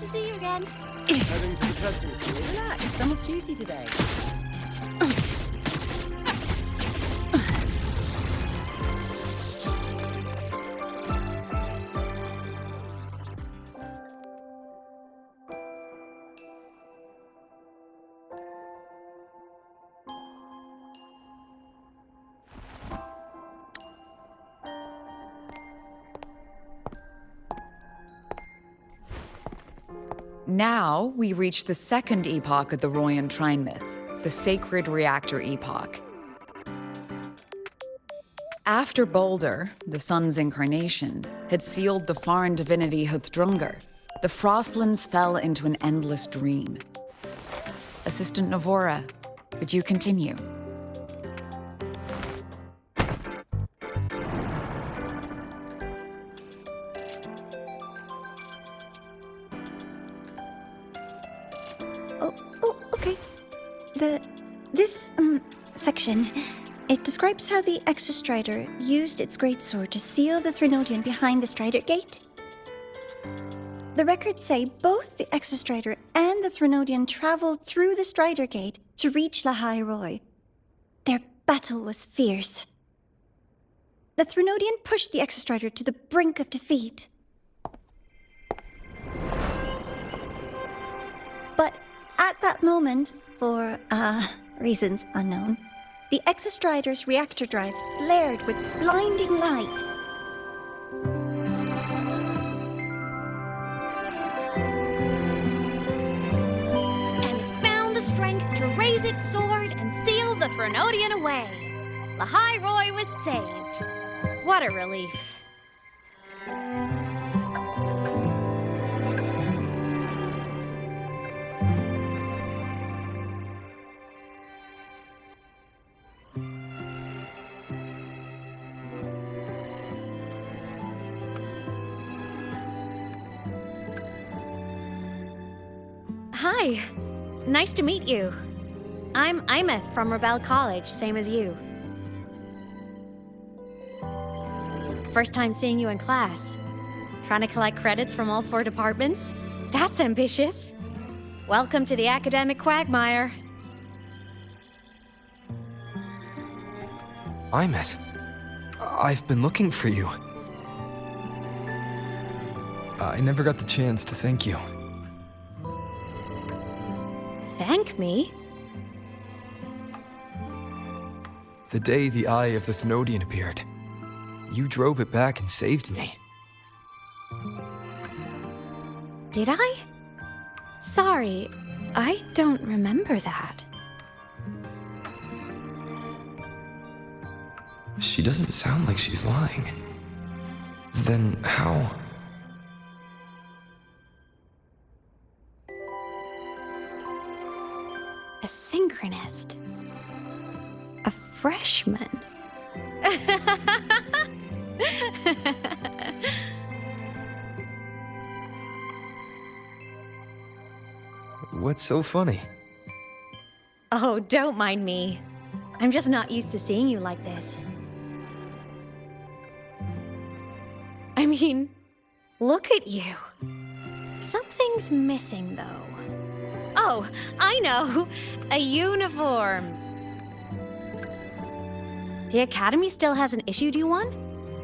to see you again. Heading to the testing field. Relax, some of duty today. Now, we reach the second epoch of the Royan Trine myth, the Sacred Reactor Epoch. After Balder, the sun's incarnation, had sealed the foreign divinity Huthrungur, the Frostlands fell into an endless dream. Assistant Navora, could you continue? Okay. This section, it describes how the Exostrider used its greatsword to seal the Threnodian behind the Strider Gate. The records say both the Exostrider and the Threnodian traveled through the Strider Gate to reach Lahai Roy. Their battle was fierce. The Threnodian pushed the Exostrider to the brink of defeat. But at that moment, for, reasons unknown, the Exostrider's reactor drive flared with blinding light. And it found the strength to raise its sword and seal the Threnodian away. Lahai Roy was saved. What a relief. Hi. Nice to meet you. I'm Imeth from Rebel College, same as you. First time seeing you in class. Trying to collect credits from all 4 departments? That's ambitious. Welcome to the academic quagmire. Imeth, I've been looking for you. I never got the chance to thank you. Thank me? The day the Eye of the Thenodian appeared, you drove it back and saved me. Did I? Sorry, I don't remember that. She doesn't sound like she's lying. Then how? A synchronist. A freshman. What's so funny? Oh, don't mind me. I'm just not used to seeing you like this. I mean, look at you. Something's missing, though. Oh, I know! A uniform! The Academy still hasn't issued you one?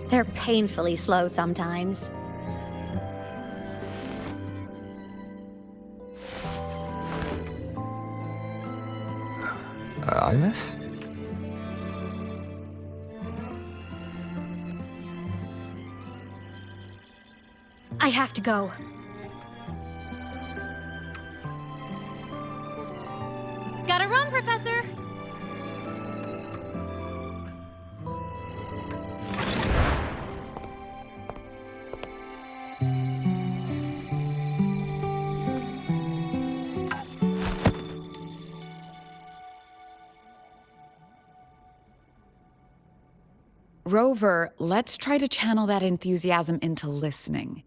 They're painfully slow sometimes. Imeth? I have to go. Gotta run, Professor! Rover, let's try to channel that enthusiasm into listening.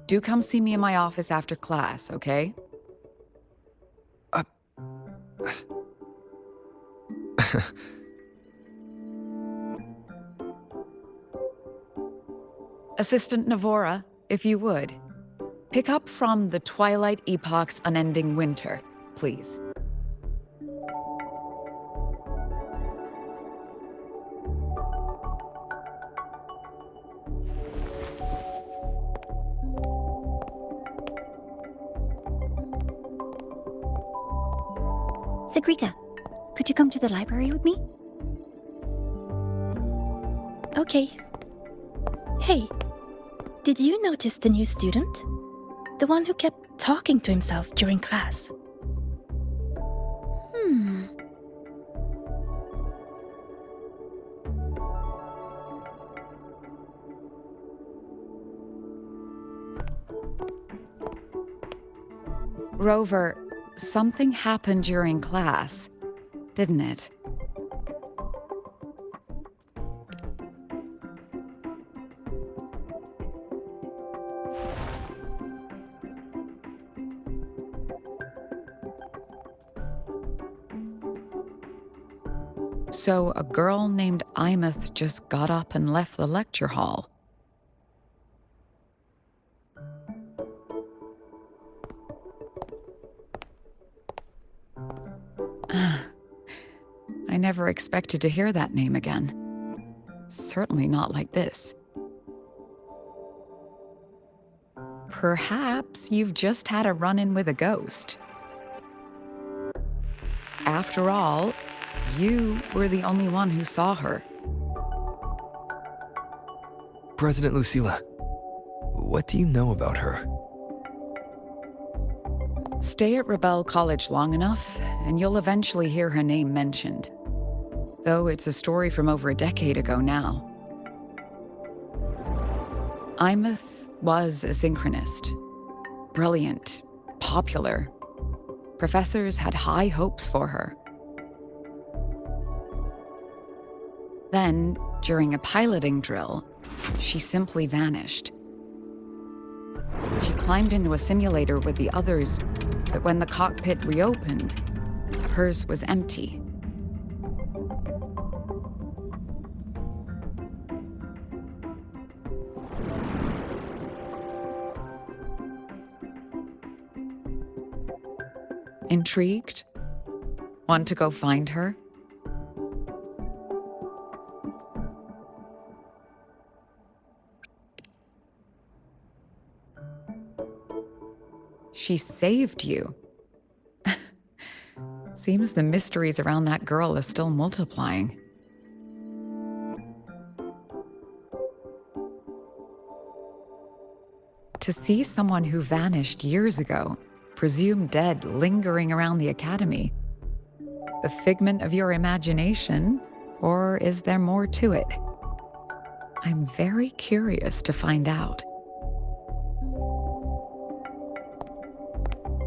Do come see me in my office after class, okay? Assistant Navora, if you would. Pick up from the Twilight Epoch's Unending Winter, please. Sigrika, could you come to the library with me? Okay. Hey, did you notice the new student? The one who kept talking to himself during class. Rover, something happened during class, didn't it? So a girl named Imeth just got up and left the lecture hall. I never expected to hear that name again. Certainly not like this. Perhaps you've just had a run-in with a ghost. After all, you were the only one who saw her. President Lucilla, what do you know about her? Stay at Rebel College long enough, and you'll eventually hear her name mentioned. Though it's a story from over a decade ago now. Imeth was a synchronist. Brilliant, popular. Professors had high hopes for her. Then, during a piloting drill, she simply vanished. She climbed into a simulator with the others, but when the cockpit reopened, hers was empty. Intrigued? Want to go find her? She saved you. Seems the mysteries around that girl are still multiplying. To see someone who vanished years ago, presumed dead, lingering around the academy, the figment of your imagination, or is there more to it? I'm very curious to find out.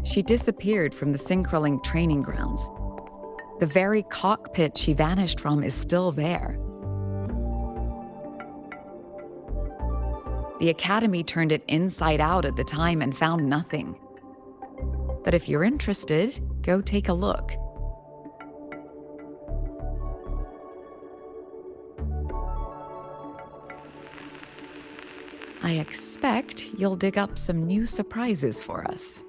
She disappeared from the Synchroling training grounds. The very cockpit she vanished from is still there. The Academy turned it inside out at the time and found nothing. But if you're interested, go take a look. I expect you'll dig up some new surprises for us.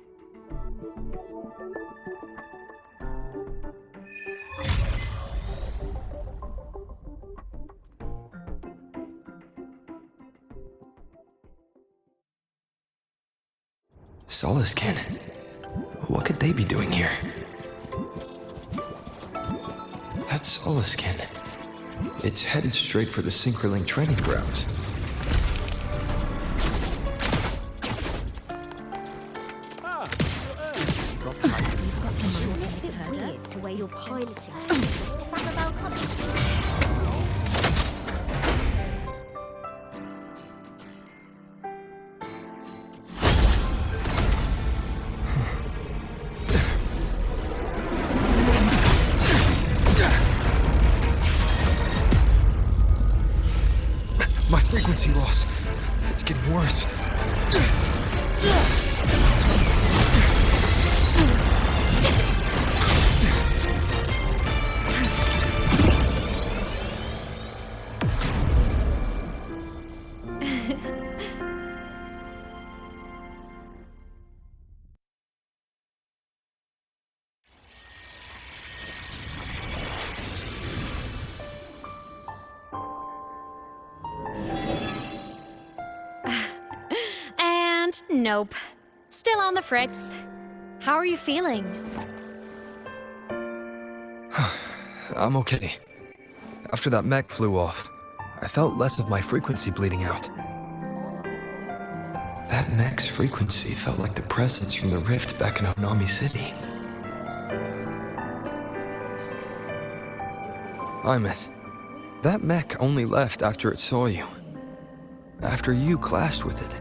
Solaskin. What could they be doing here? That's Solaskin. It's headed straight for the Synchroling training grounds. Weird to where you're piloting. Is that Rebel College? My frequency loss. It's getting worse. Nope. Still on the fritz. How are you feeling? I'm okay. After that mech flew off, I felt less of my frequency bleeding out. That mech's frequency felt like the presence from the rift back in Onami City. Imeth, that mech only left after it saw you. After you clashed with it.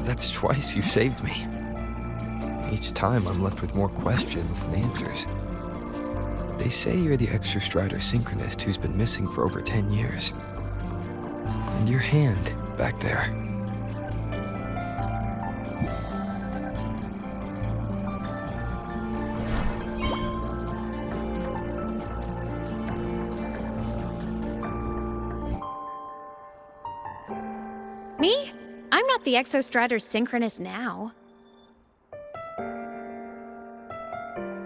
That's twice you've saved me. Each time I'm left with more questions than answers. They say you're the Exostrider synchronist who's been missing for over 10 years. And your hand, back there. Me? I'm not the Exostrider synchronist now.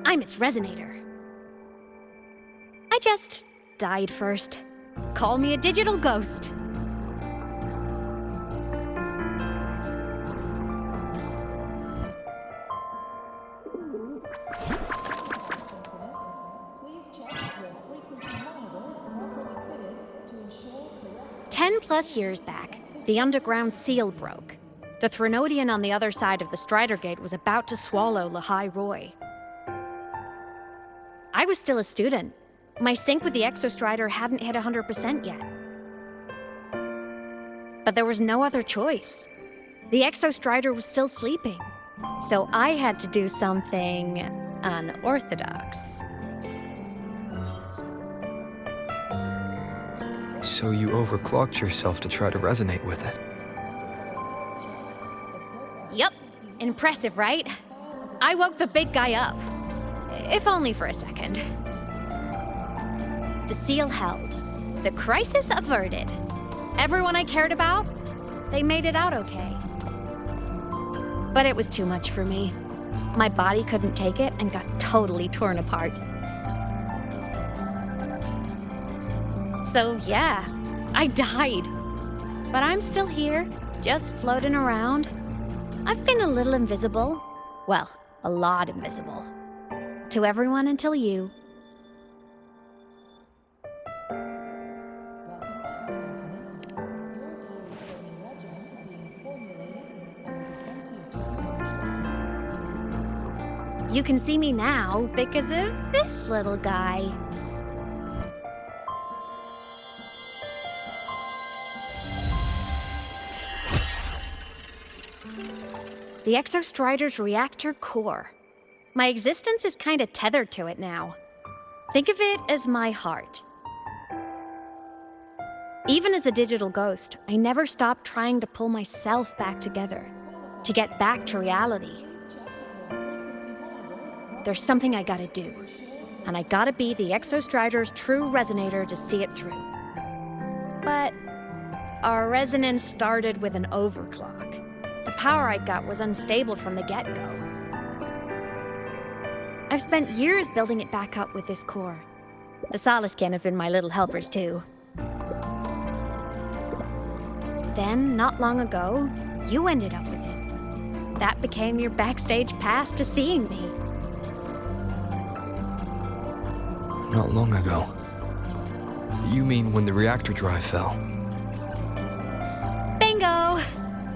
I'm its resonator. I just died first. Call me a digital ghost. +10 years back, the underground seal broke. The Threnodian on the other side of the Strider Gate was about to swallow Lahai Roy. I was still a student. My sync with the Exostrider hadn't hit 100% yet. But there was no other choice. The Exostrider was still sleeping, so I had to do something unorthodox. So you overclocked yourself to try to resonate with it. Yup. Impressive, right? I woke the big guy up. If only for a second. The seal held. The crisis averted. Everyone I cared about, they made it out okay. But it was too much for me. My body couldn't take it and got totally torn apart. So yeah, I died. But I'm still here, just floating around. I've been a little invisible. Well, a lot invisible. To everyone until you. You can see me now because of this little guy. The Exostrider's reactor core. My existence is kinda tethered to it now. Think of it as my heart. Even as a digital ghost, I never stopped trying to pull myself back together, to get back to reality. There's something I gotta do, and I gotta be the Exostrider's true resonator to see it through. But our resonance started with an overclock. The power I got was unstable from the get-go. I've spent years building it back up with this core. The Soliskin have been my little helpers too. Then, not long ago, you ended up with it. That became your backstage pass to seeing me. Not long ago. You mean when the reactor drive fell? Bingo!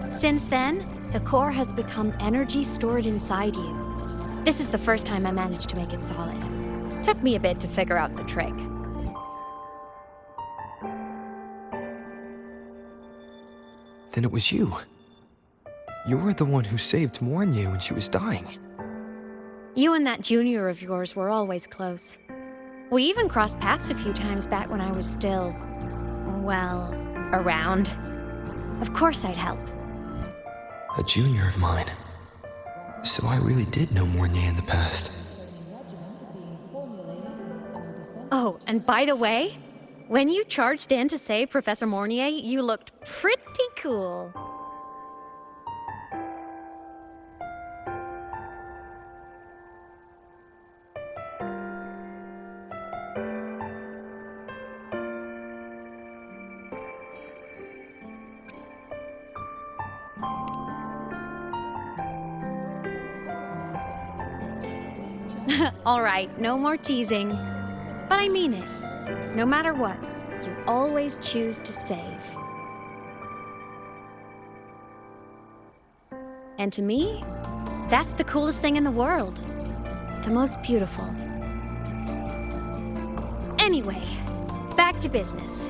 Since then, the core has become energy stored inside you. This is the first time I managed to make it solid. Took me a bit to figure out the trick. Then it was you. You were the one who saved Mornya when she was dying. You and that junior of yours were always close. We even crossed paths a few times back when I was still, well, around. Of course I'd help. A junior of mine. So I really did know Mornya in the past. Oh, and by the way, when you charged in to save Professor Mornier, you looked pretty cool. All right, no more teasing. But I mean it. No matter what, you always choose to save. And to me, that's the coolest thing in the world. The most beautiful. Anyway, back to business.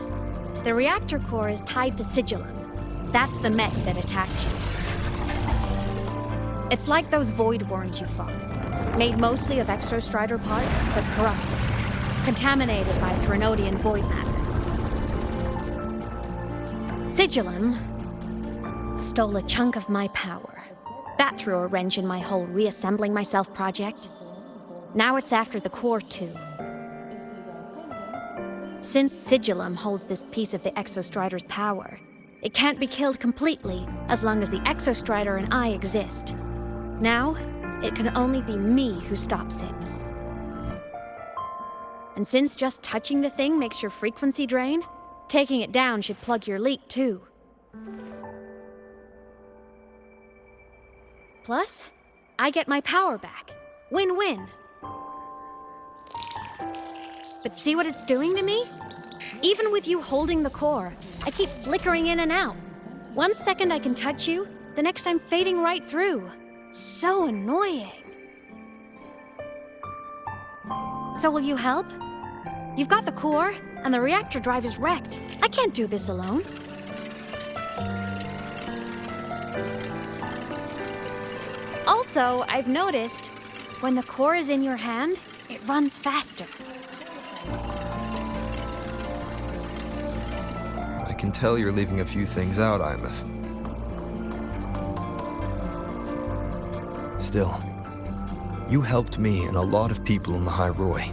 The reactor core is tied to Sigillum. That's the mech that attacked you. It's like those void worms you fought. Made mostly of exostrider parts, but corrupted. Contaminated by Threnodian void matter. Sigillum stole a chunk of my power. That threw a wrench in my whole reassembling myself project. Now it's after the core too. Since Sigillum holds this piece of the Exostrider's power, it can't be killed completely as long as the Exostrider and I exist. Now, it can only be me who stops it. And since just touching the thing makes your frequency drain, taking it down should plug your leak too. Plus, I get my power back. Win-win. But see what it's doing to me? Even with you holding the core, I keep flickering in and out. 1 second I can touch you, the next I'm fading right through. So annoying. So will you help? You've got the core, and the reactor drive is wrecked. I can't do this alone. Also, I've noticed, when the core is in your hand, it runs faster. I can tell you're leaving a few things out, Imeth. Still, you helped me and a lot of people in the High Roy.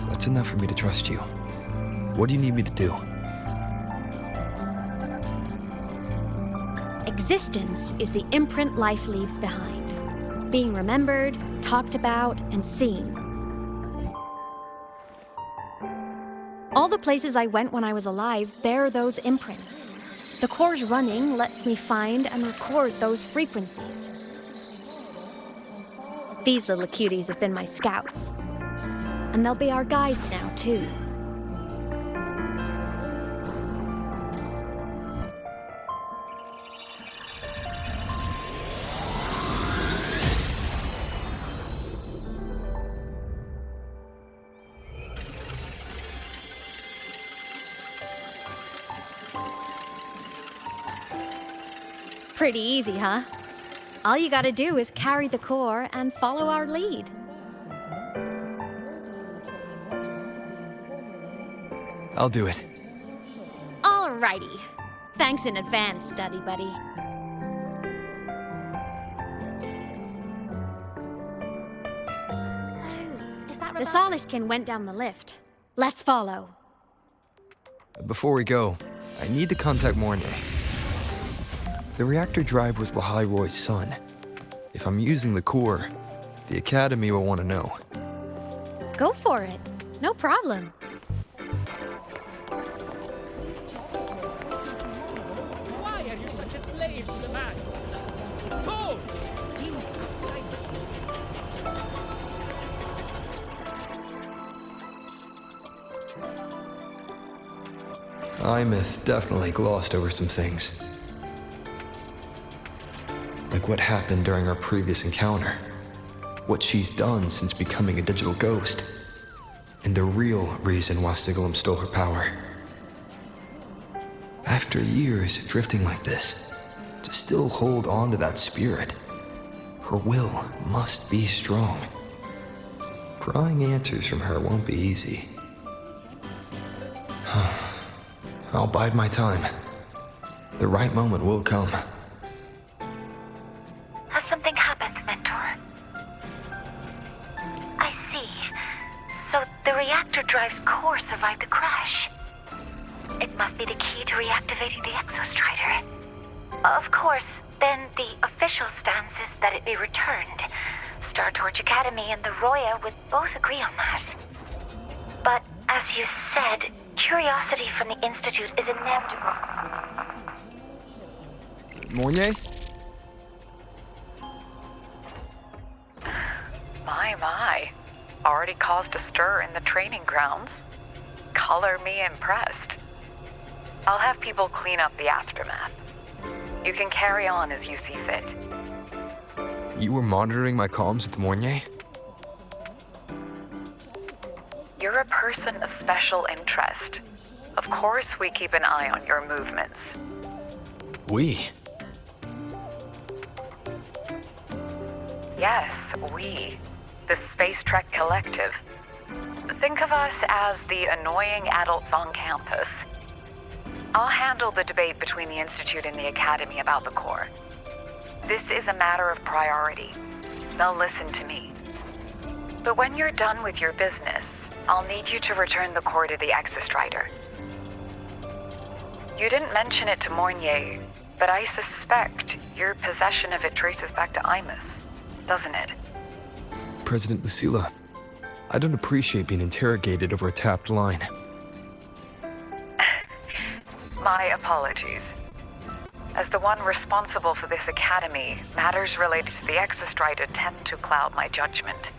That's enough for me to trust you. What do you need me to do? Existence is the imprint life leaves behind. Being remembered, talked about, and seen. All the places I went when I was alive bear those imprints. The core's running lets me find and record those frequencies. These little cuties have been my scouts. And they'll be our guides now, too. Pretty easy, huh? All you gotta do is carry the core and follow our lead. I'll do it. Alrighty. Thanks in advance, study buddy. The Soliskin went down the lift. Let's follow. Before we go, I need to contact Mornay. The reactor drive was Lahai Roy's son. If I'm using the core, the Academy will want to know. Go for it. No problem. Why are you such a slave to the man? Go! You outside. Imeth definitely glossed over some things. Like what happened during our previous encounter. What she's done since becoming a digital ghost. And the real reason why Sigillum stole her power. After years drifting like this, to still hold on to that spirit, her will must be strong. Prying answers from her won't be easy. I'll bide my time. The right moment will come. Has something happened, Mentor? I see. So the reactor drive's core survived the crash. It must be the key to reactivating the Exostrider. Of course, then the official stance is that it be returned. Star Torch Academy and the Roya would both agree on that. But as you said, curiosity from the Institute is inevitable. Mornay? My. already caused a stir in the training grounds. Color me impressed. I'll have people clean up the aftermath. You can carry on as you see fit. You were monitoring my comms with Mornier? You're a person of special interest. Of course we keep an eye on your movements. We? Yes, we. The Space Trek Collective. Think of us as the annoying adults on campus. I'll handle the debate between the Institute and the Academy about the Corps. This is a matter of priority. They'll listen to me. But when you're done with your business, I'll need you to return the Corps to the Exostrider. You didn't mention it to Mornier, but I suspect your possession of it traces back to Imeth, doesn't it? President Lucilla, I don't appreciate being interrogated over a tapped line. My apologies. As the one responsible for this academy, matters related to the Exostrider tend to cloud my judgment.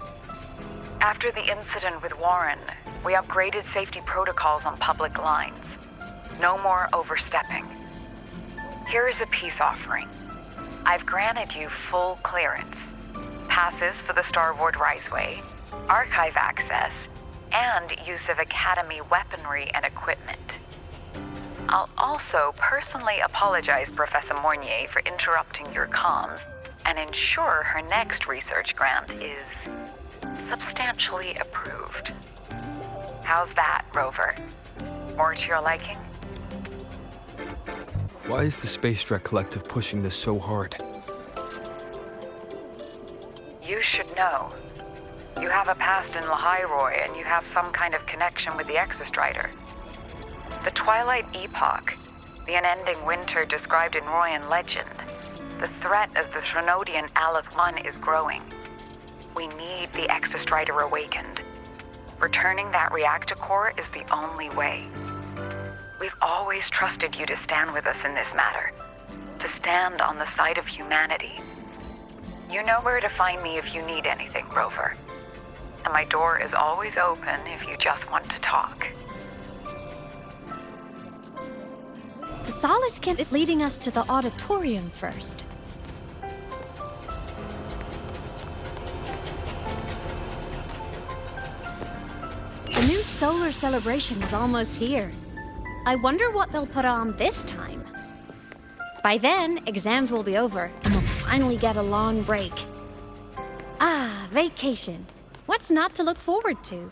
After the incident with Warren, we upgraded safety protocols on public lines. No more overstepping. Here is a peace offering. I've granted you full clearance. Passes for the Starboard Riseway, archive access, and use of Academy weaponry and equipment. I'll also personally apologize Professor Mornier for interrupting your comms and ensure her next research grant is substantially approved. How's that, Rover? More to your liking? Why is the Space Trek Collective pushing this so hard? You should know. You have a past in Lahairoi, and you have some kind of connection with the Exostrider. The Twilight Epoch, the unending winter described in Royan legend, the threat of the Threnodian Aleth 1 is growing. We need the Exostrider awakened. Returning that reactor core is the only way. We've always trusted you to stand with us in this matter, to stand on the side of humanity. You know where to find me if you need anything, Rover. And my door is always open if you just want to talk. The Soliskin is leading us to the auditorium first. The new solar celebration is almost here. I wonder what they'll put on this time. By then, exams will be over, and we'll finally get a long break. Ah, vacation. What's not to look forward to?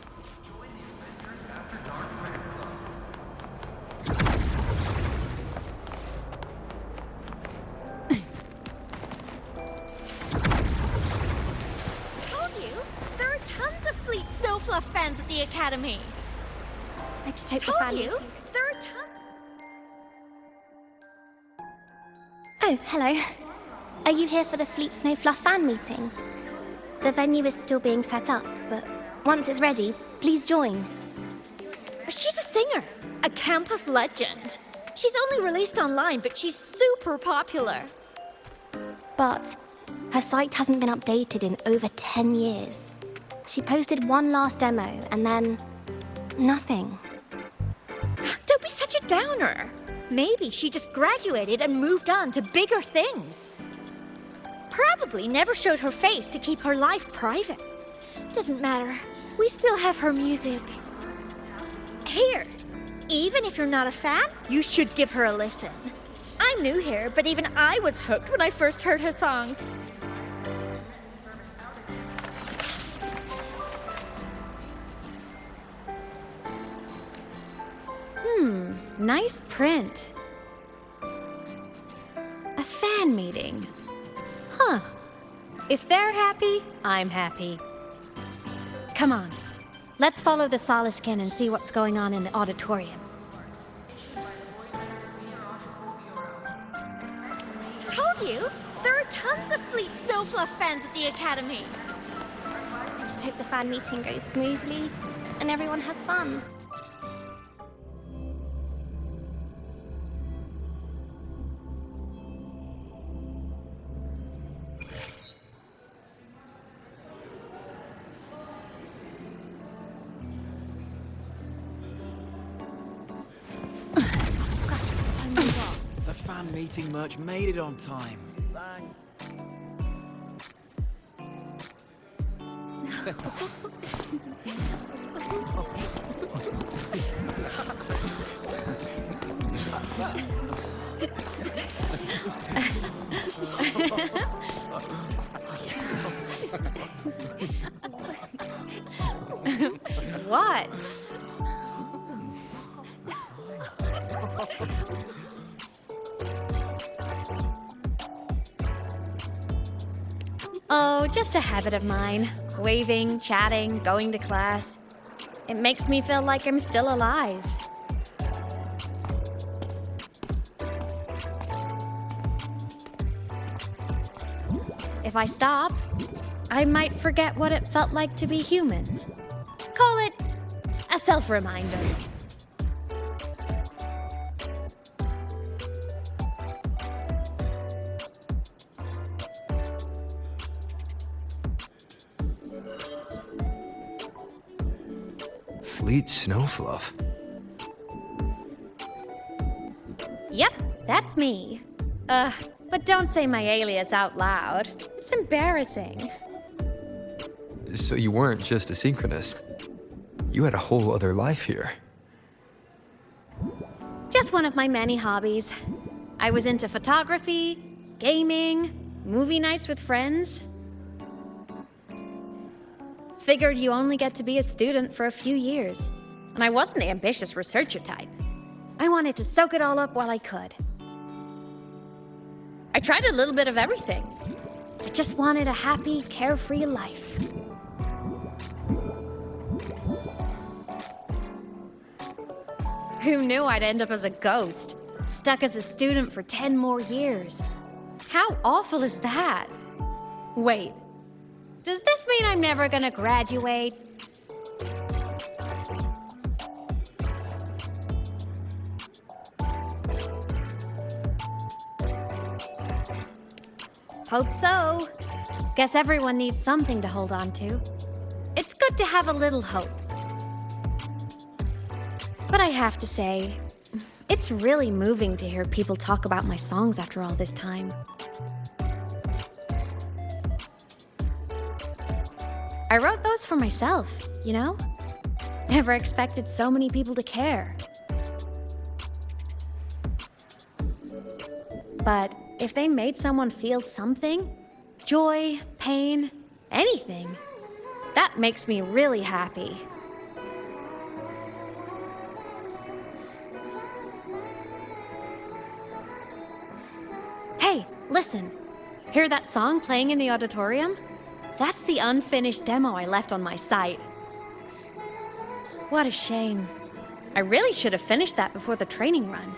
Told you, there are tons of Fleet Snowfluff fans at the Academy. I just hope the Told fan you, meeting- there are tons. Oh, hello. Are you here for the Fleet Snowfluff fan meeting? The venue is still being set up, but once it's ready, please join. She's a singer, a campus legend. She's only released online, but she's super popular. But her site hasn't been updated in over 10 years. She posted one last demo and then nothing. Don't be such a downer. Maybe she just graduated and moved on to bigger things. Probably never showed her face to keep her life private. Doesn't matter. We still have her music. Here, even if you're not a fan, you should give her a listen. I'm new here, but even I was hooked when I first heard her songs. Nice print. A fan meeting. Huh. If they're happy, I'm happy. Come on. Let's follow the Soliskin and see what's going on in the auditorium. Told you, there are tons of Fleet Snowfluff fans at the Academy. I just hope the fan meeting goes smoothly and everyone has fun. meeting merch made it on time. Thank... What? Oh, just a habit of mine. Waving, chatting, going to class. It makes me feel like I'm still alive. If I stop, I might forget what it felt like to be human. Call it a self-reminder. Fleet Snowfluff. Yep, that's me. But don't say my alias out loud. It's embarrassing. So you weren't just a synchronist. You had a whole other life here. Just one of my many hobbies. I was into photography, gaming, movie nights with friends. Figured you only get to be a student for a few years. And I wasn't the ambitious researcher type. I wanted to soak it all up while I could. I tried a little bit of everything. I just wanted a happy, carefree life. Who knew I'd end up as a ghost, stuck as a student for 10 more years? How awful is that? Wait, does this mean I'm never gonna graduate? Hope so. Guess everyone needs something to hold on to. It's good to have a little hope. But I have to say, it's really moving to hear people talk about my songs after all this time. I wrote those for myself, you know? Never expected so many people to care. But if they made someone feel something, joy, pain, anything, that makes me really happy. Hey, listen. Hear that song playing in the auditorium? That's the unfinished demo I left on my site. What a shame. I really should have finished that before the training run.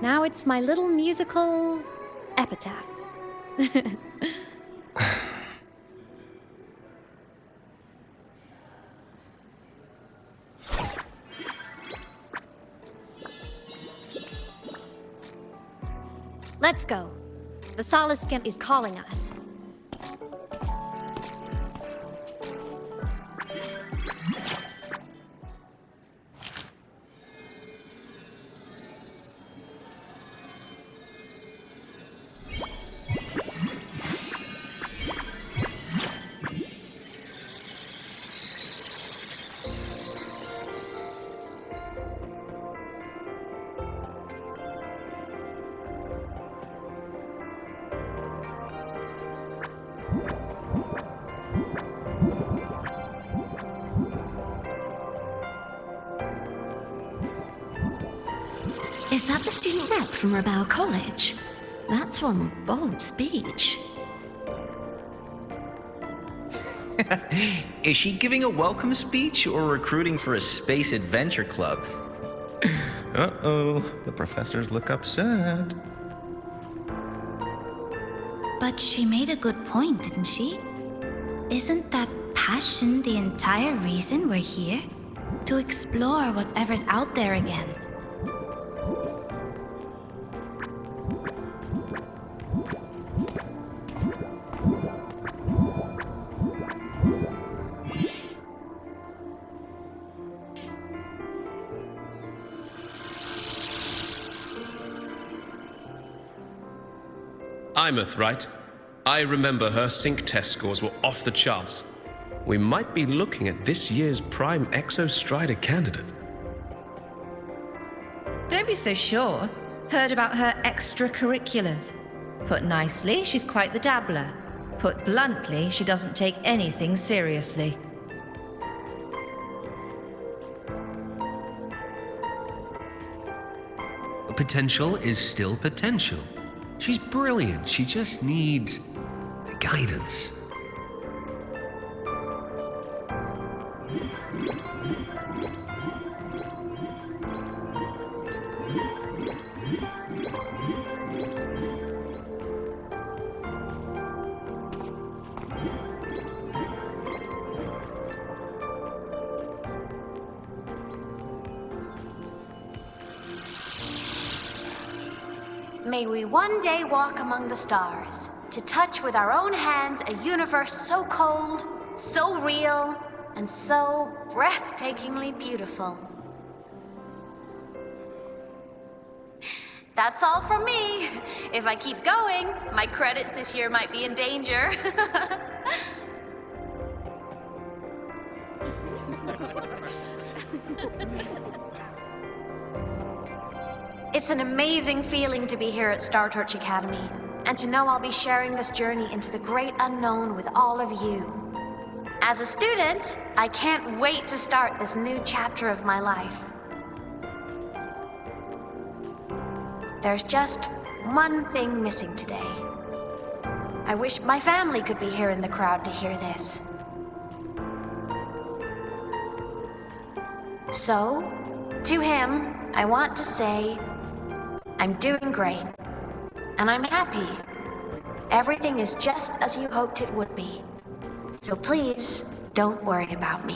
Now it's my little musical epitaph. Let's go. The Soliskin is calling us. Is that the student rep from Rebel College? That's one bold speech. Is she giving a welcome speech or recruiting for a space adventure club? Uh-oh, the professors look upset. But she made a good point, didn't she? Isn't that passion the entire reason we're here? To explore whatever's out there again. Imeth, right? I remember her sync test scores were off the charts. We might be looking at this year's prime Exostrider candidate. Don't be so sure. Heard about her extracurriculars. Put nicely, she's quite the dabbler. Put bluntly, she doesn't take anything seriously. Potential is still potential. She's brilliant. She just needs guidance. May we one day walk among the stars, to touch with our own hands a universe so cold, so real, and so breathtakingly beautiful. That's all from me. If I keep going, my credits this year might be in danger. It's an amazing feeling to be here at Star Torch Academy, and to know I'll be sharing this journey into the great unknown with all of you. As a student, I can't wait to start this new chapter of my life. There's just one thing missing today. I wish my family could be here in the crowd to hear this. So, to him, I want to say, I'm doing great, and I'm happy. Everything is just as you hoped it would be. So please, don't worry about me.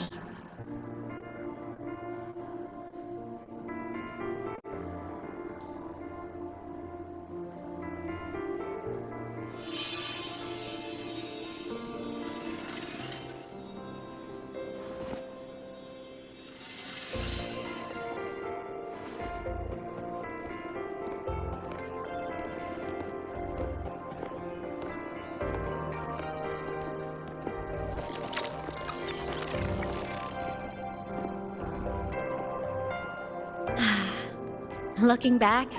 Looking back,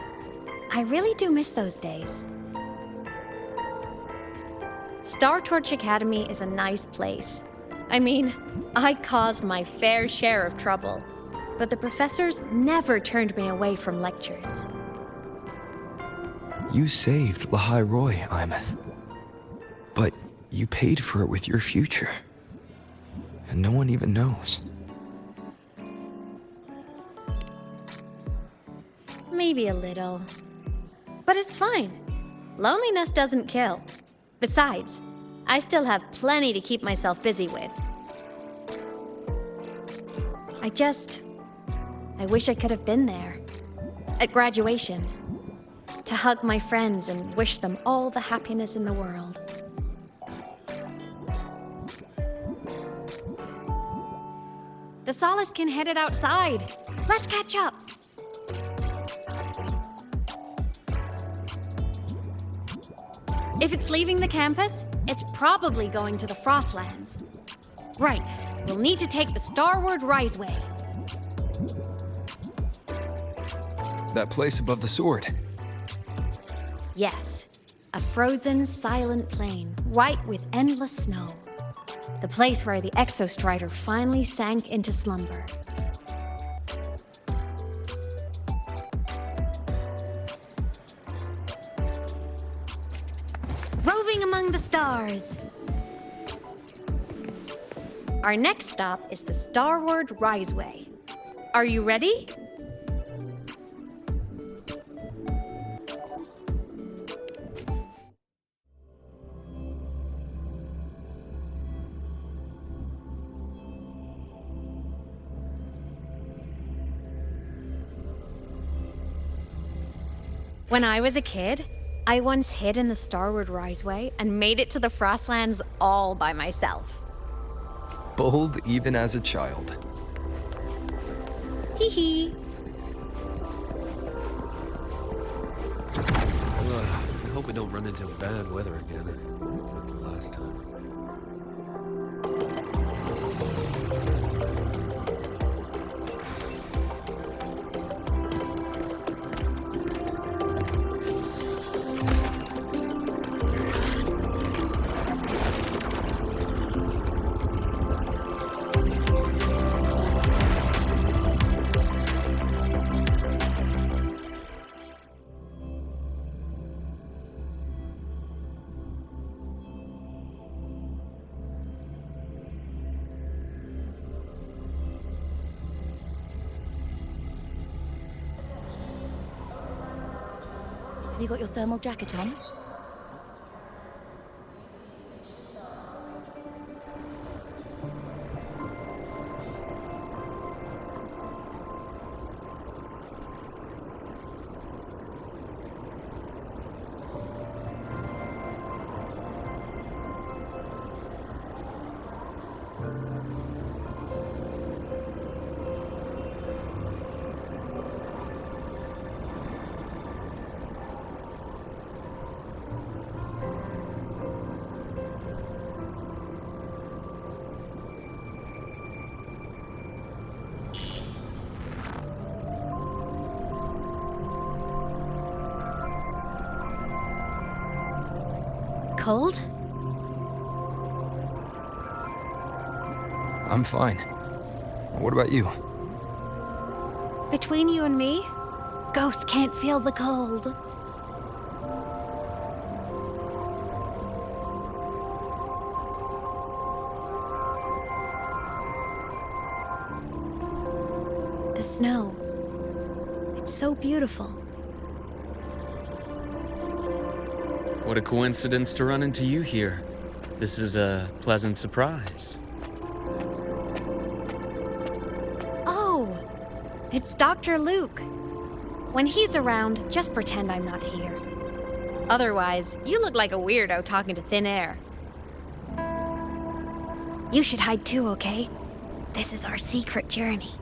I really do miss those days. Star Torch Academy is a nice place. I mean, I caused my fair share of trouble, but the professors never turned me away from lectures. You saved Lahai Roy, Imeth. But you paid for it with your future. And no one even knows. Maybe a little. But it's fine. Loneliness doesn't kill. Besides, I still have plenty to keep myself busy with. I wish I could have been there. At graduation. To hug my friends and wish them all the happiness in the world. The Solace can headed outside. Let's catch up. If it's leaving the campus, it's probably going to the Frostlands. Right, we'll need to take the Starward Riseway. That place above the sword. Yes, a frozen, silent plain, white with endless snow. The place where the Exostrider finally sank into slumber. Roving among the stars. Our next stop is the Starward Riseway. Are you ready? When I was a kid, I once hid in the Starward Riseway and made it to the Frostlands all by myself. Bold even as a child. Hee hee. hope we don't run into bad weather again, like the last time. Have you got your thermal jacket on? Cold? I'm fine. What about you? Between you and me, ghosts can't feel the cold. The snow. It's so beautiful. What a coincidence to run into you here. This is a pleasant surprise. Oh, it's Dr. Luke. When he's around, just pretend I'm not here. Otherwise, you look like a weirdo talking to thin air. You should hide too, okay? This is our secret journey.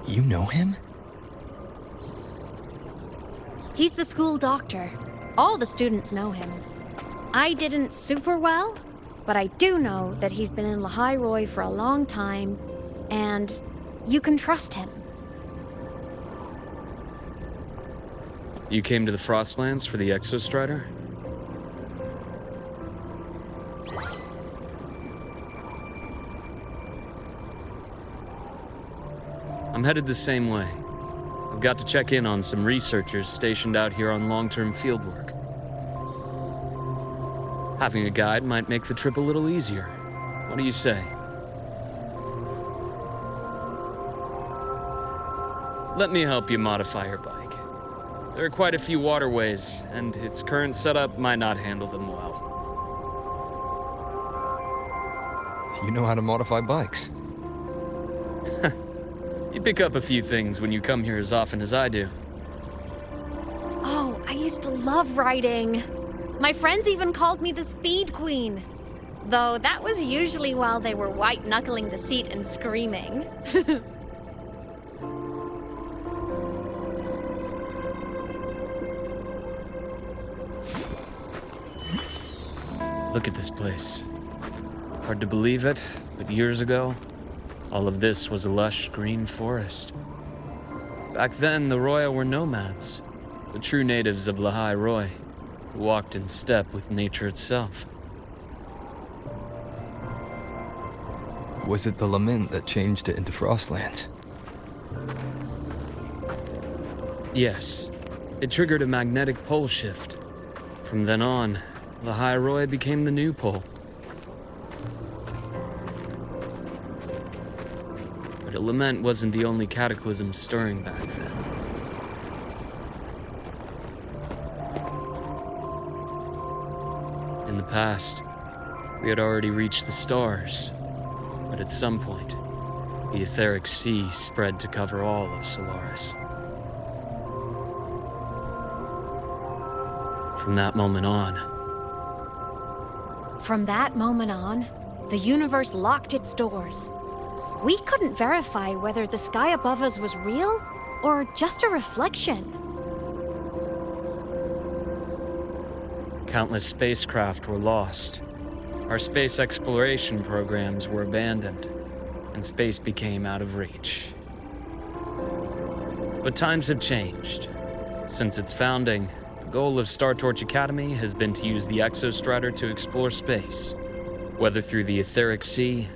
You know him? He's the school doctor. All the students know him. I didn't super well, but I do know that he's been in Lehigh Roy for a long time, and you can trust him. You came to the Frostlands for the Exostrider? I'm headed the same way. I've got to check in on some researchers stationed out here on long-term fieldwork. Having a guide might make the trip a little easier. What do you say? Let me help you modify your bike. There are quite a few waterways, and its current setup might not handle them well. You know how to modify bikes. You pick up a few things when you come here as often as I do. Oh, I used to love riding. My friends even called me the Speed Queen. Though that was usually while they were white-knuckling the seat and screaming. Look at this place. Hard to believe it, but years ago, all of this was a lush green forest. Back then, the Roya were nomads, the true natives of Lehigh Roy, who walked in step with nature itself. Was it the lament that changed it into Frostlands? Yes, it triggered a magnetic pole shift. From then on, Lehigh Roy became the new pole. But a lament wasn't the only cataclysm stirring back then. In the past, we had already reached the stars, but at some point, the etheric sea spread to cover all of Solaris. From that moment on, From that moment on, the universe locked its doors. we couldn't verify whether the sky above us was real or just a reflection. Countless spacecraft were lost. Our space exploration programs were abandoned, and space became out of reach. But times have changed. Since its founding, the goal of Star Torch Academy has been to use the Exostrider to explore space, whether through the Etheric Sea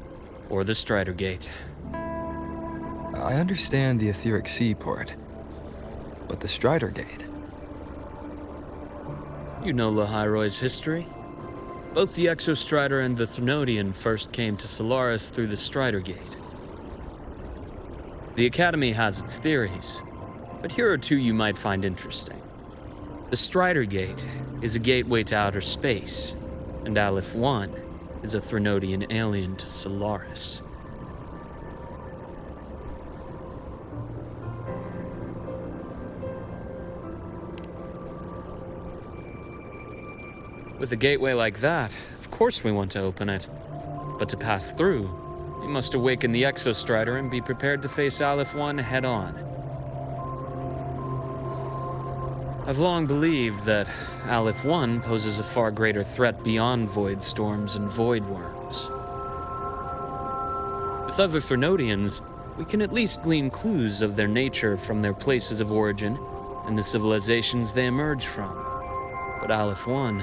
or the Strider Gate. I understand the Etheric Sea part, but the Strider Gate? You know Lahairoy's history. Both the Exostrider and the Threnodian first came to Solaris through the Strider Gate. The Academy has its theories, but here are two you might find interesting. The Strider Gate is a gateway to outer space, and Aleph 1 is a Threnodian alien to Solaris. With a gateway like that, of course we want to open it. But to pass through, we must awaken the Exostrider and be prepared to face Aleph 1 head-on. I've long believed that Aleph 1 poses a far greater threat beyond void storms and void worms. With other Threnodians, we can at least glean clues of their nature from their places of origin and the civilizations they emerge from. But Aleph 1...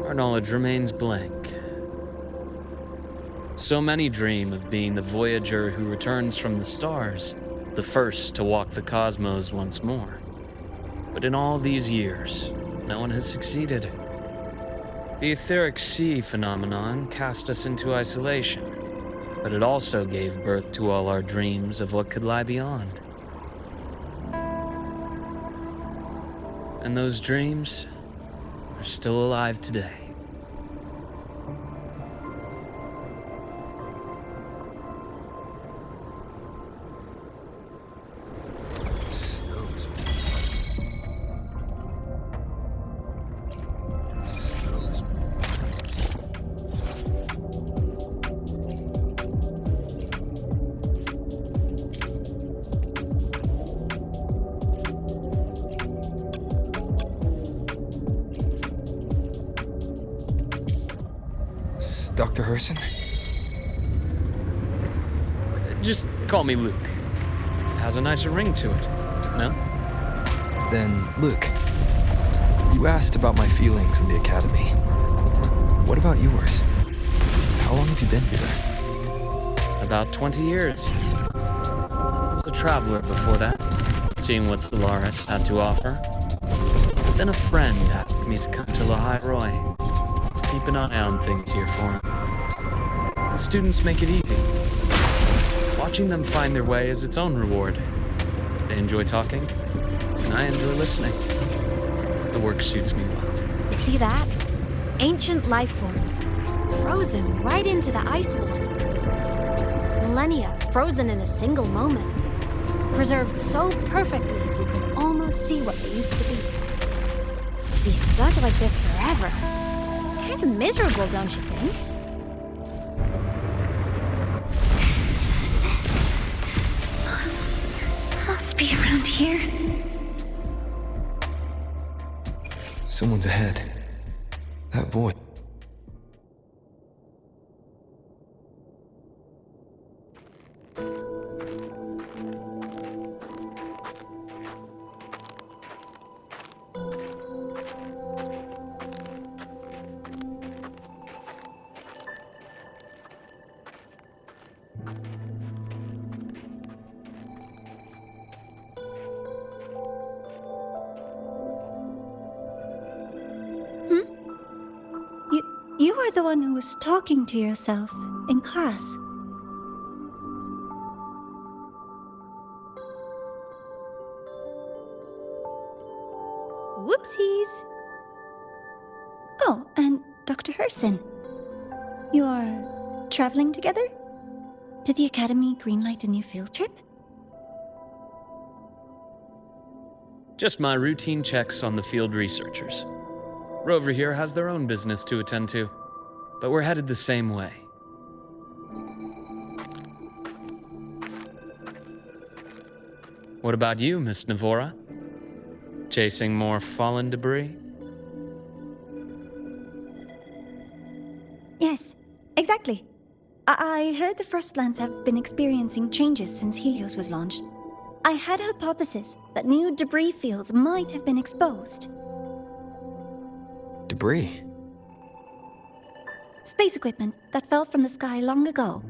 our knowledge remains blank. So many dream of being the voyager who returns from the stars, the first to walk the cosmos once more. But in all these years, no one has succeeded. The Etheric Sea phenomenon cast us into isolation, but it also gave birth to all our dreams of what could lie beyond. And those dreams are still alive today. Dr. Herson? Just call me Luke. It has a nicer ring to it, no? Then, Luke, you asked about my feelings in the Academy. What about yours? How long have you been here? About 20 years. I was a traveler before that, seeing what Solaris had to offer. But then a friend asked me to come to Lahairoy, to keep an eye on things here for him. The students make it easy. Watching them find their way is its own reward. They enjoy talking, and I enjoy listening. The work suits me well. See that? Ancient life forms, frozen right into the ice walls. Millennia frozen in a single moment. Preserved so perfectly you can almost see what they used to be. To be stuck like this forever. Kind of miserable, don't you think? Must be around here. Someone's ahead. That voice. You are the one who was talking to yourself in class. Whoopsies! Oh, and Dr. Herson. You are traveling together? Did the Academy greenlight a new field trip? Just my routine checks on the field researchers. Rover here has their own business to attend to, but we're headed the same way. What about you, Miss Navora? Chasing more fallen debris? Yes, exactly. I heard the Frostlands have been experiencing changes since Helios was launched. I had a hypothesis that new debris fields might have been exposed. Debris? Space equipment that fell from the sky long ago.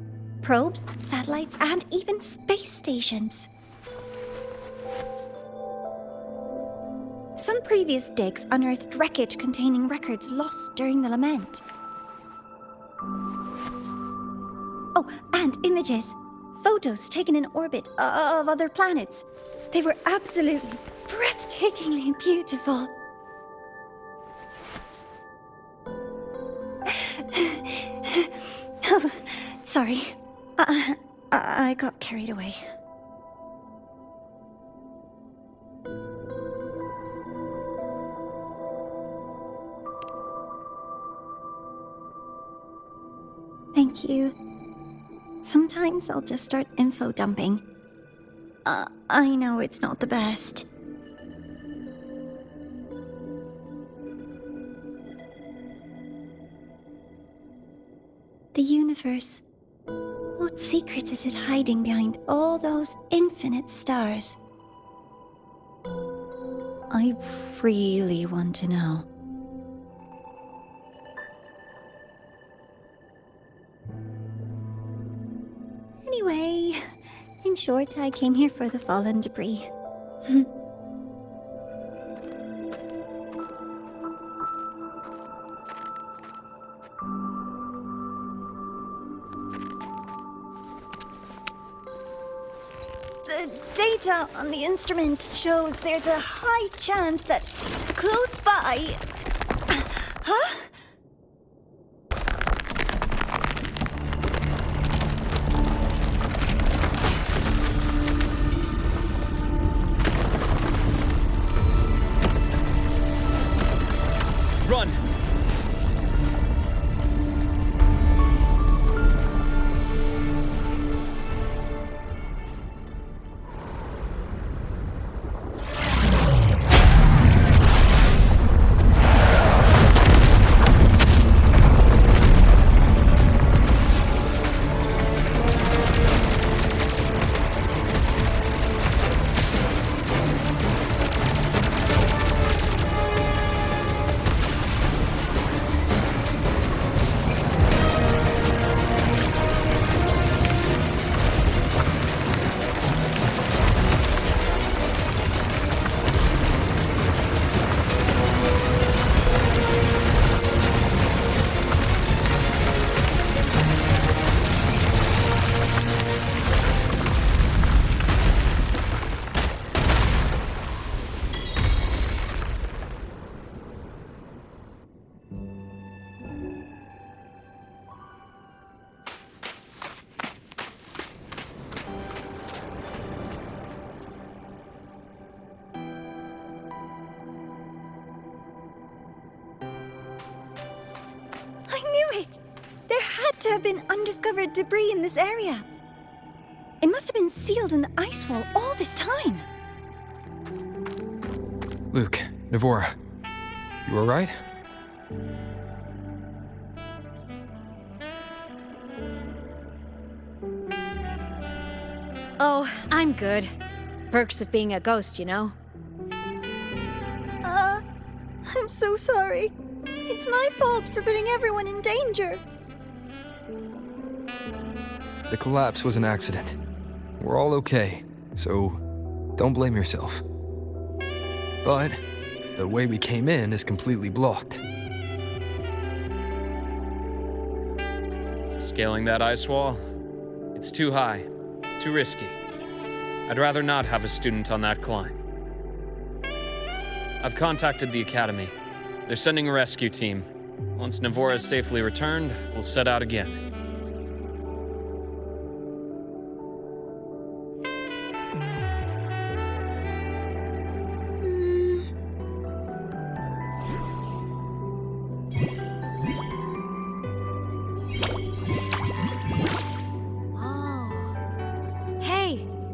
Probes, satellites, and even space stations. Some previous digs unearthed wreckage containing records lost during the lament. Oh, and images. Photos taken in orbit of other planets. They were absolutely breathtakingly beautiful. Oh, sorry. I got carried away. Thank you. Sometimes I'll just start info dumping. I know it's not the best. The universe. What secret is it hiding behind all those infinite stars? I really want to know. Anyway, in short, I came here for the fallen debris. The data on the instrument shows there's a high chance that close by... Huh? Run! There had to have been undiscovered debris in this area. It must have been sealed in the ice wall all this time. Luke, Navora, you alright? Oh, I'm good. Perks of being a ghost, you know? I'm so sorry. It's my fault for putting everyone in danger. The collapse was an accident. We're all okay, so don't blame yourself. But the way we came in is completely blocked. Scaling that ice wall? It's too high, too risky. I'd rather not have a student on that climb. I've contacted the Academy. They're sending a rescue team. Once Navora is safely returned, we'll set out again.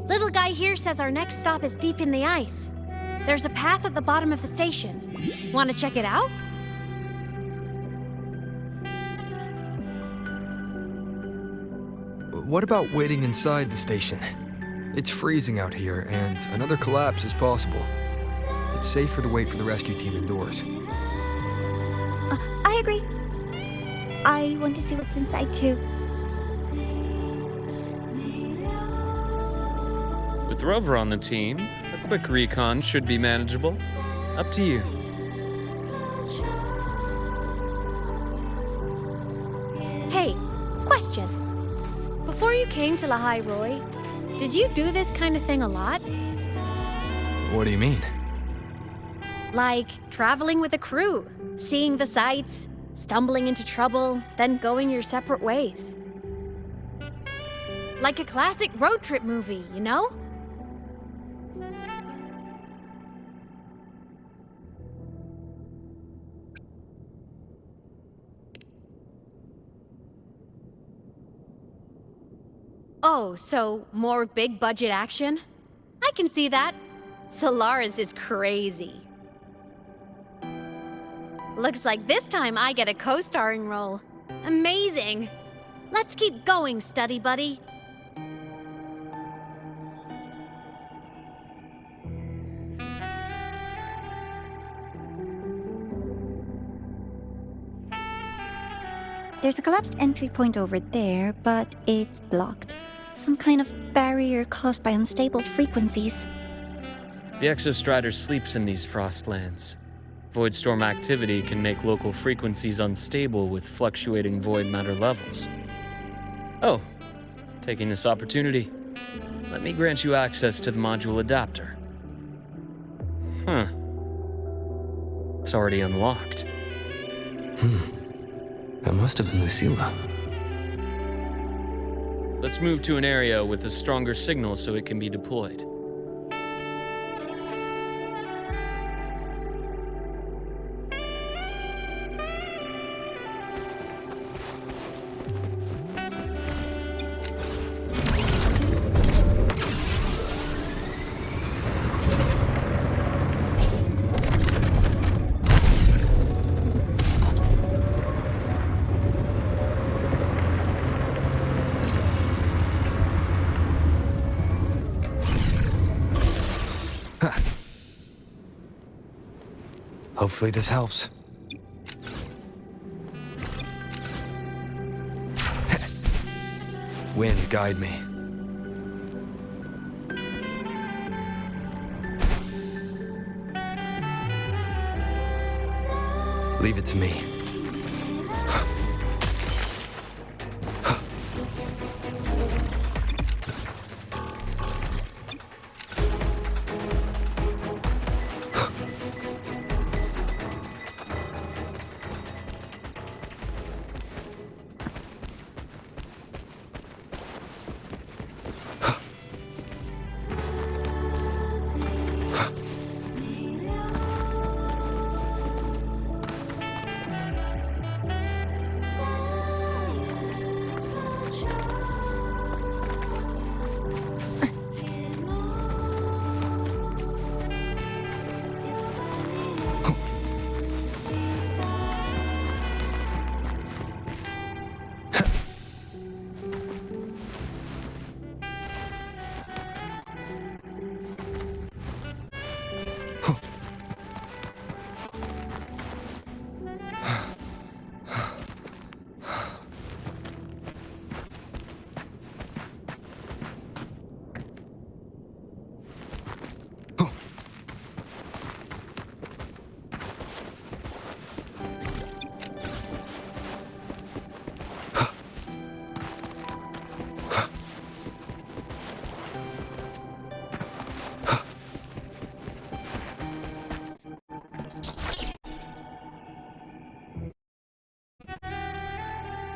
Little guy here says our next stop is deep in the ice. There's a path at the bottom of the station. Want to check it out? What about waiting inside the station? It's freezing out here, and another collapse is possible. It's safer to wait for the rescue team indoors. I agree. I want to see what's inside too. With Rover on the team, a quick recon should be manageable. Up to you. Hey, question. Before you came to Lahai Roy, did you do this kind of thing a lot? What do you mean? Like traveling with a crew, seeing the sights, stumbling into trouble, then going your separate ways. Like a classic road trip movie, you know? Oh, so more big budget action? I can see that. Solaris is crazy. Looks like this time I get a co-starring role. Amazing! Let's keep going, study buddy. There's a collapsed entry point over there, but it's blocked. Some kind of barrier caused by unstable frequencies. The Exostrider sleeps in these frostlands. Void storm activity can make local frequencies unstable with fluctuating void matter levels. Oh, taking this opportunity, let me grant you access to the module adapter. Huh. It's already unlocked. That must have been Lucilla. Let's move to an area with a stronger signal so it can be deployed. Hopefully this helps. Wind, guide me. Leave it to me.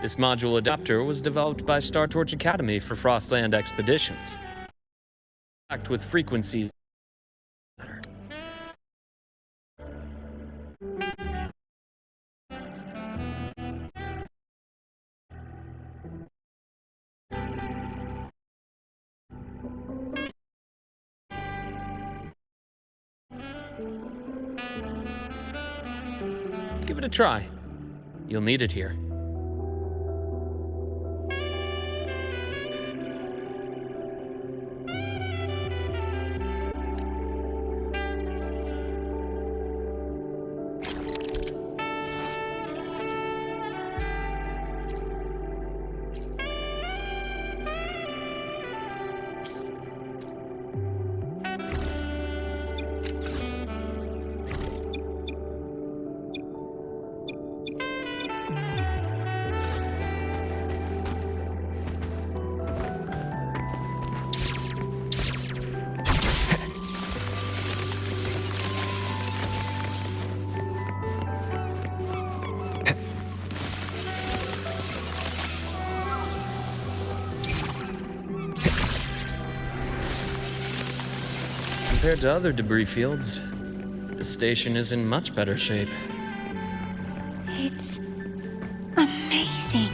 This module adapter was developed by Star Torch Academy for Frostland expeditions. Act with frequencies. Give it a try. You'll need it here. Compared to other debris fields, this station is in much better shape. It's amazing.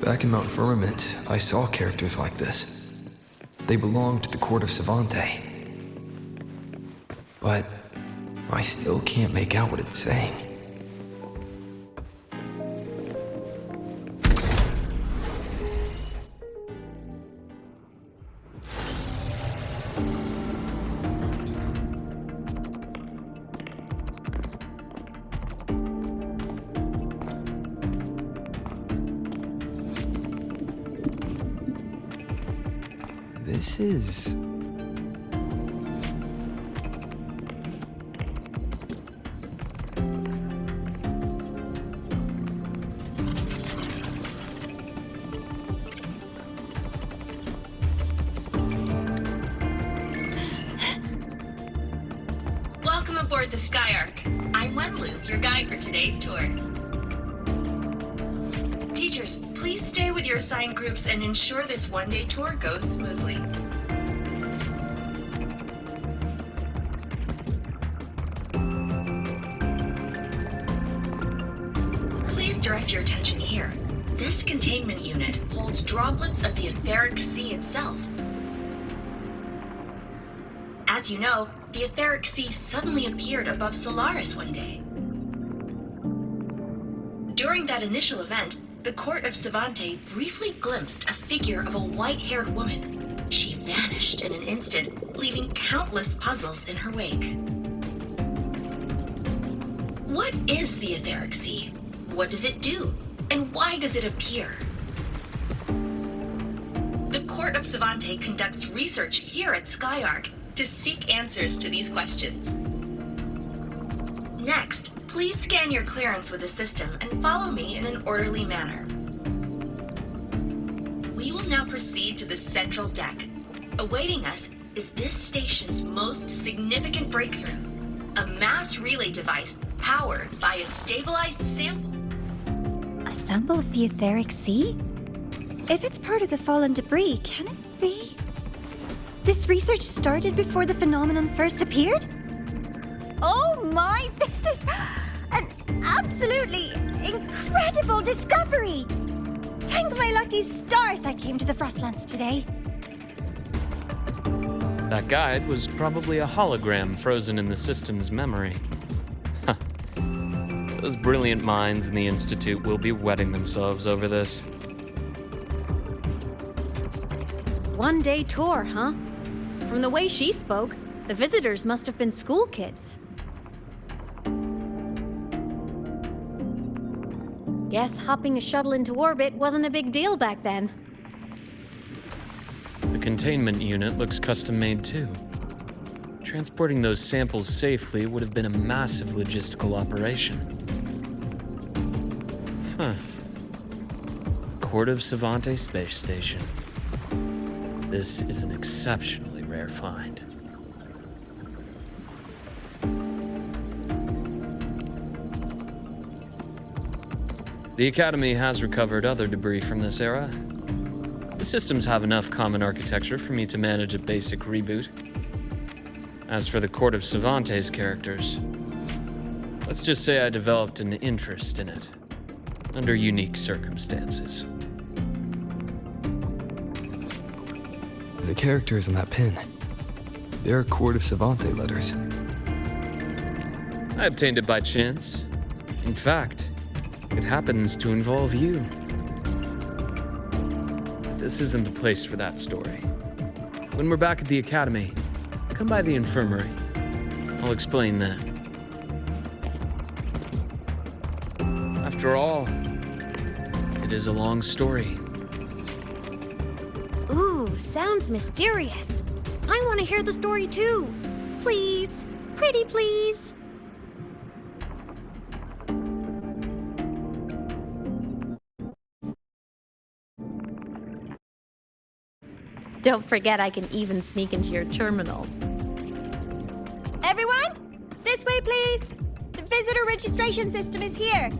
Back in Mount Firmament, I saw characters like this. They belonged to the court of Savante. But I still can't make out what it's saying. This is... Welcome aboard the Skyark. I'm Wenlu, your guide for today's tour. Teachers, please stay with your assigned groups and ensure this one-day tour goes smoothly. Please direct your attention here. This containment unit holds droplets of the etheric sea itself. As you know, the etheric sea suddenly appeared above Solaris one day. During that initial event, the court of Savante briefly glimpsed a figure of a white-haired woman. She vanished in an instant, leaving countless puzzles in her wake. What is the etheric sea? What does it do? And why does it appear? The court of Savante conducts research here at Skyark to seek answers to these questions. Next, please scan your clearance with the system and follow me in an orderly manner. We will now proceed to the central deck. Awaiting us is this station's most significant breakthrough, a mass relay device powered by a stabilized sample. A sample of the etheric sea? If it's part of the fallen debris, can it be? This research started before the phenomenon first appeared? Oh my, this is an absolutely incredible discovery! Thank my lucky stars I came to the Frostlands today. That guide was probably a hologram frozen in the system's memory. Huh. Those brilliant minds in the Institute will be wetting themselves over this. One-day tour, huh? From the way she spoke, the visitors must have been school kids. Guess hopping a shuttle into orbit wasn't a big deal back then. The containment unit looks custom-made too. Transporting those samples safely would have been a massive logistical operation. Huh. Court of Savante Space Station. This is an exceptionally rare find. The Academy has recovered other debris from this era. The systems have enough common architecture for me to manage a basic reboot. As for the Court of Cervantes characters, let's just say I developed an interest in it, under unique circumstances. The characters in that pin, they're Court of Cervantes letters. I obtained it by chance. In fact, it happens to involve you. This isn't the place for that story. When we're back at the academy, come by the infirmary. I'll explain then. After all, it is a long story. Ooh, sounds mysterious. I want to hear the story too. Please. Pretty please. Don't forget I can even sneak into your terminal. Everyone, this way, please. The visitor registration system is here.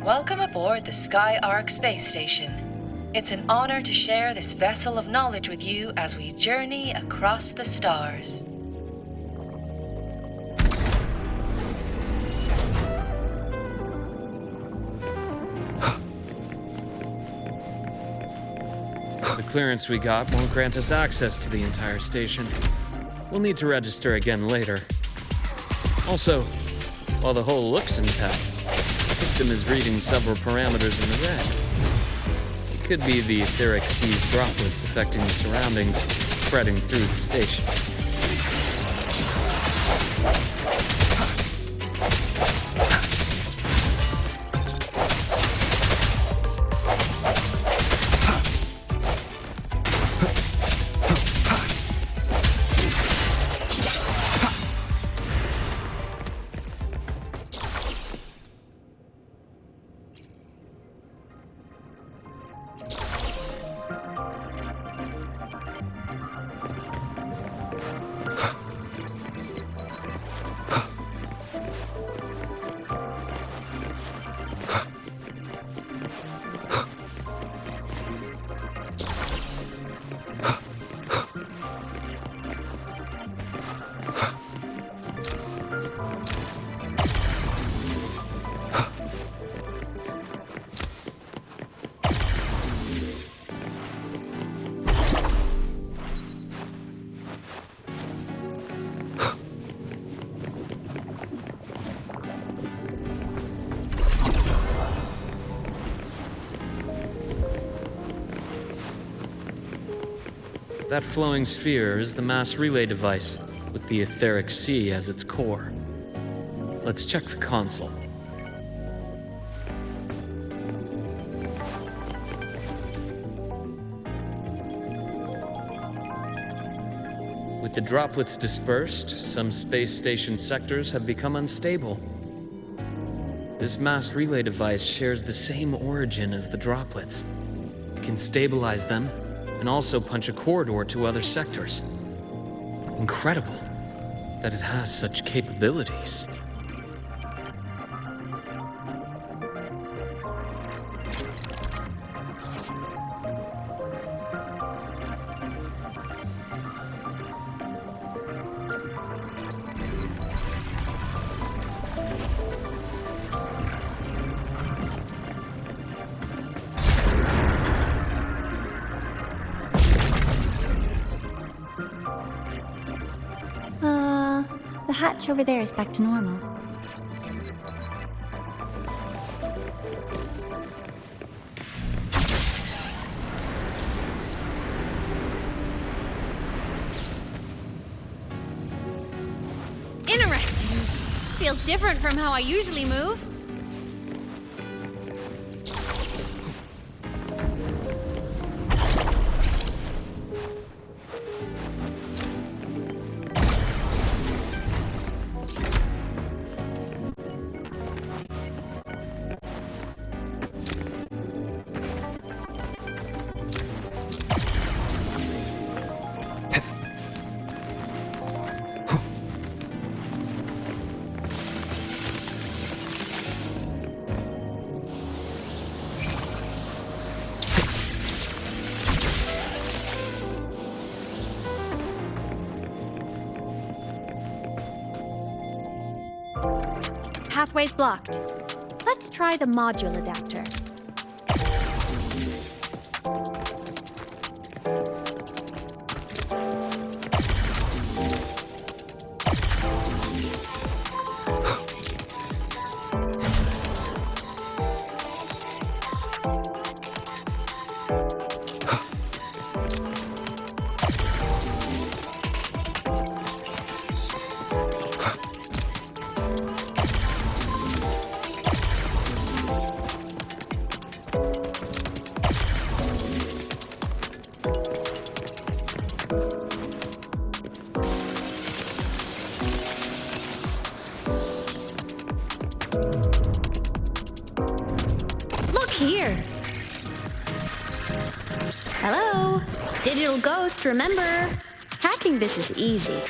Welcome aboard the Sky Ark space station. It's an honor to share this vessel of knowledge with you as we journey across the stars. The clearance we got won't grant us access to the entire station. We'll need to register again later. Also, while the hull looks intact, the system is reading several parameters in the red. It could be the etheric sea's droplets affecting the surroundings, spreading through the station. That flowing sphere is the mass relay device, with the etheric sea as its core. Let's check the console. With the droplets dispersed, some space station sectors have become unstable. This mass relay device shares the same origin as the droplets. It can stabilize them and also punch a corridor to other sectors. Incredible that it has such capabilities. The hatch over there is back to normal. Interesting. Feels different from how I usually move. Pathway's blocked. Let's try the module adapter. Here. Hello, digital ghost, remember? Hacking this is easy.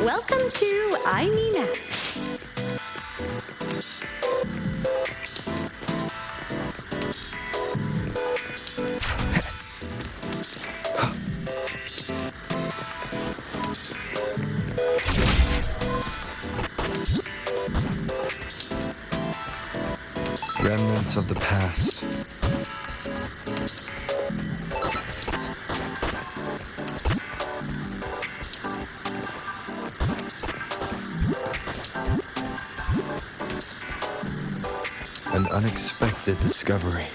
Welcome to iMeMax. Remnants of the past. An unexpected discovery.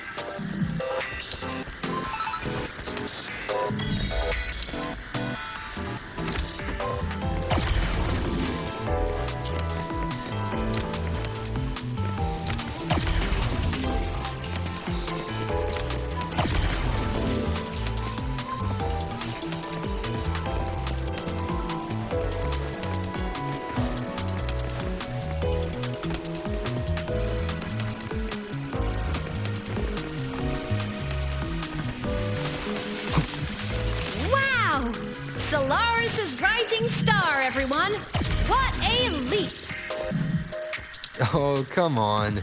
Solaris' rising star, everyone! What a leap! Oh, come on.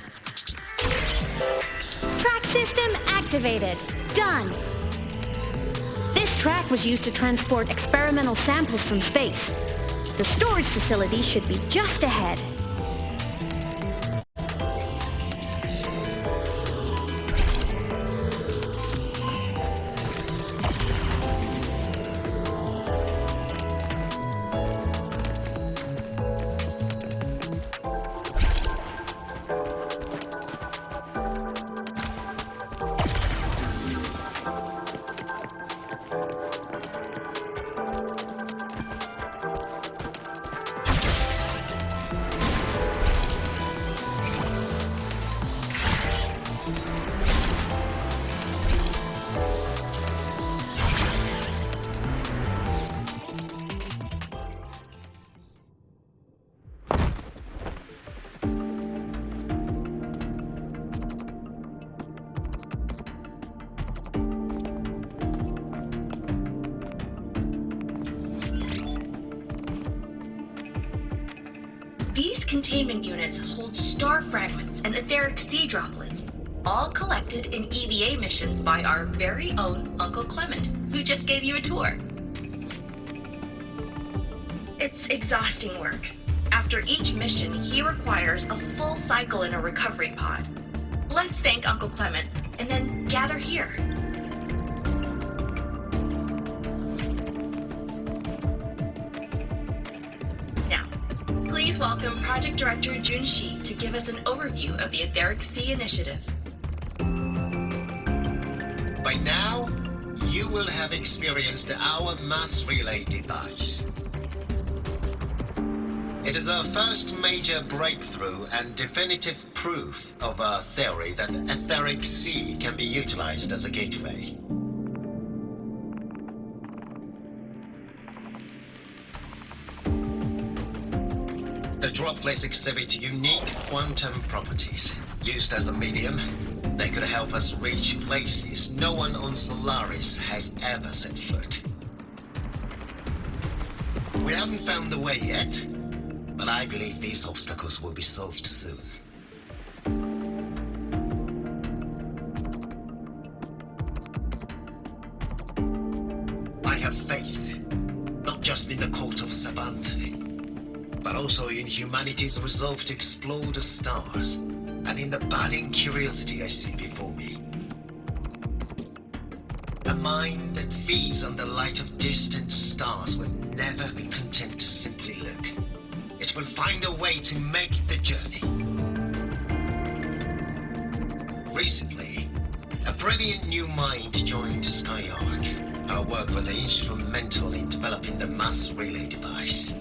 Track system activated. Done. This track was used to transport experimental samples from space. The storage facility should be just ahead. These containment units hold star fragments and etheric sea droplets, all collected in EVA missions by our very own Uncle Clement, who just gave you a tour. It's exhausting work. After each mission, he requires a full cycle in a recovery pod. Let's thank Uncle Clement, and then gather here. Please welcome Project Director Junshi to give us an overview of the Etheric Sea Initiative. By now, you will have experienced our mass relay device. It is our first major breakthrough and definitive proof of our theory that Etheric Sea can be utilized as a gateway. The droplets exhibit unique quantum properties. Used as a medium, they could help us reach places no one on Solaris has ever set foot. We haven't found the way yet, but I believe these obstacles will be solved soon. I have faith, not just in the court of Savante, but also in humanity's resolve to explore the stars, and in the budding curiosity I see before me. A mind that feeds on the light of distant stars will never be content to simply look. It will find a way to make the journey. Recently, a brilliant new mind joined Skyark. Her work was instrumental in developing the mass relay device.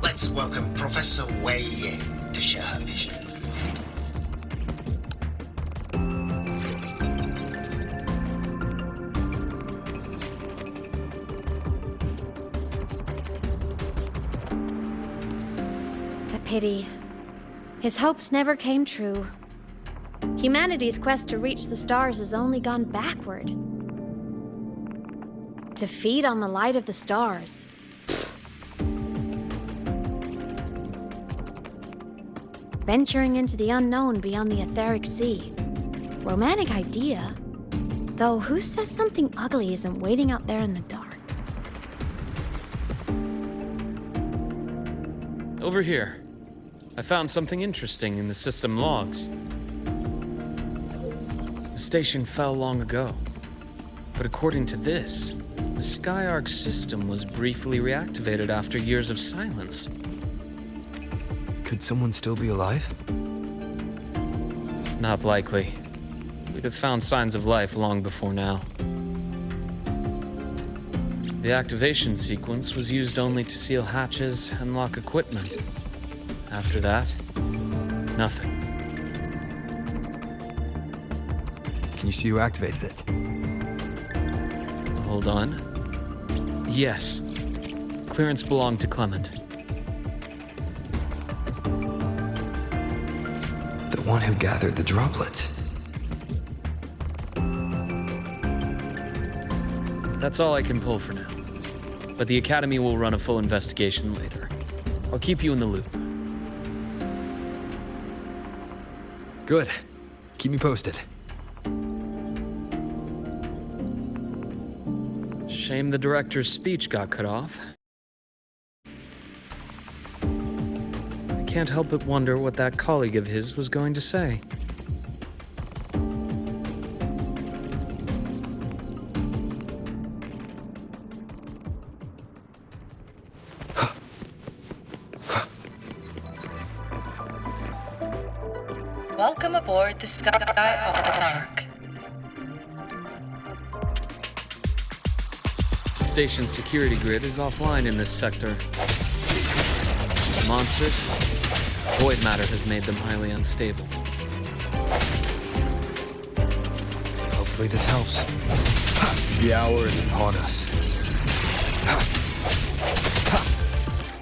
Let's welcome Professor Wei Yin to share her vision. A pity. His hopes never came true. Humanity's quest to reach the stars has only gone backward. To feed on the light of the stars. Venturing into the unknown beyond the etheric sea. Romantic idea. Though who says something ugly isn't waiting out there in the dark? Over here. I found something interesting in the system logs. The station fell long ago. But according to this, the Skyark system was briefly reactivated after years of silence. Could someone still be alive? Not likely. We'd have found signs of life long before now. The activation sequence was used only to seal hatches and lock equipment. After that, nothing. Can you see who activated it? Hold on. Yes. Clearance belonged to Clement. The one who gathered the droplets. That's all I can pull for now. But the Academy will run a full investigation later. I'll keep you in the loop. Good. Keep me posted. Shame the director's speech got cut off. I can't help but wonder what that colleague of his was going to say. Welcome aboard the Skyark. The station's security grid is offline in this sector. Monsters, void matter has made them highly unstable. Hopefully this helps. The hour is upon us.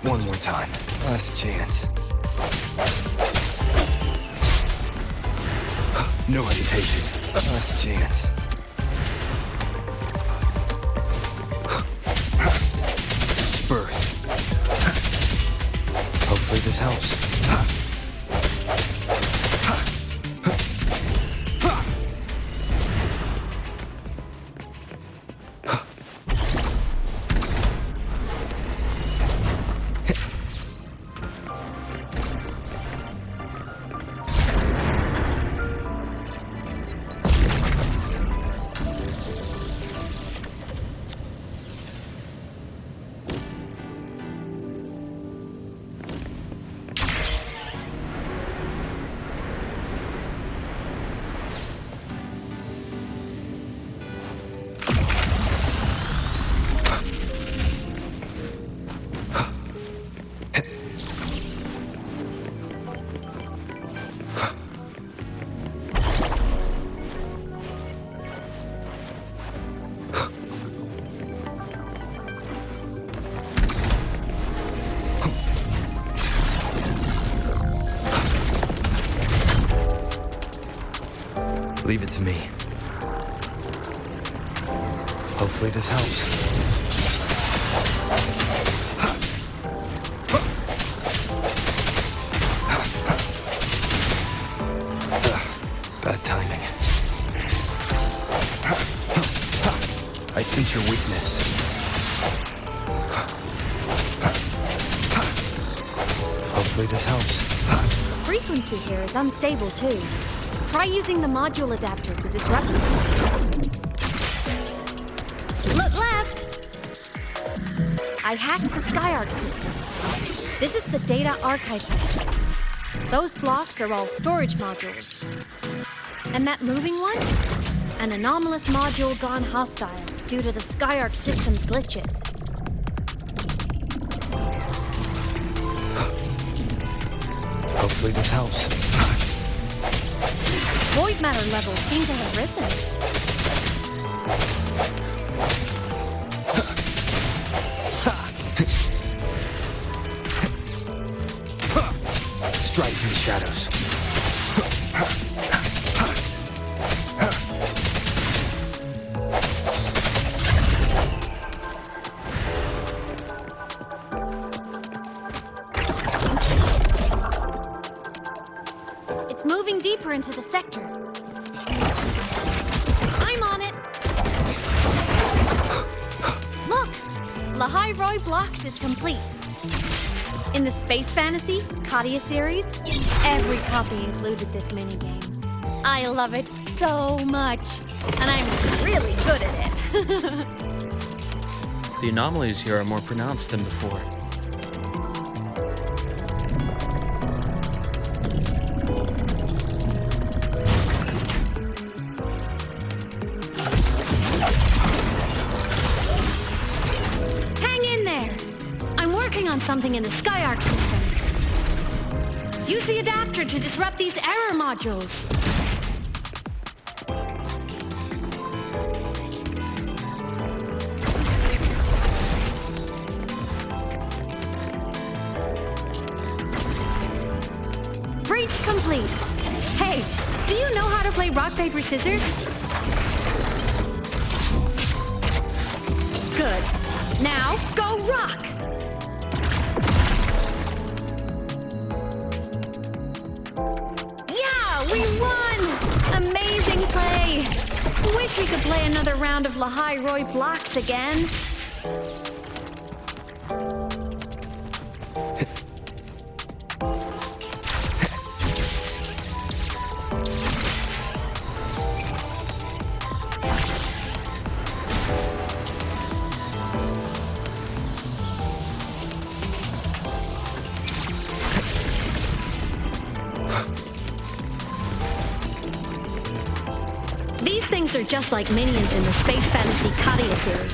One more time. Last chance. No hesitation. Last chance. Birth. Hopefully this helps. Leave it to me. Hopefully this helps. Bad timing. I sense your weakness. Hopefully this helps. The frequency here is unstable too. Try using the module adapter to disrupt it. Look left! I hacked the Skyarc system. This is the data archive center. Those blocks are all storage modules. And that moving one? An anomalous module gone hostile due to the Skyarc system's glitches. Hopefully this helps. Void matter levels seem to have risen. Strike from the shadows. It's moving deeper into the sector. I'm on it. Look, Lahai Roy Blocks is complete. In the Space Fantasy Katia series, every copy included this minigame. I love it so much, and I'm really good at it. The anomalies here are more pronounced than before. Hang in there! I'm working on something in the Skyarc system. Use the adapter to disrupt these error modules. Breach complete. Hey, do you know how to play rock, paper, scissors? Good. Now, go rock! Yeah, we won! Amazing play! Wish we could play another round of Lahai Roy Blocks again. These things are just like minions in the Space Fantasy Katia series.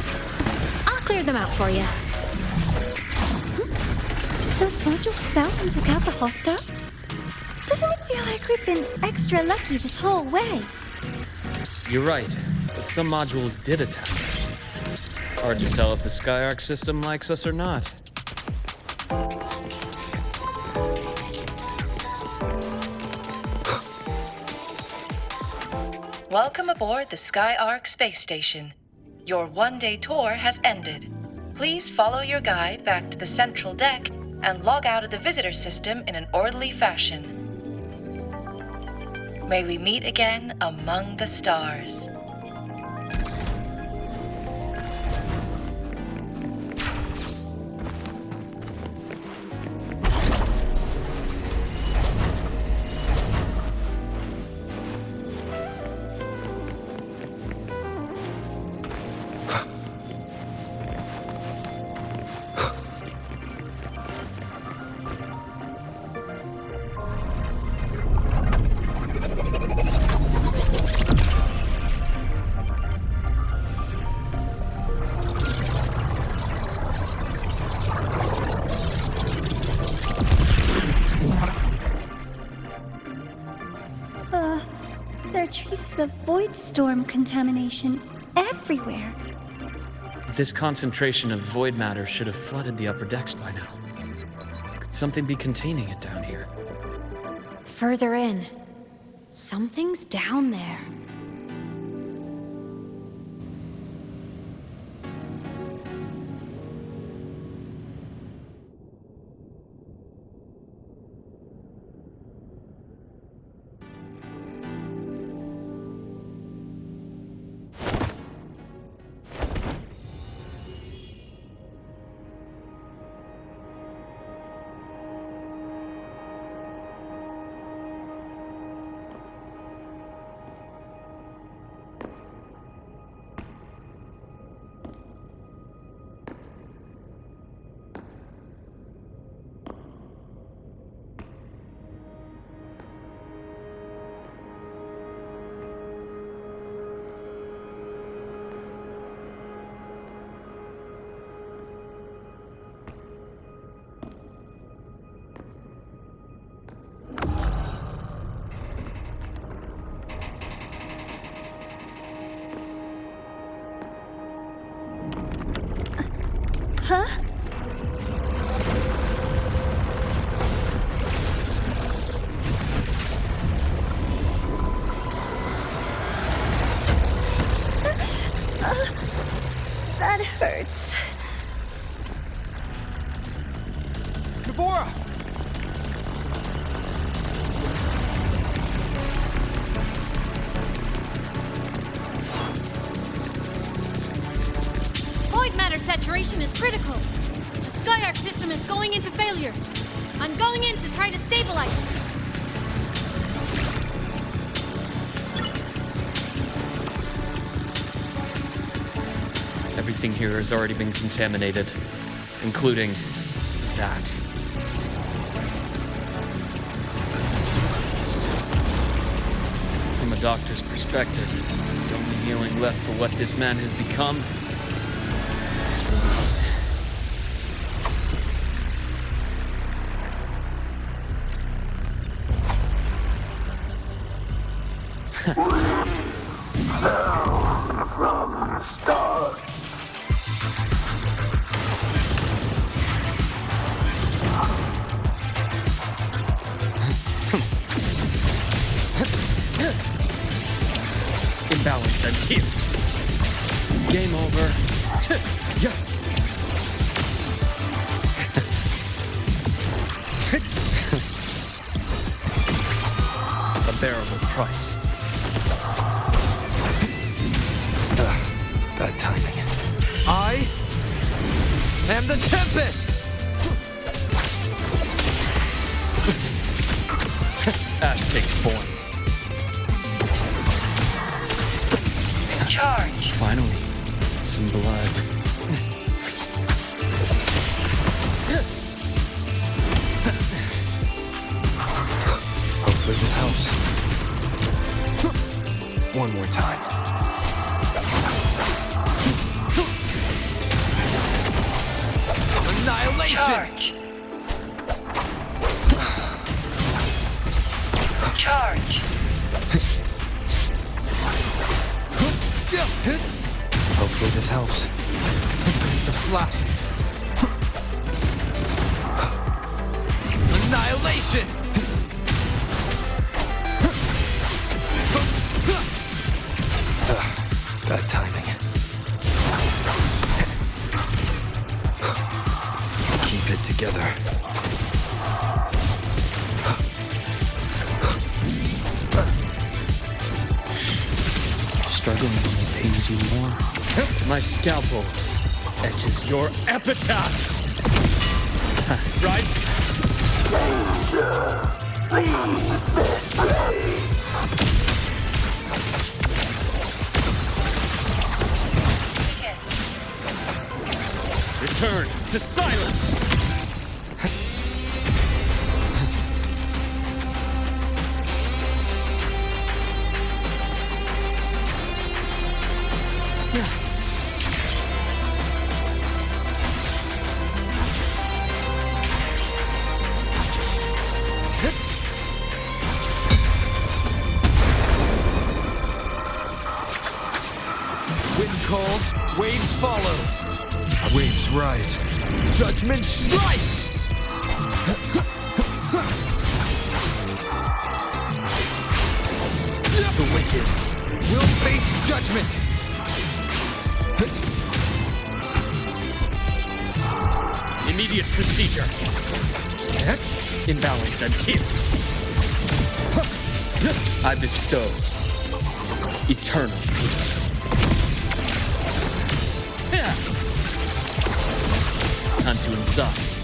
I'll clear them out for you. Those modules fell and took out the hostiles? Doesn't it feel like we've been extra lucky this whole way? You're right, but some modules did attack us. Hard to tell if the Skyarc system likes us or not. Welcome aboard the Skyarc space station. Your one-day tour has ended. Please follow your guide back to the central deck and log out of the visitor system in an orderly fashion. May we meet again among the stars. There are traces of void storm contamination everywhere. This concentration of void matter should have flooded the upper decks by now. Could something be containing it down here? Further in. Something's down there. Navora! Void matter saturation is critical. The Skyark system is going into failure. I'm going in to try to stabilize it. Everything here has already been contaminated, including that. From a doctor's perspective, the only healing left for what this man has become is release. From the start. Imbalance and heal. Game over. Yeah. A bearable price. Bad timing. I am the Tempest! Ash takes form. Charge. Finally, some blood. Hopefully this helps. One more time. Annihilation! Charge. Hopefully this helps. Tempest of slashes. Annihilation! Bad timing. Keep it together. Struggling only pains you more. My scalpel etches your epitaph. Rise. Return to silence. Wind calls, waves follow. Waves rise. Judgment strikes! The wicked will face judgment! Immediate procedure. Imbalance and heal. I bestow eternal peace. Time to incise.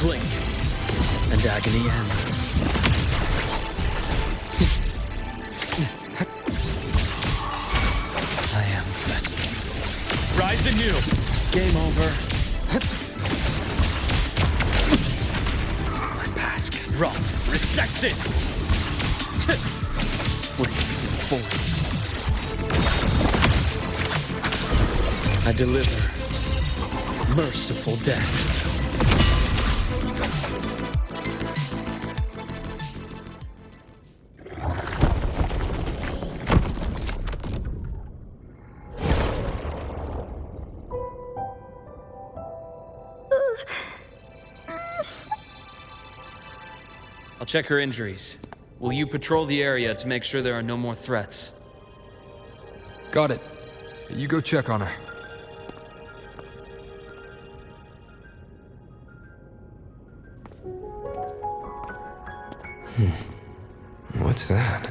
Blink, and agony ends. I am the best. Rise anew. Game over. My past can rot, resected. Split in form. I deliver merciful death. I'll check her injuries. Will you patrol the area to make sure there are no more threats? Got it. You go check on her. What's that?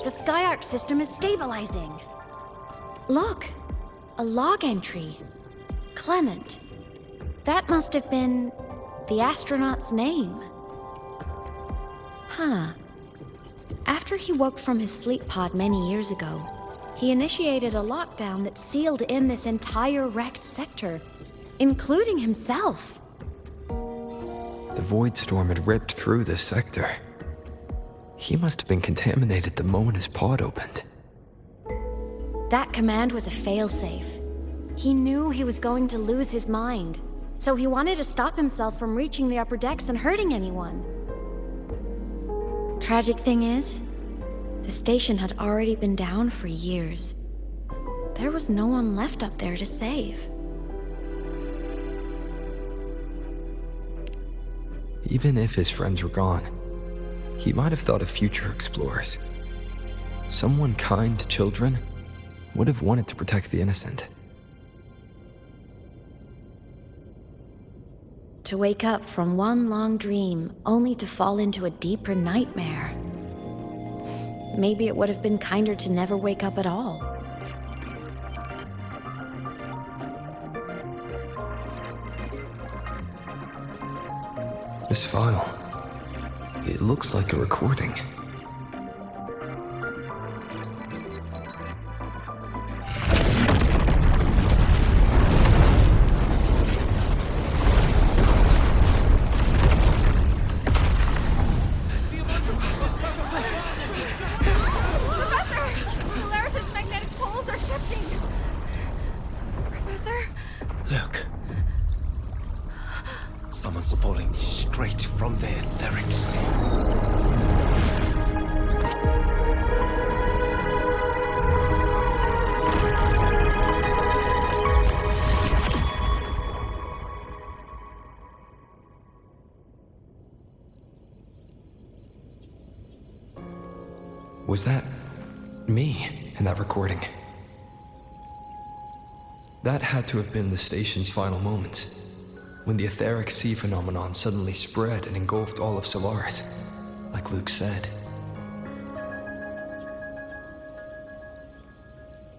The Skyark system is stabilizing. Look, a log entry. Clement. That must have been the astronaut's name. Huh. After he woke from his sleep pod many years ago, he initiated a lockdown that sealed in this entire wrecked sector, including himself. The void storm had ripped through this sector. He must have been contaminated the moment his pod opened. That command was a failsafe. He knew he was going to lose his mind, so he wanted to stop himself from reaching the upper decks and hurting anyone. Tragic thing is, the station had already been down for years. There was no one left up there to save. Even if his friends were gone, he might have thought of future explorers. Someone kind to children would have wanted to protect the innocent. To wake up from one long dream only to fall into a deeper nightmare. Maybe it would have been kinder to never wake up at all. This file, it looks like a recording. Someone's falling straight from the etheric sea. Was that me in that recording? That had to have been the station's final moments, when the etheric sea phenomenon suddenly spread and engulfed all of Solaris, like Luke said.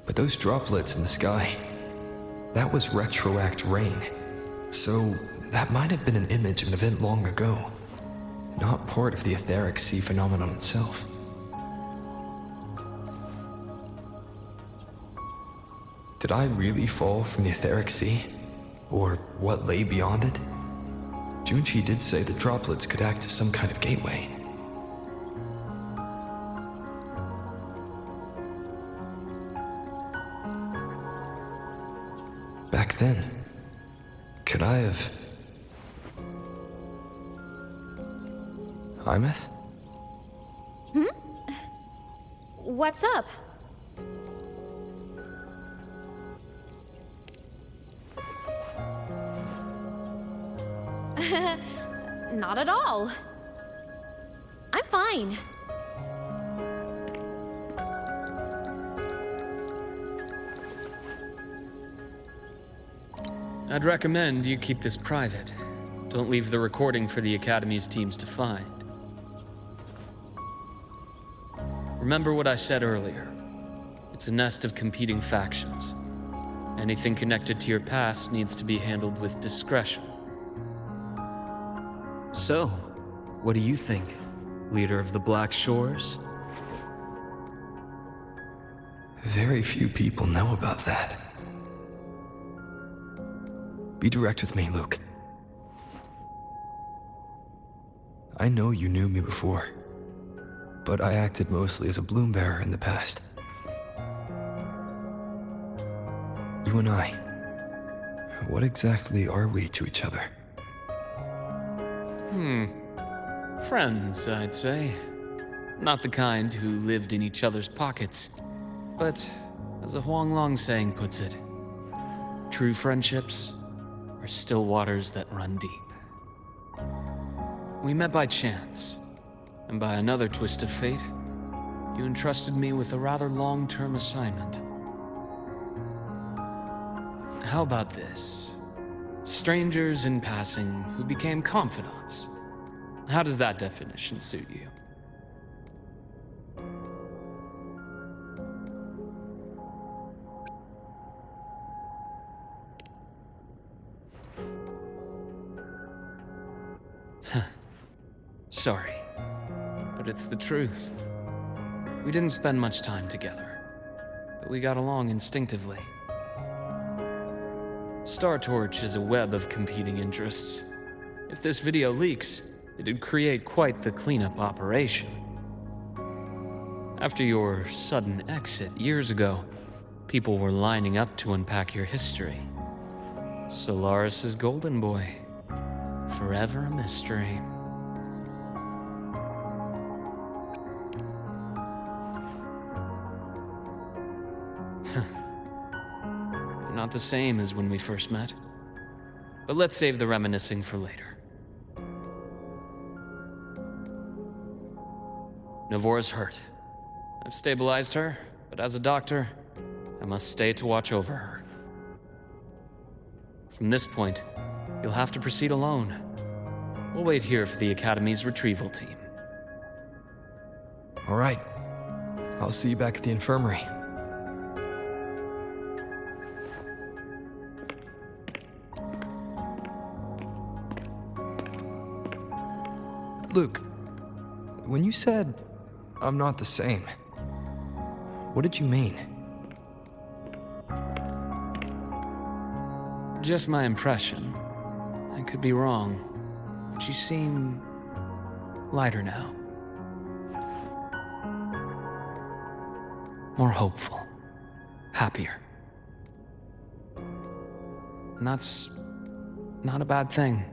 But those droplets in the sky, that was retroact rain. So that might have been an image of an event long ago, not part of the etheric sea phenomenon itself. Did I really fall from the etheric sea? Or what lay beyond it? Junchi did say the droplets could act as some kind of gateway. Back then, could I have... Imeth? What's up? Not at all. I'm fine. I'd recommend you keep this private. Don't leave the recording for the Academy's teams to find. Remember what I said earlier. It's a nest of competing factions. Anything connected to your past needs to be handled with discretion. So, what do you think, leader of the Black Shores? Very few people know about that. Be direct with me, Luke. I know you knew me before, but I acted mostly as a bloom bearer in the past. You and I, what exactly are we to each other? Friends, I'd say. Not the kind who lived in each other's pockets, but as a Huanglong saying puts it, true friendships are still waters that run deep. We met by chance, and by another twist of fate, you entrusted me with a rather long-term assignment. How about this? Strangers in passing who became confidants. How does that definition suit you? Sorry, but it's the truth. We didn't spend much time together, but we got along instinctively. Star Torch is a web of competing interests. If this video leaks, it'd create quite the cleanup operation. After your sudden exit years ago, people were lining up to unpack your history. Solaris's golden boy. Forever a mystery. You're not the same as when we first met. But let's save the reminiscing for later. Novora's hurt. I've stabilized her, but as a doctor, I must stay to watch over her. From this point, you'll have to proceed alone. We'll wait here for the Academy's retrieval team. All right. I'll see you back at the infirmary. Luke, when you said, I'm not the same, what did you mean? Just my impression. I could be wrong, but you seem lighter now. More hopeful. Happier. And that's not a bad thing.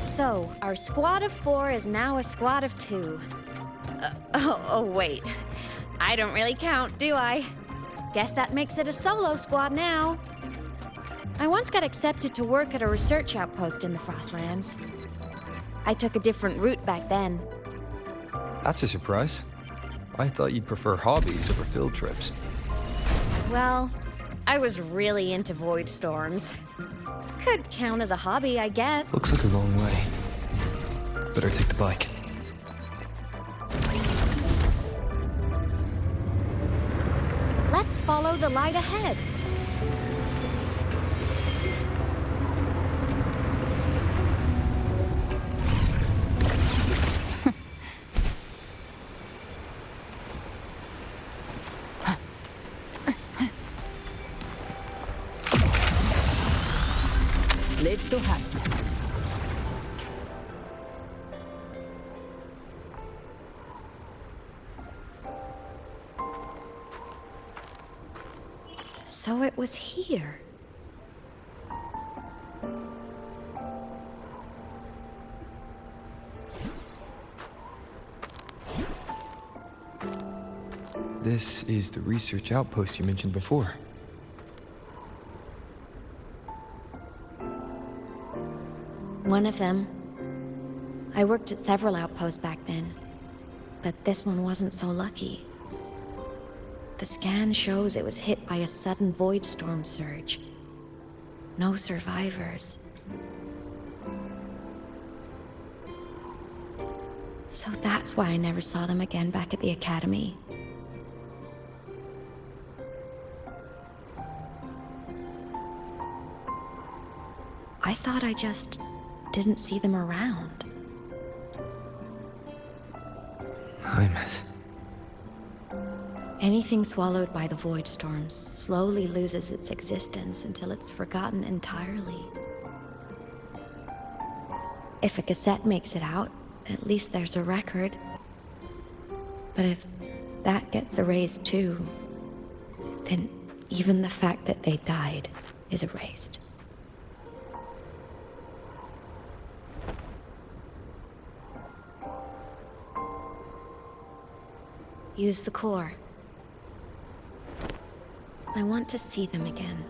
So, our squad of 4 is now a squad of 2. Oh, wait. I don't really count, do I? Guess that makes it a solo squad now. I once got accepted to work at a research outpost in the Frostlands. I took a different route back then. That's a surprise. I thought you'd prefer hobbies over field trips. Well, I was really into void storms. Could count as a hobby, I guess. Looks like a long way. Better take the bike. Let's follow the light ahead. Live to hunt. So it was here. This is the research outpost you mentioned before. One of them. I worked at several outposts back then, but this one wasn't so lucky. The scan shows it was hit by a sudden void storm surge. No survivors. So that's why I never saw them again back at the Academy. I thought I just didn't see them around. Hymuth. Anything swallowed by the void storms slowly loses its existence until it's forgotten entirely. If a cassette makes it out, at least there's a record. But if that gets erased too, then even the fact that they died is erased. Use the core. I want to see them again.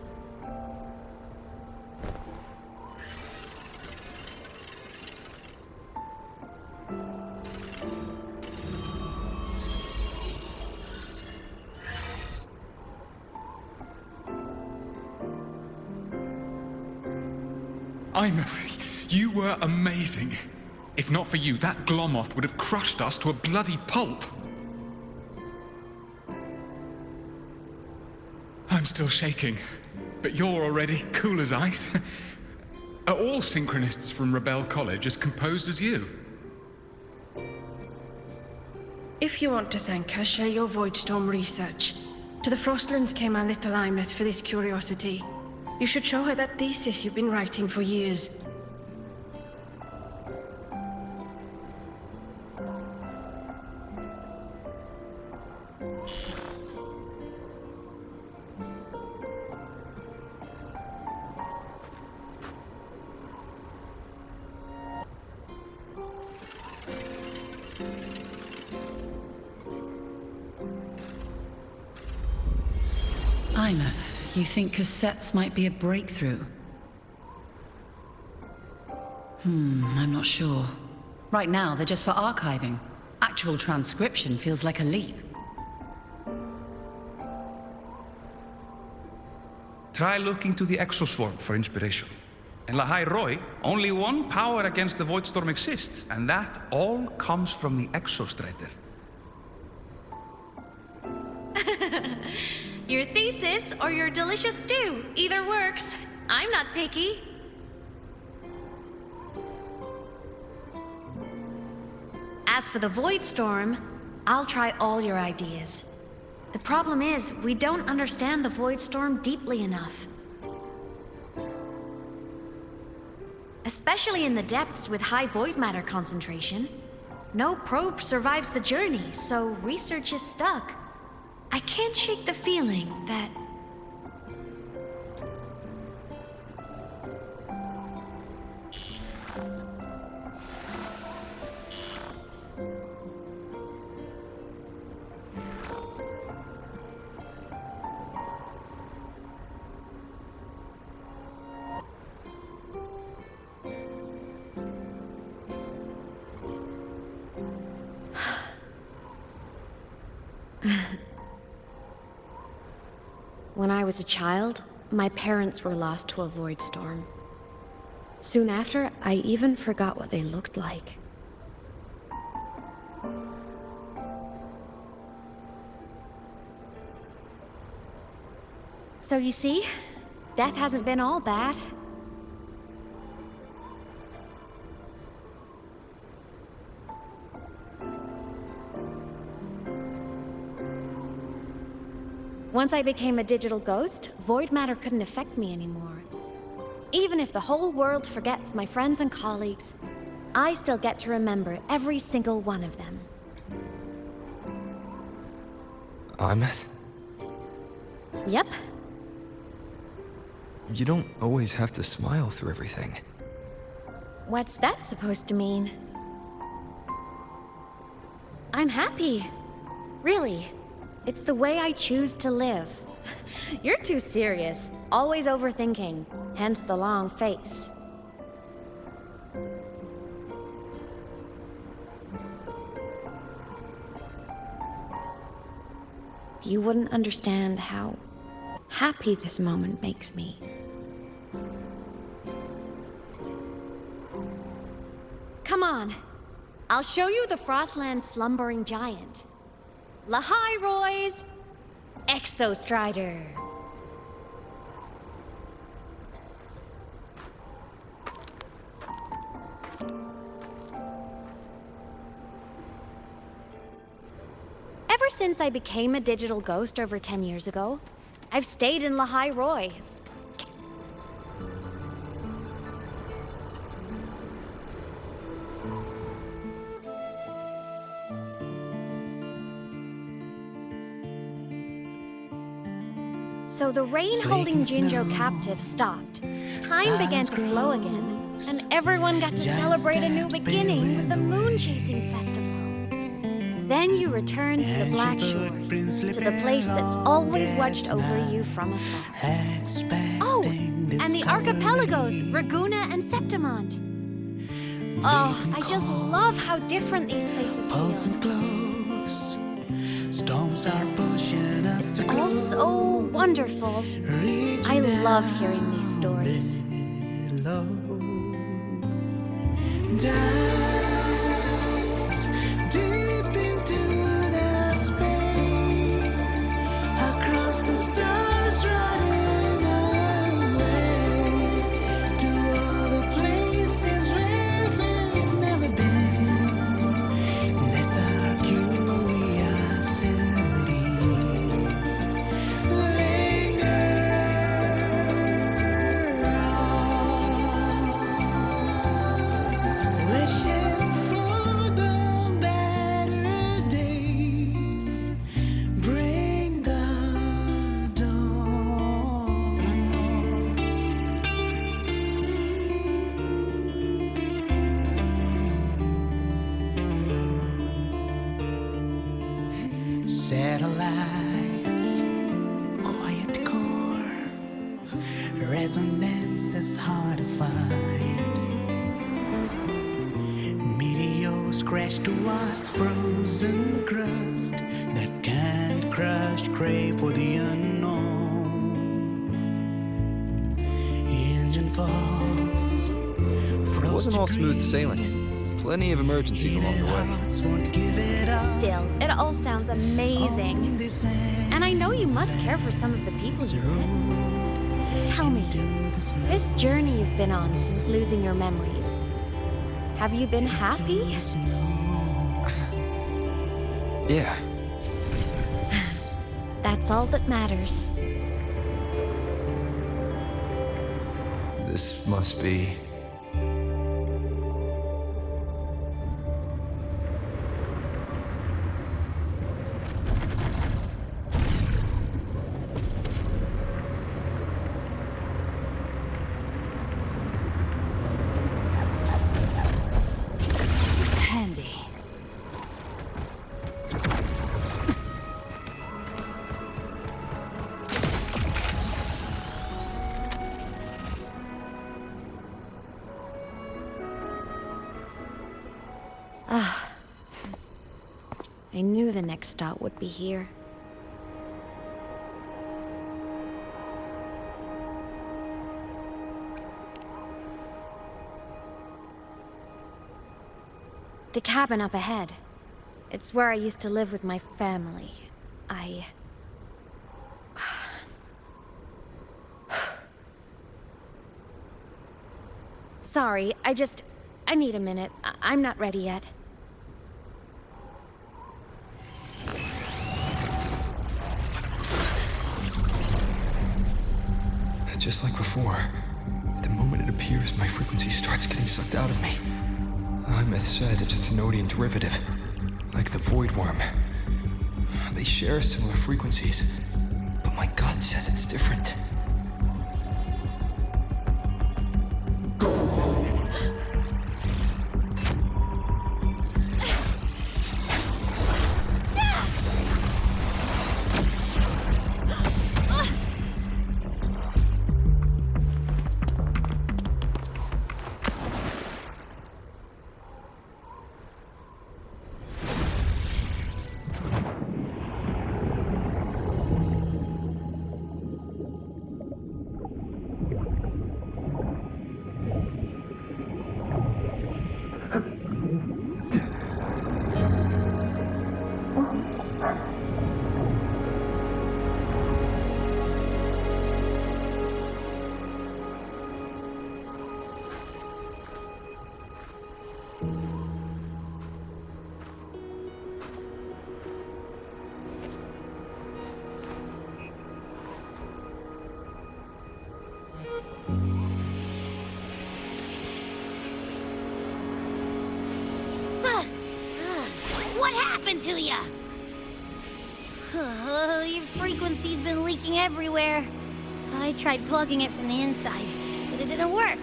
You were amazing. If not for you, that Glomoth would have crushed us to a bloody pulp. I'm still shaking, but you're already cool as ice. Are all synchronists from Rebel College as composed as you? If you want to thank her, share your Voidstorm research. To the Frostlands came our little Imeth for this curiosity. You should show her that thesis you've been writing for years. Imeth, you think cassettes might be a breakthrough? I'm not sure. Right now, they're just for archiving. Actual transcription feels like a leap. Try looking to the Exoswarm for inspiration. In Lahai Roi, only one power against the Voidstorm exists, and that all comes from the Exostrider. Your thesis or your delicious stew. Either works. I'm not picky. As for the Voidstorm, I'll try all your ideas. The problem is, we don't understand the Voidstorm deeply enough. Especially in the depths with high void matter concentration. No probe survives the journey, so research is stuck. I can't shake the feeling that... When I was a child, my parents were lost to a void storm. Soon after, I even forgot what they looked like. So you see, death hasn't been all bad. Once I became a digital ghost, void matter couldn't affect me anymore. Even if the whole world forgets my friends and colleagues, I still get to remember every single one of them. Imeth? Yep. You don't always have to smile through everything. What's that supposed to mean? I'm happy. Really. It's the way I choose to live. You're too serious, always overthinking, hence the long face. You wouldn't understand how happy this moment makes me. Come on, I'll show you the Frostland's slumbering giant. Lahai Roi's Exostrider. Ever since I became a digital ghost over 10 years ago, I've stayed in Lahai Roi. So the rain holding Jinjo captive stopped. Time began to flow again, and everyone got to celebrate a new beginning with the moon chasing festival. Then you return to the Black Shores, to the place that's always watched over you from afar. Oh, and the archipelagos, Raguna and Septimont. Oh, I just love how different these places feel. Storms are pushing us to It's all so wonderful. I love hearing these stories. Deep into the space, across the stars running away, to all the places where we've never been. That's our curiosity. Linger on, wishing for the better days. Bring the dawn. Satellites, quiet core, resonance is hard to find. Meteors crash towards frozen crust that can't crush, crave for the unknown. Engine falls, It wasn't all smooth sailing. Plenty of emergencies along the way. won't give it up. Still, it all sounds amazing. And I know you must care for some of the people you're with. Tell me, this journey you've been on since losing your memories, have you been happy? Yeah. That's all that matters. This must be... Handy. Ah. I knew the next stop would be here. The cabin up ahead. It's where I used to live with my family. Sorry, I need a minute. I'm not ready yet. Just like before. The moment it appears, my frequency starts getting sucked out of me. Imeth said it's a Thenodian derivative, like the Void Worm. They share similar frequencies, but my gut says it's different. What happened to ya? Your frequency's been leaking everywhere. I tried plugging it from the inside, but it didn't work.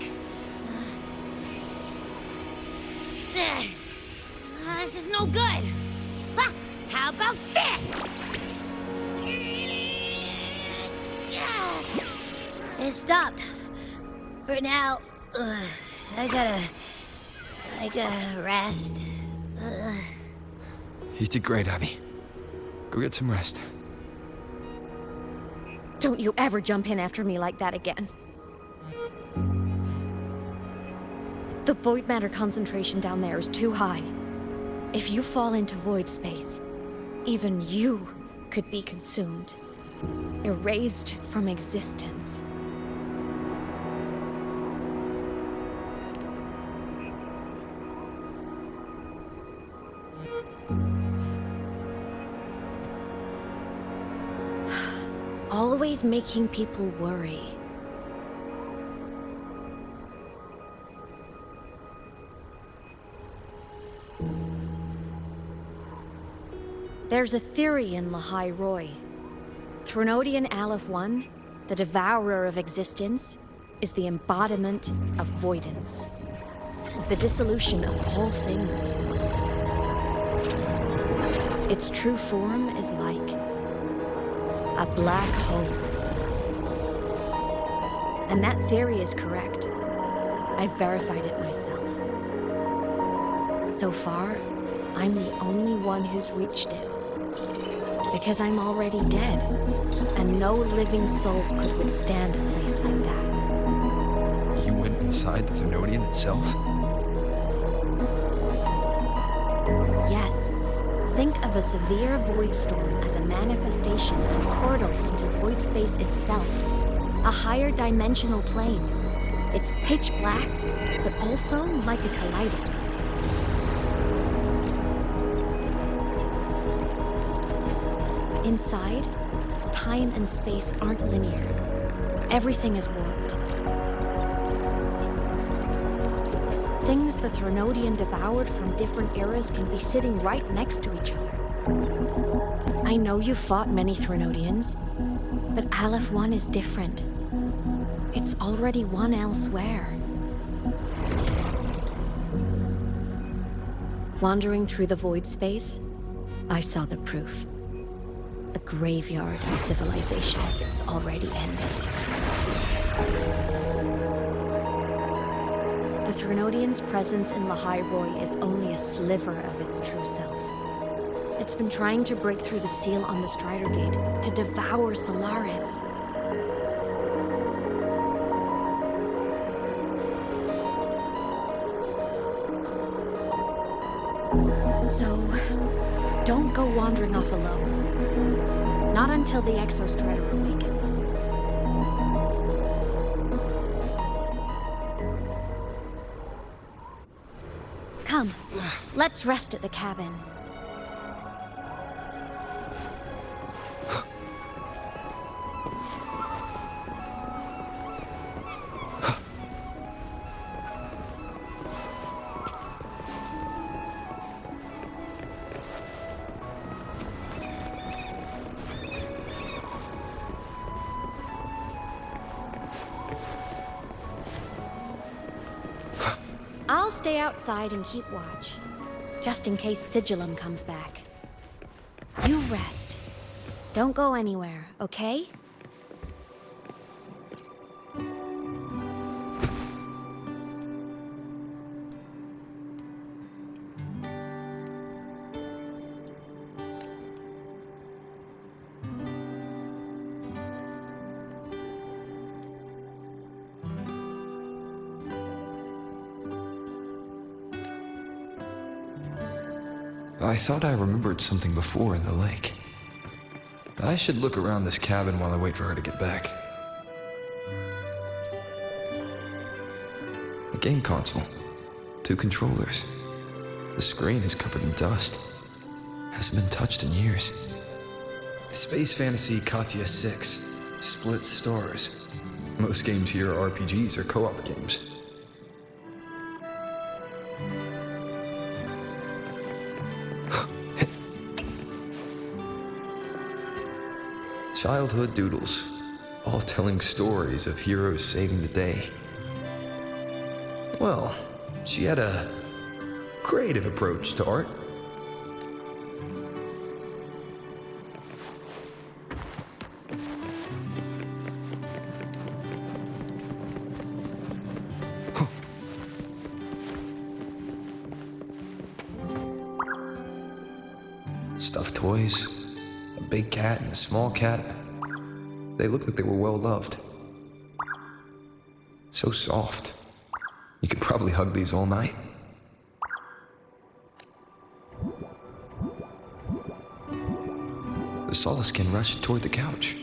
This is no good. Ah! How about this? It stopped. For now, I gotta rest. You did great, Abby. Go get some rest. Don't you ever jump in after me like that again. The void matter concentration down there is too high. If you fall into void space, even you could be consumed, erased from existence. Always making people worry. There's a theory in Lahai Roy. Threnodian Aleph 1, the devourer of existence, is the embodiment of voidance. The dissolution of all things. Its true form is like a black hole. And that theory is correct. I've verified it myself. So far, I'm the only one who's reached it. Because I'm already dead, and no living soul could withstand a place like that. You went inside the Threnodian itself? Yes. Think of a severe void storm as a manifestation and portal into void space itself. A higher dimensional plane. It's pitch black, but also like a kaleidoscope. Inside, time and space aren't linear. Everything is warped. Things the Threnodian devoured from different eras can be sitting right next to each other. I know you fought many Threnodians, but Aleph 1 is different. It's already won elsewhere. Wandering through the void space, I saw the proof. A graveyard of civilizations is already ended. The Threnodian's presence in Lahai Roy is only a sliver of its true self. It's been trying to break through the seal on the Strider Gate to devour Solaris. So, don't go wandering off alone. Not until the Exostrider awakens. Come, let's rest at the cabin. I'll stay outside and keep watch, just in case Sigillum comes back. You rest. Don't go anywhere, okay? I thought I remembered something before in the lake. I should look around this cabin while I wait for her to get back. A game console. 2 controllers. The screen is covered in dust. Hasn't been touched in years. Space Fantasy Katya 6. Split stars. Most games here are RPGs or co-op games. Childhood doodles, all telling stories of heroes saving the day. Well, she had a creative approach to art. Stuffed toys, a big cat and a small cat. They looked like they were well loved. So soft. You could probably hug these all night. The Solaskin rushed toward the couch.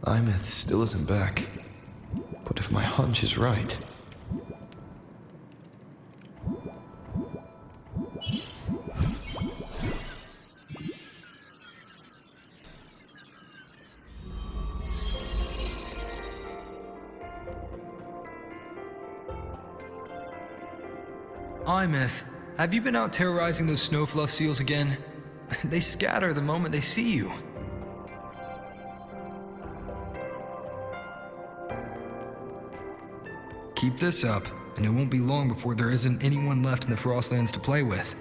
Imeth still isn't back. But if my hunch is right... Imeth, have you been out terrorizing those snowfluff seals again? They scatter the moment they see you. Keep this up, and it won't be long before there isn't anyone left in the Frostlands to play with.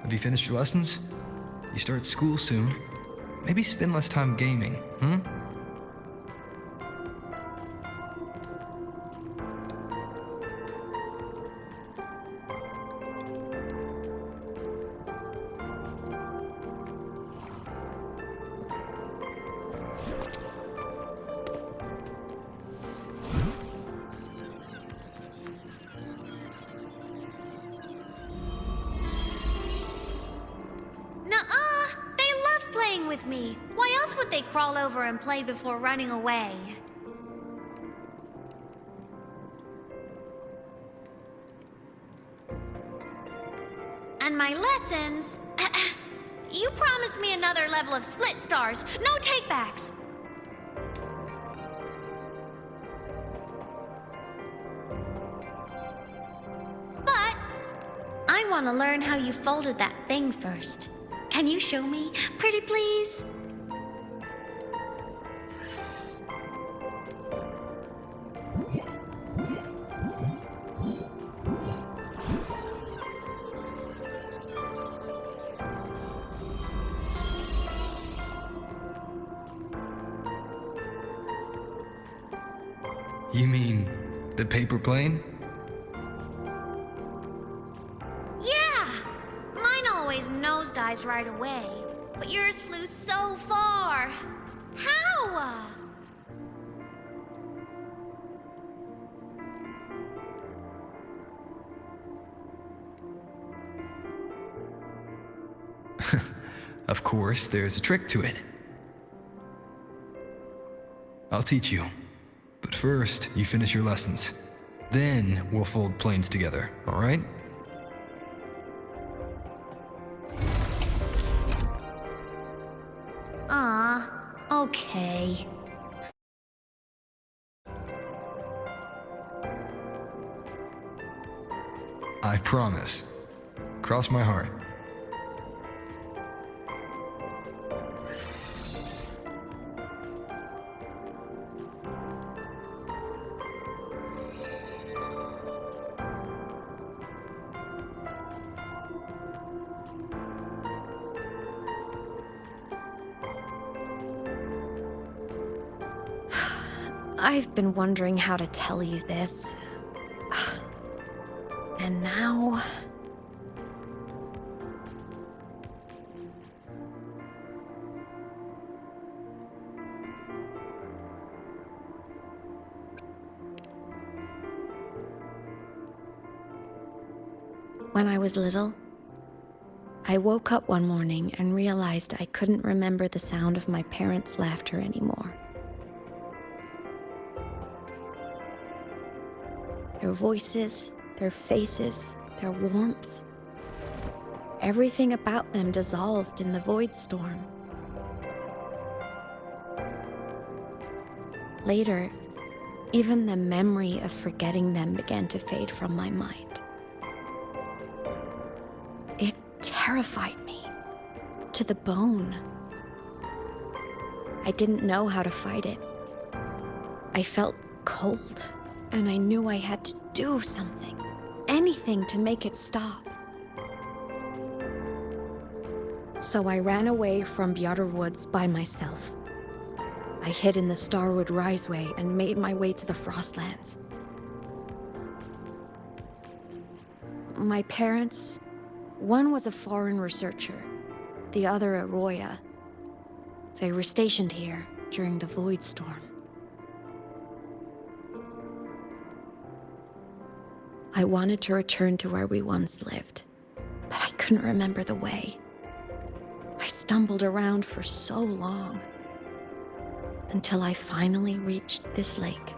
Have you finished your lessons? You start school soon. Maybe spend less time gaming, hmm? With me. Why else would they crawl over and play before running away? And my lessons... You promised me another level of split stars. No takebacks. But I want to learn how you folded that thing first. Can you show me? Pretty please? You mean the paper plane? Nosedives right away, but yours flew so far. How? Of course, there's a trick to it. I'll teach you. But first, you finish your lessons. Then we'll fold planes together, all right? Okay. I promise. Cross my heart. I've been wondering how to tell you this. And now... When I was little, I woke up one morning and realized I couldn't remember the sound of my parents' laughter anymore. Their voices, their faces, their warmth. Everything about them dissolved in the void storm. Later, even the memory of forgetting them began to fade from my mind. It terrified me to the bone. I didn't know how to fight it. I felt cold, and I knew I had to do something, anything to make it stop. So I ran away from Bjarter Woods by myself. I hid in the Starwood Riseway and made my way to the Frostlands. My parents, one was a foreign researcher, the other a Roya. They were stationed here during the Void Storm. I wanted to return to where we once lived, but I couldn't remember the way. I stumbled around for so long, until I finally reached this lake.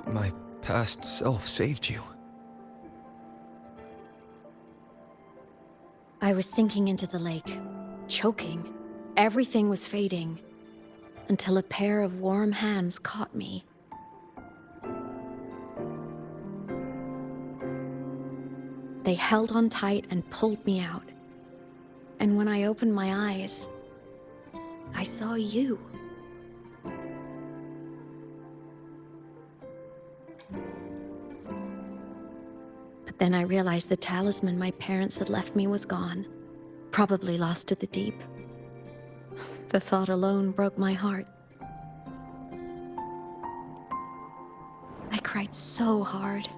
My past self saved you. I was sinking into the lake, choking. Everything was fading, until a pair of warm hands caught me. They held on tight and pulled me out. And when I opened my eyes, I saw you. But then I realized the talisman my parents had left me was gone, probably lost to the deep. The thought alone broke my heart. I cried so hard,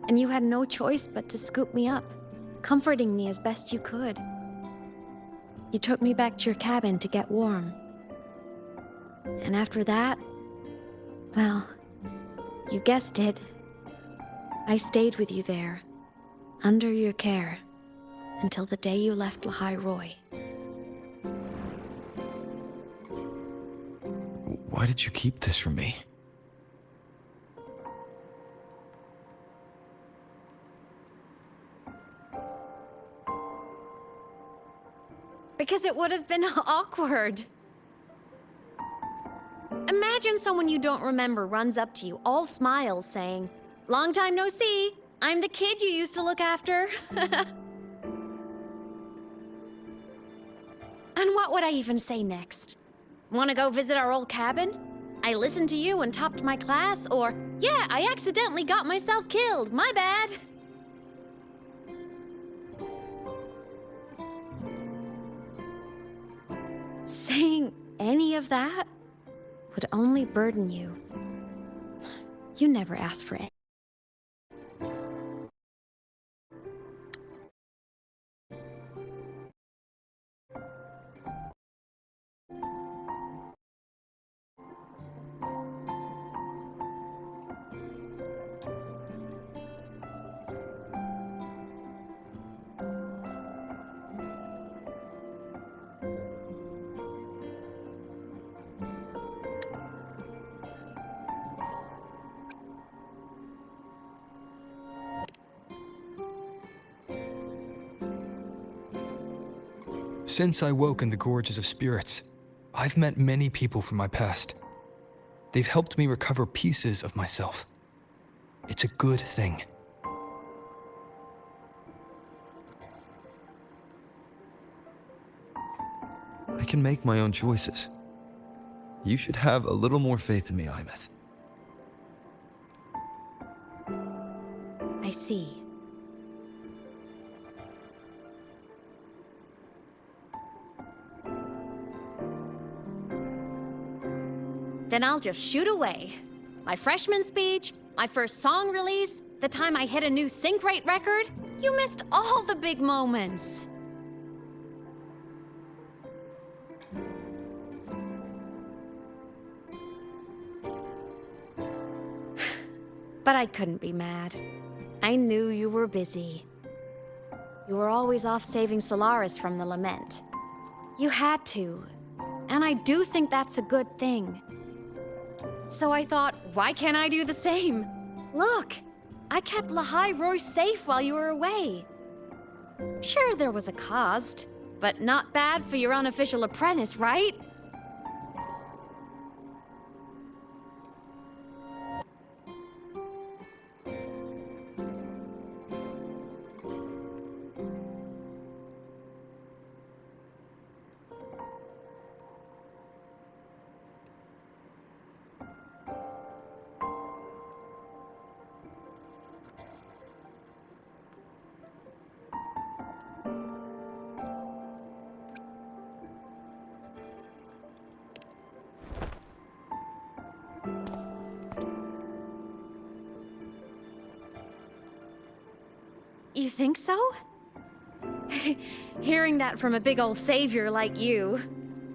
and you had no choice but to scoop me up, comforting me as best you could. You took me back to your cabin to get warm. And after that, well, you guessed it. I stayed with you there, under your care, until the day you left Lahai Roy. Why did you keep this from me? Because it would have been awkward. Imagine someone you don't remember runs up to you, all smiles, saying, "Long time no see. I'm the kid you used to look after." And what would I even say next? Want to go visit our old cabin? I listened to you and topped my class, or, yeah, I accidentally got myself killed, my bad. Saying any of that would only burden you. You never asked for it. Since I woke in the Gorges of Spirits, I've met many people from my past. They've helped me recover pieces of myself. It's a good thing. I can make my own choices. You should have a little more faith in me, Imeth. I see. Then I'll just shoot away. My freshman speech, my first song release, the time I hit a new sync rate record. You missed all the big moments. But I couldn't be mad. I knew you were busy. You were always off saving Solaris from the lament. You had to, and I do think that's a good thing. So I thought, why can't I do the same? Look, I kept Lahai Roy safe while you were away. Sure, there was a cost, but not bad for your unofficial apprentice, right? You think so? Hearing that from a big old savior like you,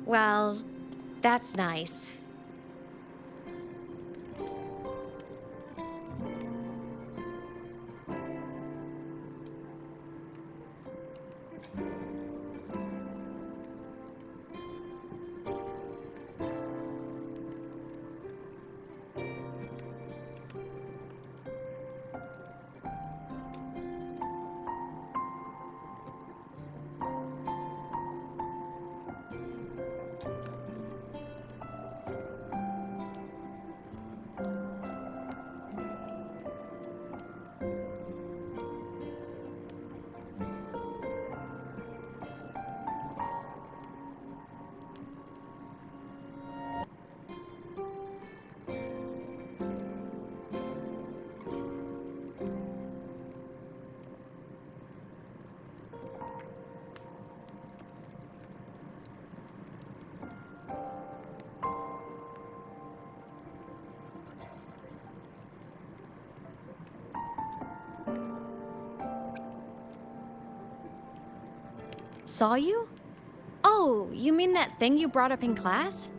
well, that's nice. Saw you? Oh, you mean that thing you brought up in class?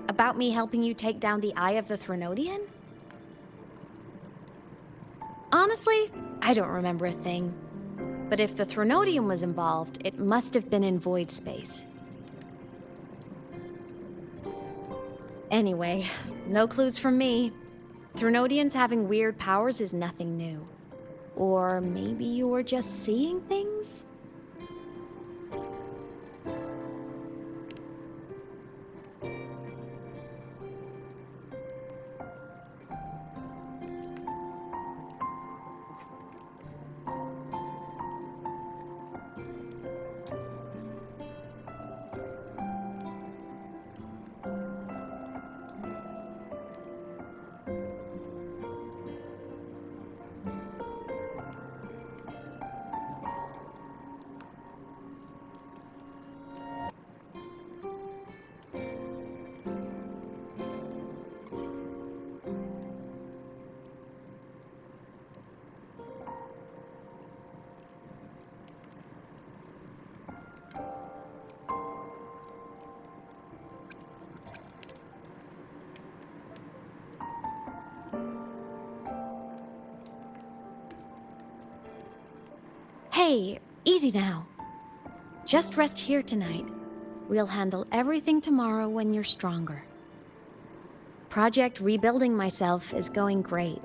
About me helping you take down the Eye of the Threnodian? Honestly, I don't remember a thing. But if the Threnodian was involved, it must have been in void space. Anyway, no clues from me. Threnodians having weird powers is nothing new. Or maybe you were just seeing things? Hey, easy now. Just rest here tonight. We'll handle everything tomorrow when you're stronger. Project Rebuilding Myself is going great.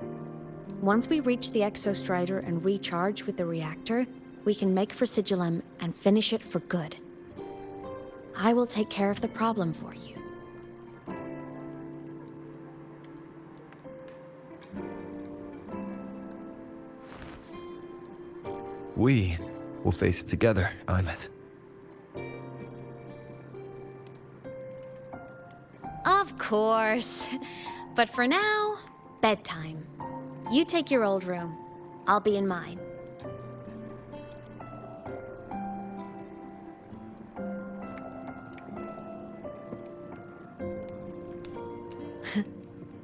Once we reach the Exostrider and recharge with the reactor, we can make for Sigillum and finish it for good. I will take care of the problem for you. We will face it together, Aymet. Of course. But for now, bedtime. You take your old room. I'll be in mine.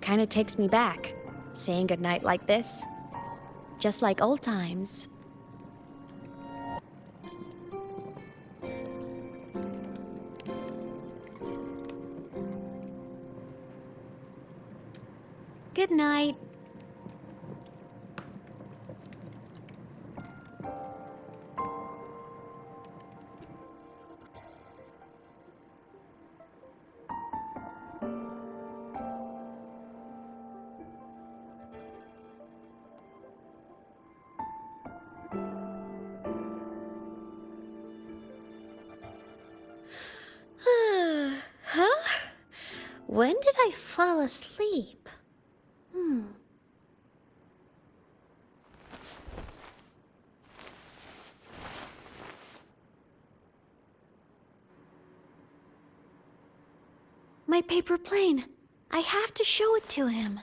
Kinda takes me back, saying goodnight like this. Just like old times. Good night. Huh? When did I fall asleep? My paper plane. I have to show it to him.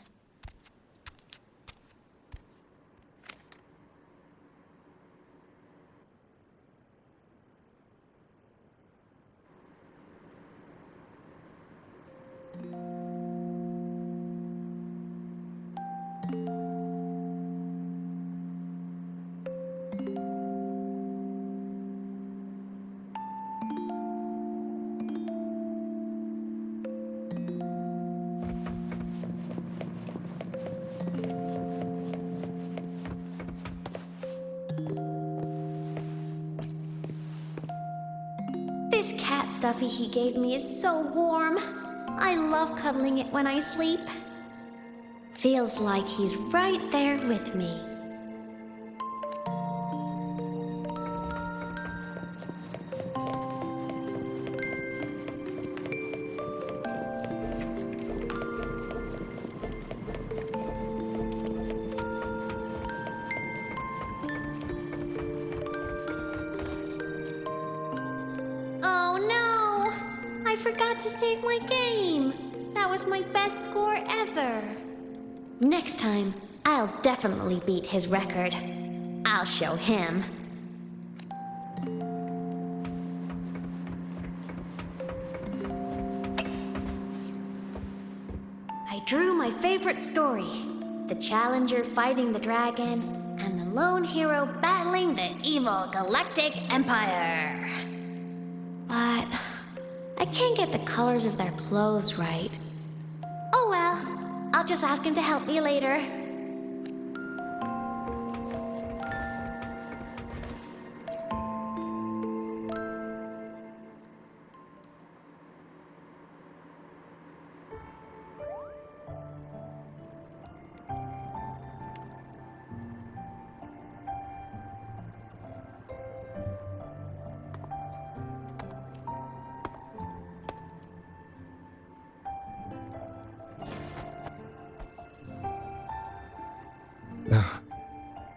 This cat stuffy he gave me is so warm. I love cuddling it when I sleep. Feels like he's right there with me. I forgot to save my game. That was my best score ever. Next time, I'll definitely beat his record. I'll show him. I drew my favorite story. The challenger fighting the dragon, and the lone hero battling the evil Galactic Empire. But I can't get the colors of their clothes right. Oh well, I'll just ask him to help me later.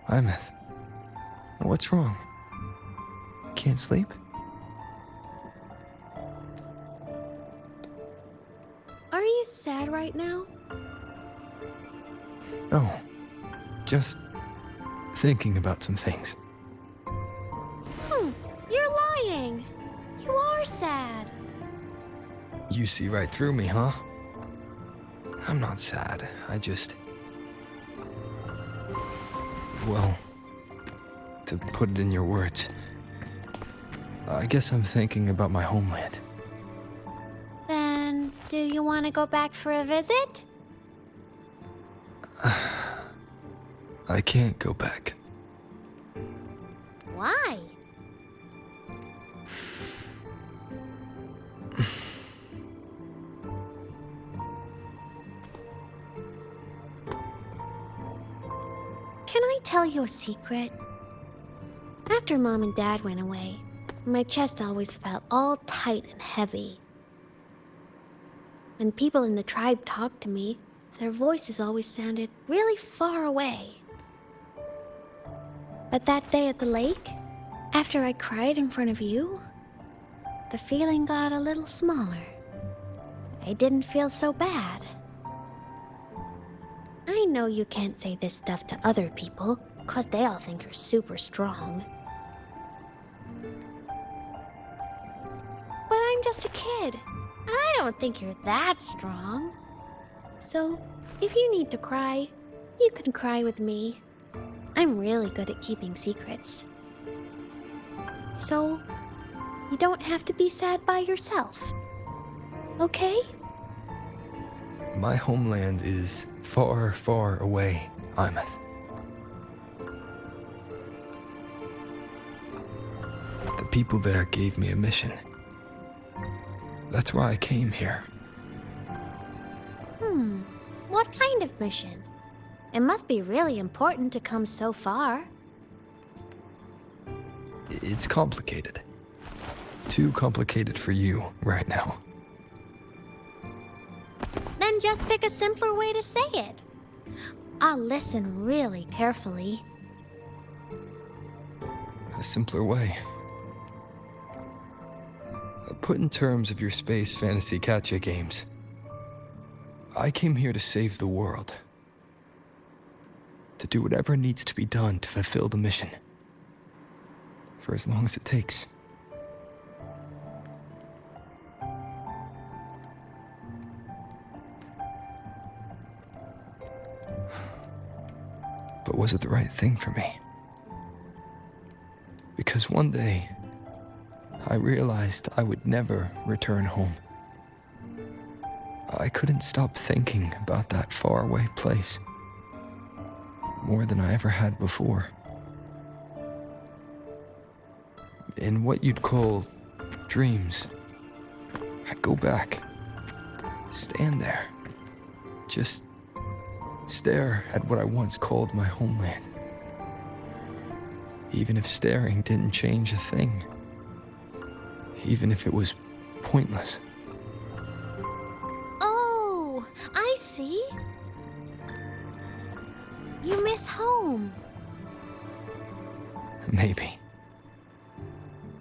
Aymet, what's wrong? Can't sleep? Are you sad right now? No, just thinking about some things. You're lying. You are sad. You see right through me, huh? I'm not sad. I just... Well, to put it in your words, I guess I'm thinking about my homeland. Then, do you want to go back for a visit? I can't go back. Why? Can I tell you a secret? After Mom and Dad went away, my chest always felt all tight and heavy. When people in the tribe talked to me, their voices always sounded really far away. But that day at the lake, after I cried in front of you, the feeling got a little smaller. I didn't feel so bad. I know you can't say this stuff to other people, 'cause they all think you're super strong. But I'm just a kid, and I don't think you're that strong. So, if you need to cry, you can cry with me. I'm really good at keeping secrets. So, you don't have to be sad by yourself. Okay? My homeland is far, far away, Imeth. The people there gave me a mission. That's why I came here. What kind of mission? It must be really important to come so far. It's complicated. Too complicated for you right now. Then just pick a simpler way to say it. I'll listen really carefully. A simpler way. Put in terms of your space fantasy gacha games. I came here to save the world. To do whatever needs to be done to fulfill the mission. For as long as it takes. But was it the right thing for me? Because one day, I realized I would never return home. I couldn't stop thinking about that faraway place. More than I ever had before. In what you'd call dreams, I'd go back, stand there, just stare at what I once called my homeland. Even if staring didn't change a thing. Even if it was pointless. Oh, I see. You miss home. Maybe.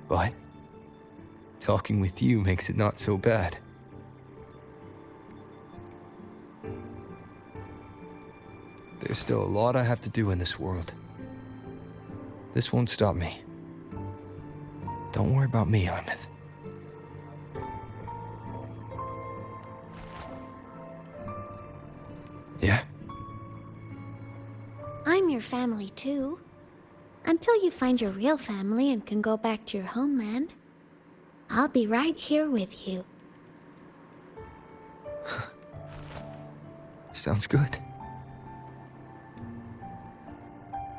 But talking with you makes it not so bad. There's still a lot I have to do in this world. This won't stop me. Don't worry about me, Imeth. Yeah? I'm your family too. Until you find your real family and can go back to your homeland, I'll be right here with you. Sounds good.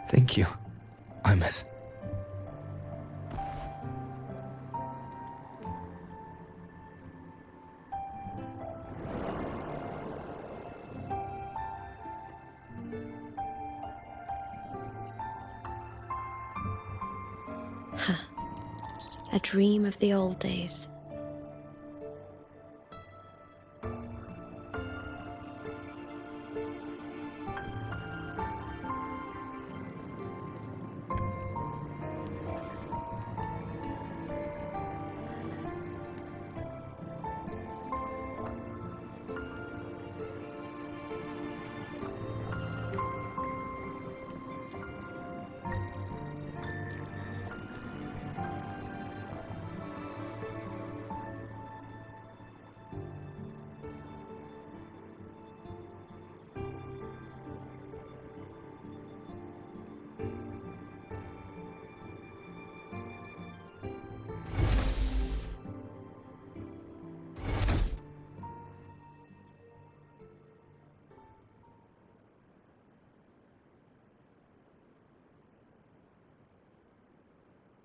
Thank you, Imeth. A dream of the old days.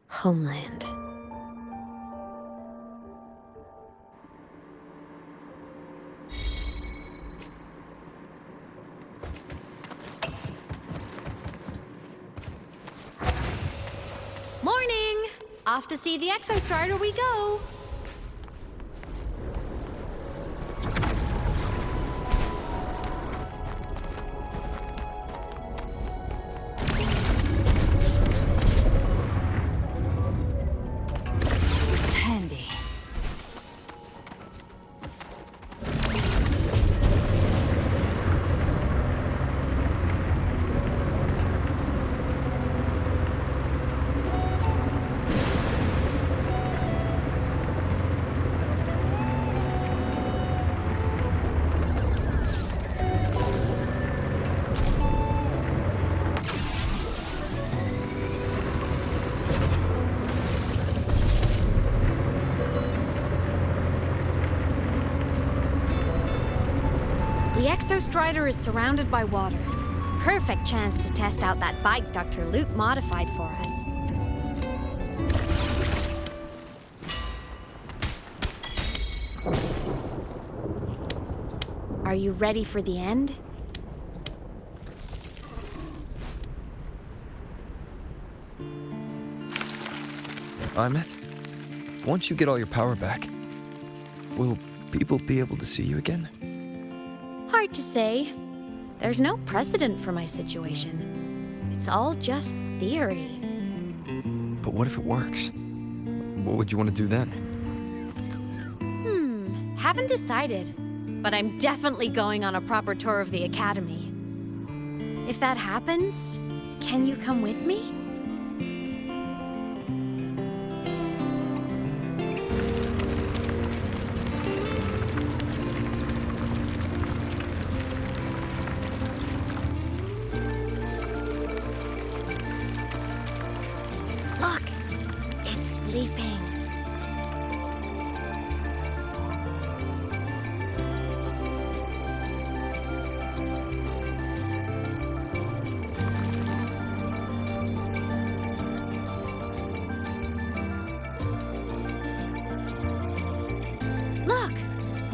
Homeland. Morning! Off to see the Exostrider we go! The Exostrider is surrounded by water. Perfect chance to test out that bike Dr. Luke modified for us. Are you ready for the end? Imeth, once you get all your power back, will people be able to see you again? Hard to say. There's no precedent for my situation. It's all just theory. But what if it works? What would you want to do then? Haven't decided. But I'm definitely going on a proper tour of the Academy. If that happens, can you come with me? Look, it's sleeping.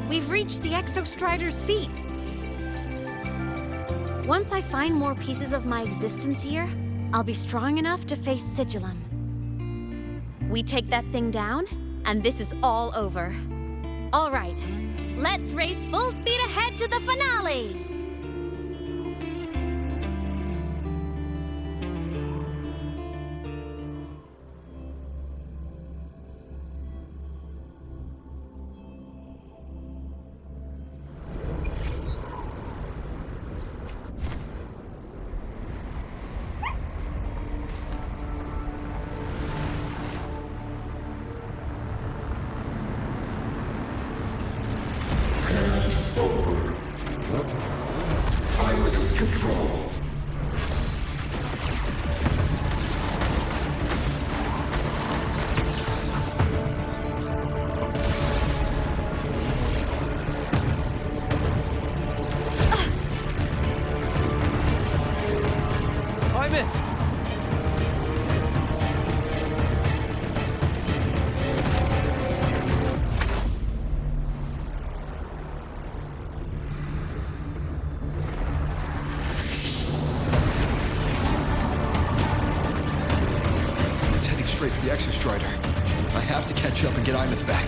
We've reached the Exostrider's feet. Once I find more pieces of my existence here, I'll be strong enough to face Sigillum. We take that thing down, and this is all over. All right, let's race full speed ahead to the finale! Control. Straight for the Exostrider. I have to catch up and get Imeth back.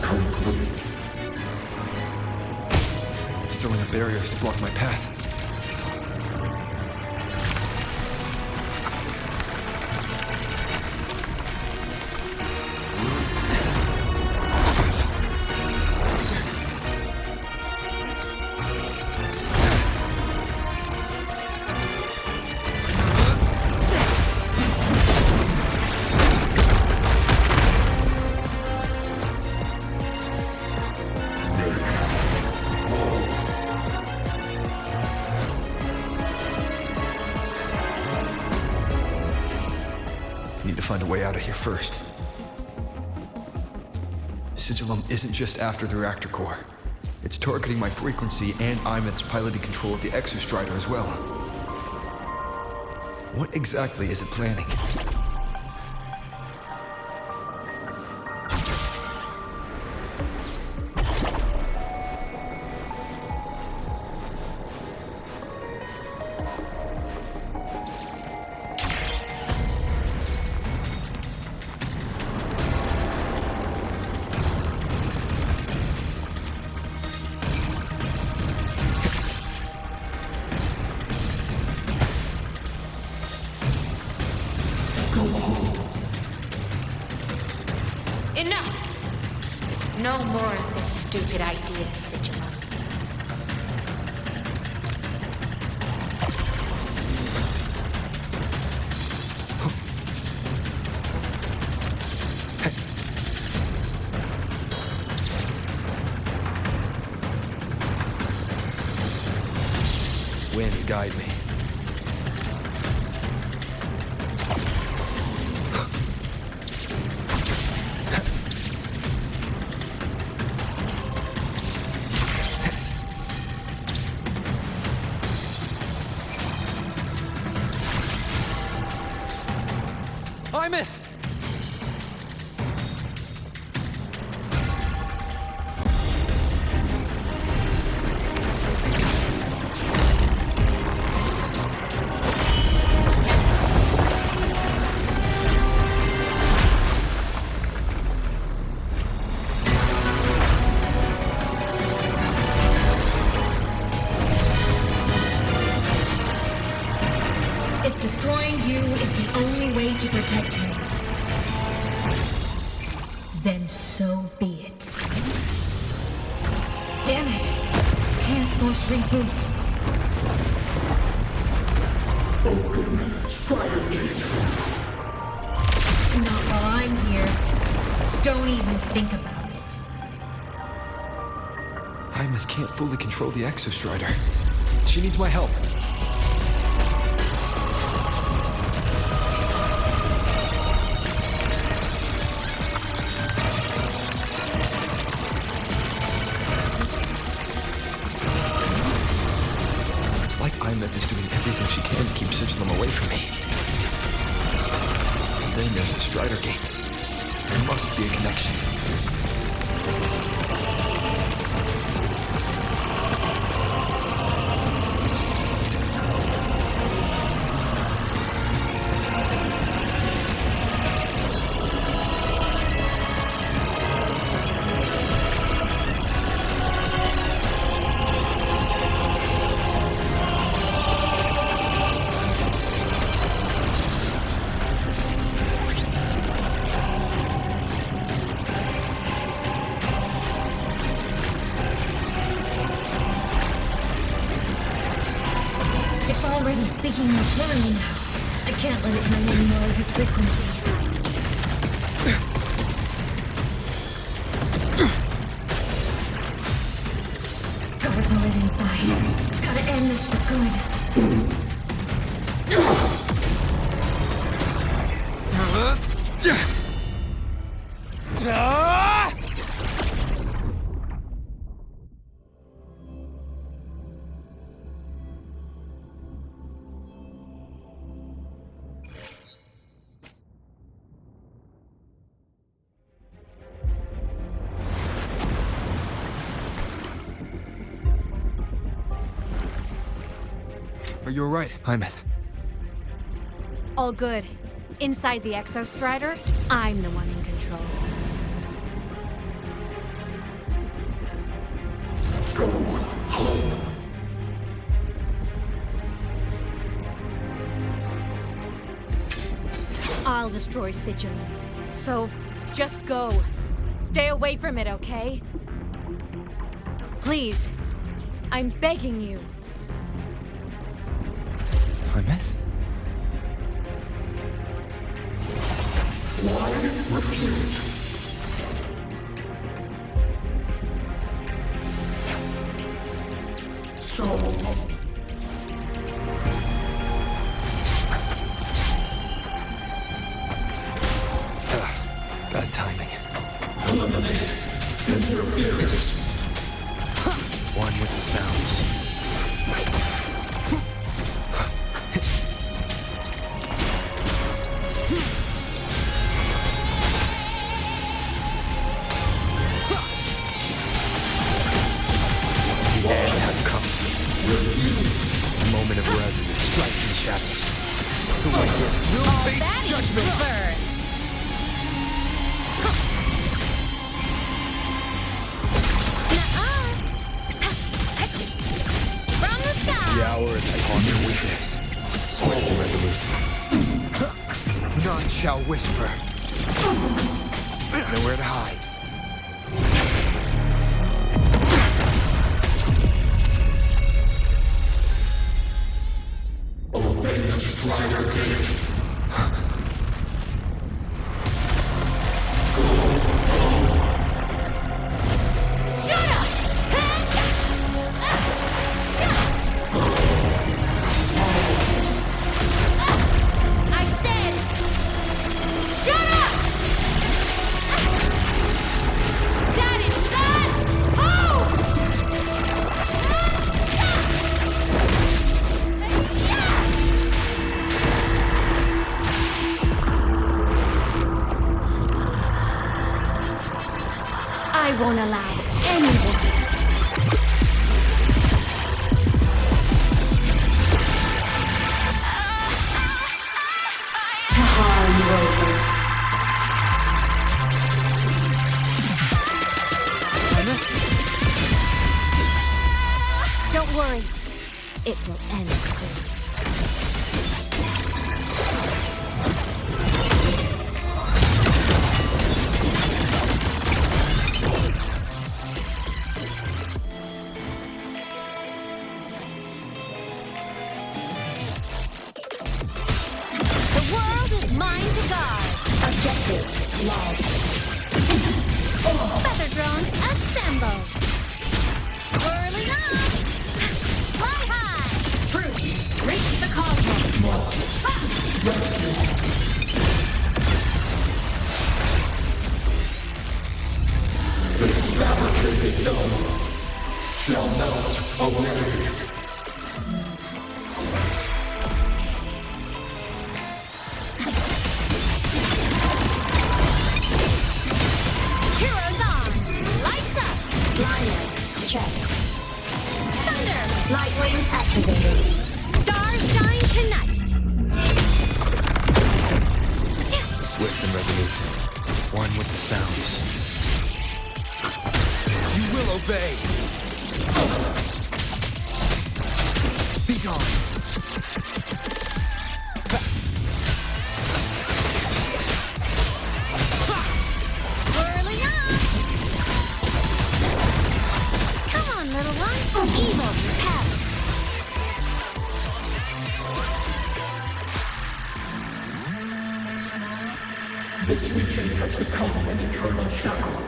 Complete. It's throwing up barriers to block my path. Need to find a way out of here first. Sigillum isn't just after the reactor core. It's targeting my frequency and Imeth's piloting control of the Exostrider as well. What exactly is it planning? Enough! No more of this stupid idea, Sigillum. wind guide me. Imeth! If destroying you is the only way to protect him, then so be it. Damn it! Can't force reboot. Open Strider Gate. Not while I'm here. Don't even think about it. Imeth can't fully control the Exostrider. She needs my help. Imeth is doing everything she can to keep Sigilum away from me. And then there's the Strider Gate. There must be a connection. Already speaking more clearly now. I can't let it drain any more of his frequency. Gotta pull it inside. Gotta end this for good. Are you alright, Imeth? All good. Inside the Exostrider, I'm the one in control. Go home. I'll destroy Sigilum. So, just go. Stay away from it, okay? Please. I'm begging you. Imeth? Why refuse? So... Bad timing. Eliminate interference. One with the sounds. The end has come. Refuse. Moment of resonance. Strike in the shadows. The wicked will face judgment. Burn. The hour is upon your weakness. Swift and resolute. None shall whisper. Nowhere to hide. Obey the Strider Gate. Shut up! worry. It will end soon. The world is mine to guard. Objective logged. Feather drones assemble. Whirling up. Fly high. Truth, reach the cosmos. This fabricated dome shall melt away. Heroes on. Lights up. Blindness checked. Thunder. Light wings activated. Stars shine tonight. Swift and resolute. One with the sounds. You will obey. Be gone. Whirling up. Come on, little one. Evil repelled. This region has become an eternal shackle.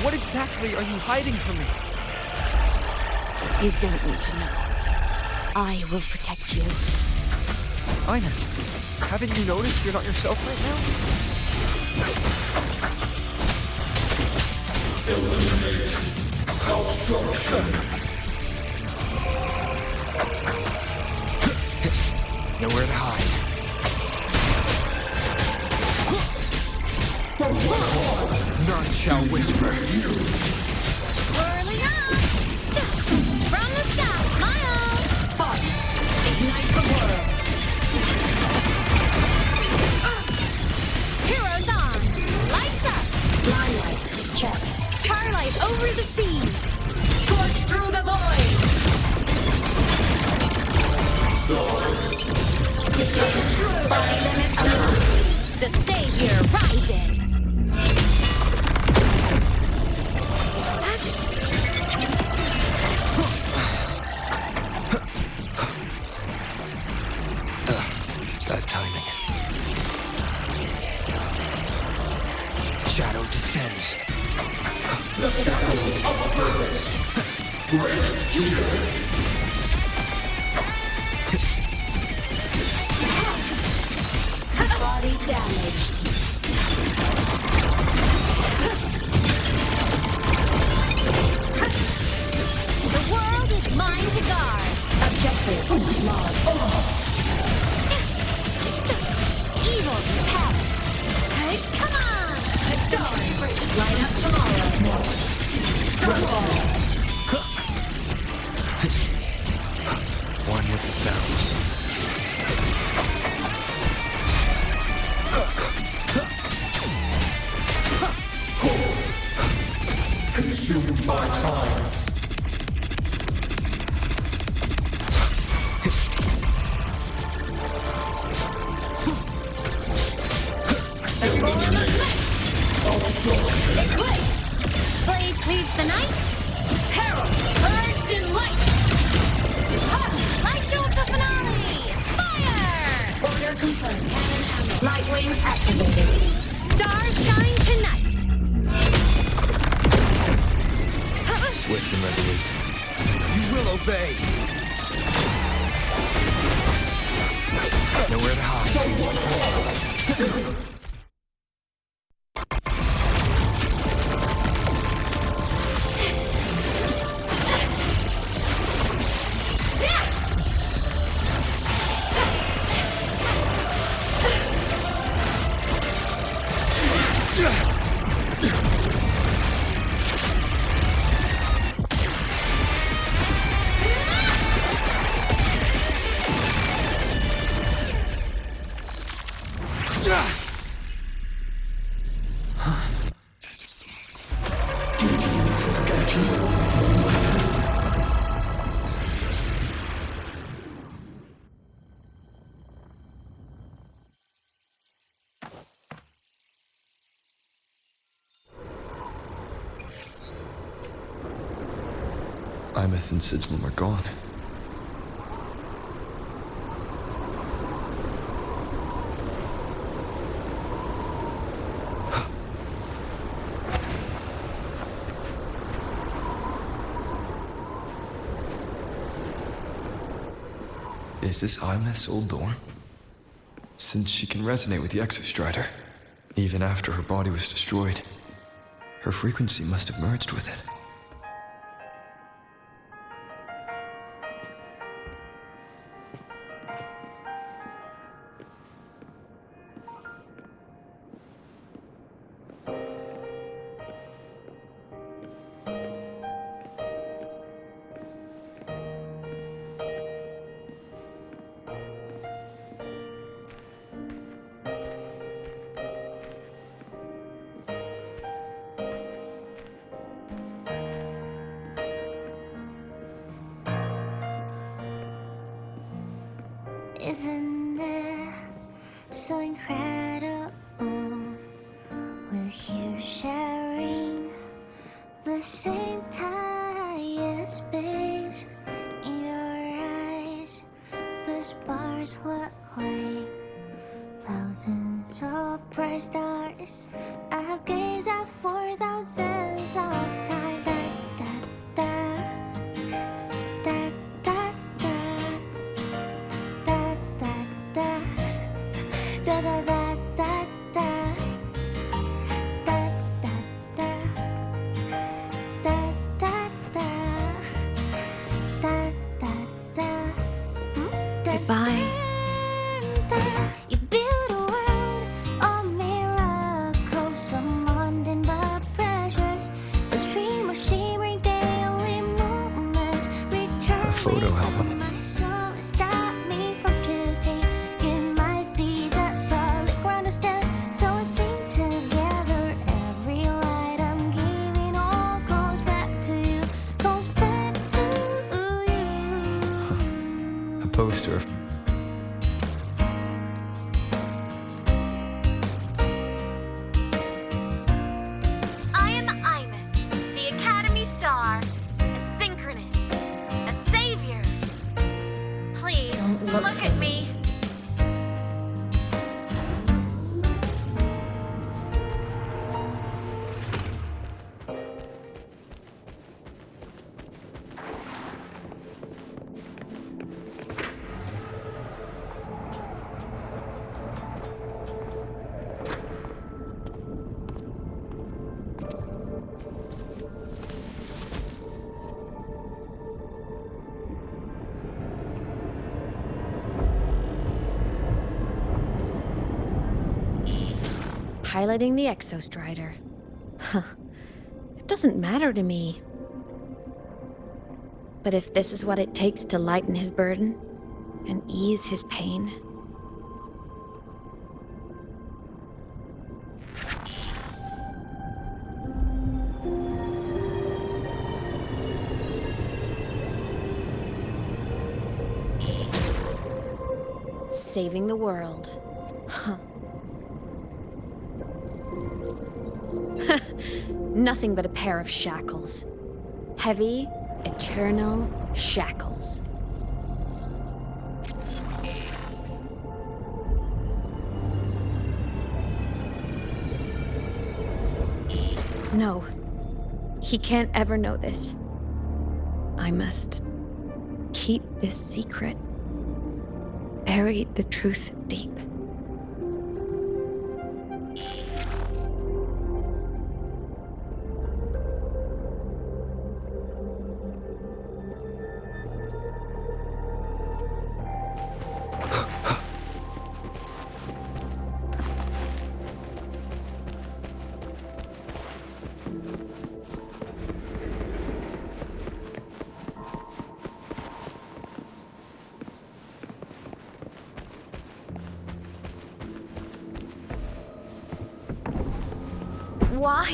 What exactly are you hiding from me? You don't need to know. I will protect you. Ina, haven't you noticed you're not yourself right now? Eliminate obstruction. Nowhere to hide. None shall whisper. Whirling up. From the sky, smile. Sparks, ignite the world. Heroes on. Lights up. Blind lights checked. Starlight over the seas. Scorch through the void. Body limit unlocked. The savior rises. Bad timing. Shadow descends. The shackles of purpose. Break here. Body damaged. The world is mine to guard. Objective logged. Evil repelled. Hey, come on! Stars light up tomorrow. Starfall. One with the sounds. Consumed by time. Eclipse! Blade cleaves the night. Peril! Purged in light! Ha! Light shows the finale! Fire! Order confirmed. Cannon ammo. Light wings activated. Stars shine tonight. Swift and resolute. You will obey. Nowhere to hide. Imeth and Sidslam are gone. Is this Imeth's old door? Since she can resonate with the Exostrider, even after her body was destroyed, her frequency must have merged with it. Isn't it so incredible? We're here sharing the same time and space. In your eyes, the stars look like thousands of bright stars. I have gazed at for thousands of times. Goodbye. You build a world of miracles, some mundane but precious. A stream of shimmering daily moments return to my soul. Stop me from drifting. Give my feet that solid ground to stand. So I sing together. Every light I'm giving all goes back to you. Goes back to you. A poster. I am Imeth, the Academy Star, a synchronist, a savior. Please, look at me. Piloting the Exostrider. Huh. It doesn't matter to me. But if this is what it takes to lighten his burden and ease his pain, saving the world. Huh. Nothing but a pair of shackles. Heavy, eternal shackles. No. He can't ever know this. I must keep this secret. Bury the truth deep. Why?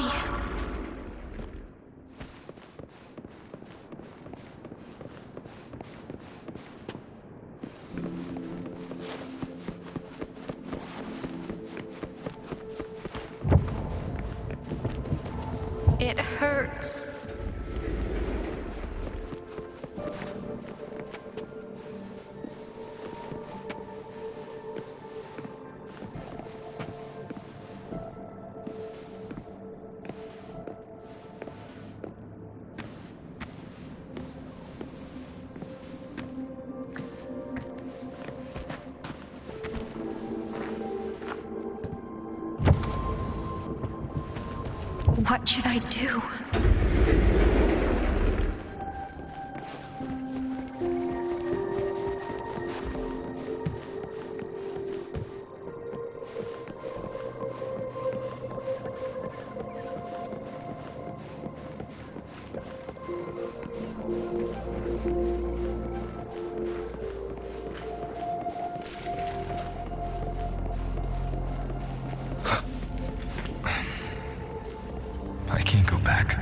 It hurts. What should I do? I can't go back.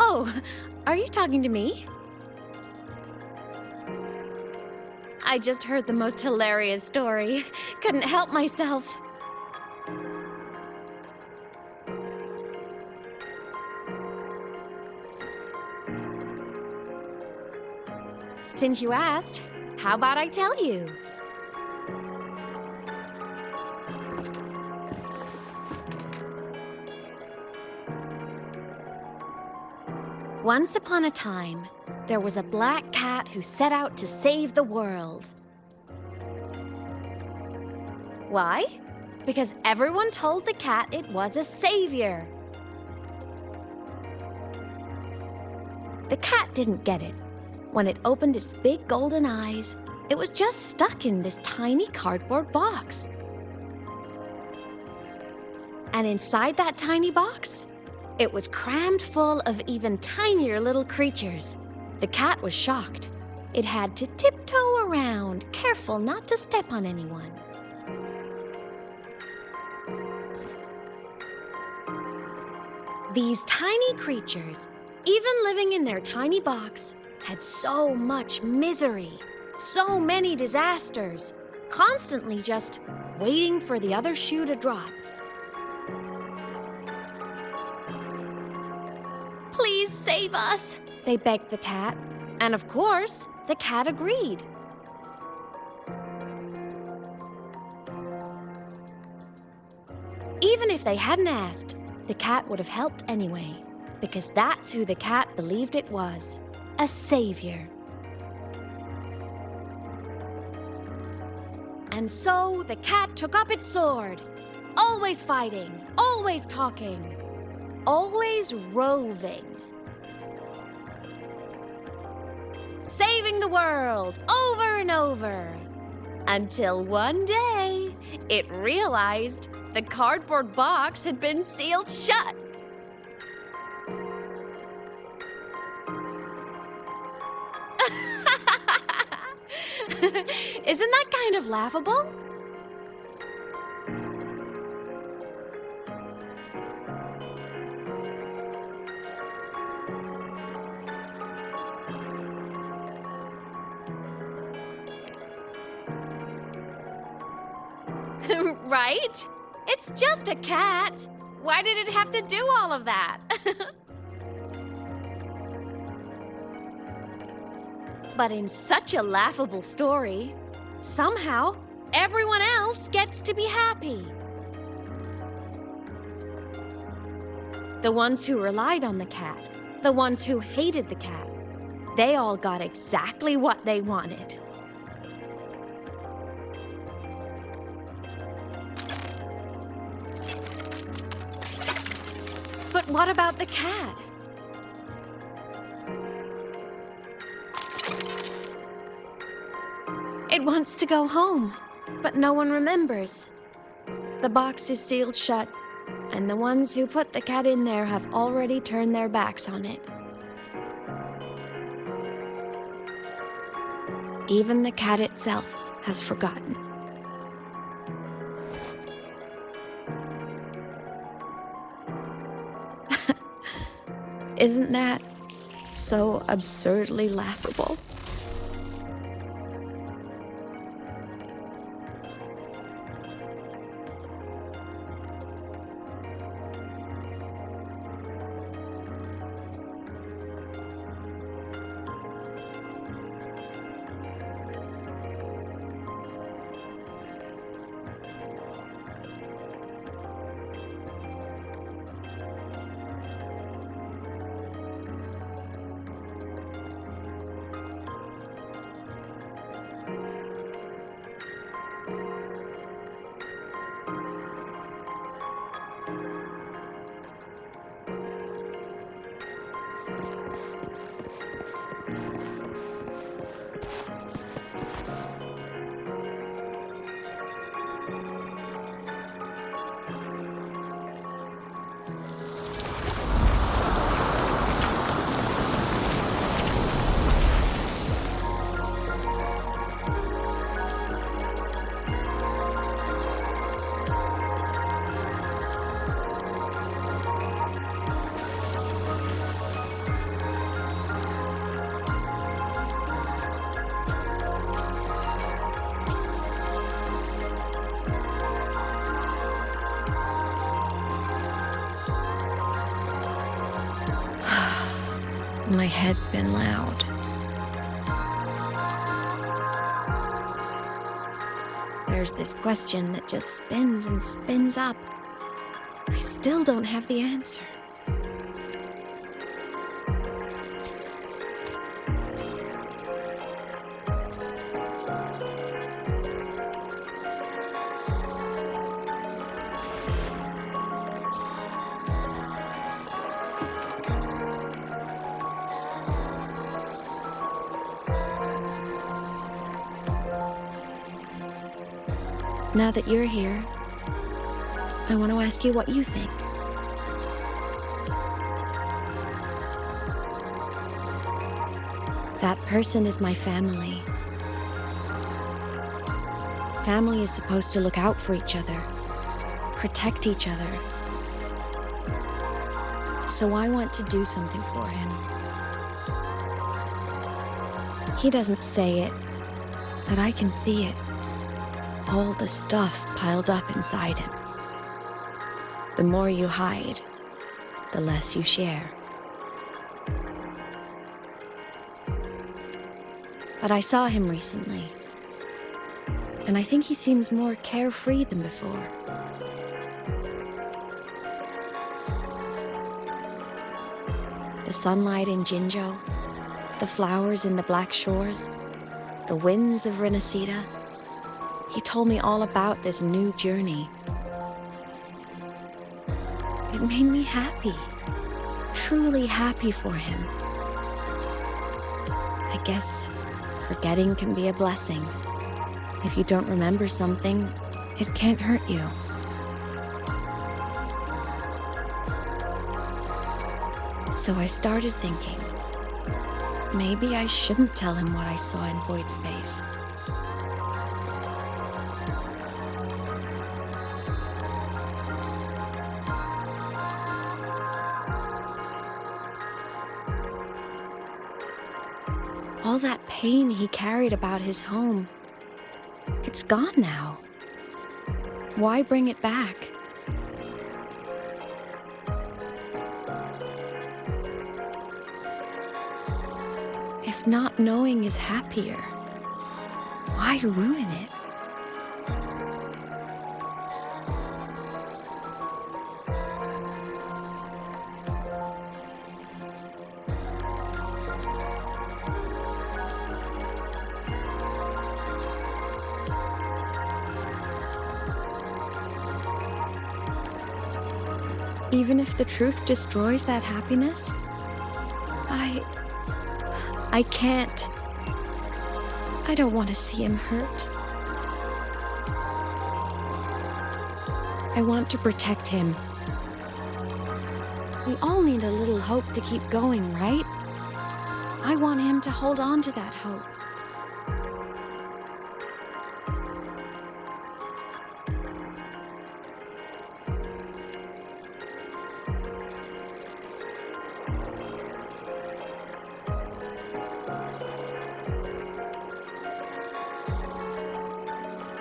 Oh, are you talking to me? I just heard the most hilarious story. Couldn't help myself. Since you asked, how about I tell you? Once upon a time, there was a black cat who set out to save the world. Why? Because everyone told the cat it was a savior. The cat didn't get it. When it opened its big golden eyes, it was just stuck in this tiny cardboard box. And inside that tiny box, it was crammed full of even tinier little creatures. The cat was shocked. It had to tiptoe around, careful not to step on anyone. These tiny creatures, even living in their tiny box, had so much misery, so many disasters, constantly just waiting for the other shoe to drop. Please save us, they begged the cat. And of course, the cat agreed. Even if they hadn't asked, the cat would have helped anyway, because that's who the cat believed it was, a savior. And so the cat took up its sword, always fighting, always talking, always roving. Saving the world over and over. Until one day, it realized the cardboard box had been sealed shut. Isn't that kind of laughable? Right? It's just a cat. Why did it have to do all of that? But in such a laughable story, somehow everyone else gets to be happy. The ones who relied on the cat, the ones who hated the cat, they all got exactly what they wanted. what about the cat? It wants to go home, but no one remembers. The box is sealed shut, and the ones who put the cat in there have already turned their backs on it. Even the cat itself has forgotten. Isn't that so absurdly laughable? My head's been loud. There's this question that just spins and spins up. I still don't have the answer. Now that you're here, I want to ask you what you think. That person is my family. Family is supposed to look out for each other, protect each other. So I want to do something for him. He doesn't say it, but I can see it. All the stuff piled up inside him. The more you hide, the less you share. But I saw him recently, and I think he seems more carefree than before. The sunlight in Jinzhou, the flowers in the Black Shores, the winds of Renacida. He told me all about this new journey. It made me happy, truly happy for him. I guess forgetting can be a blessing. If you don't remember something, it can't hurt you. So I started thinking, maybe I shouldn't tell him what I saw in void space. All that pain he carried about his home, it's gone now. Why bring it back? If not knowing is happier, why ruin it? Even if the truth destroys that happiness, I can't. I don't want to see him hurt. I want to protect him. We all need a little hope to keep going, right? I want him to hold on to that hope.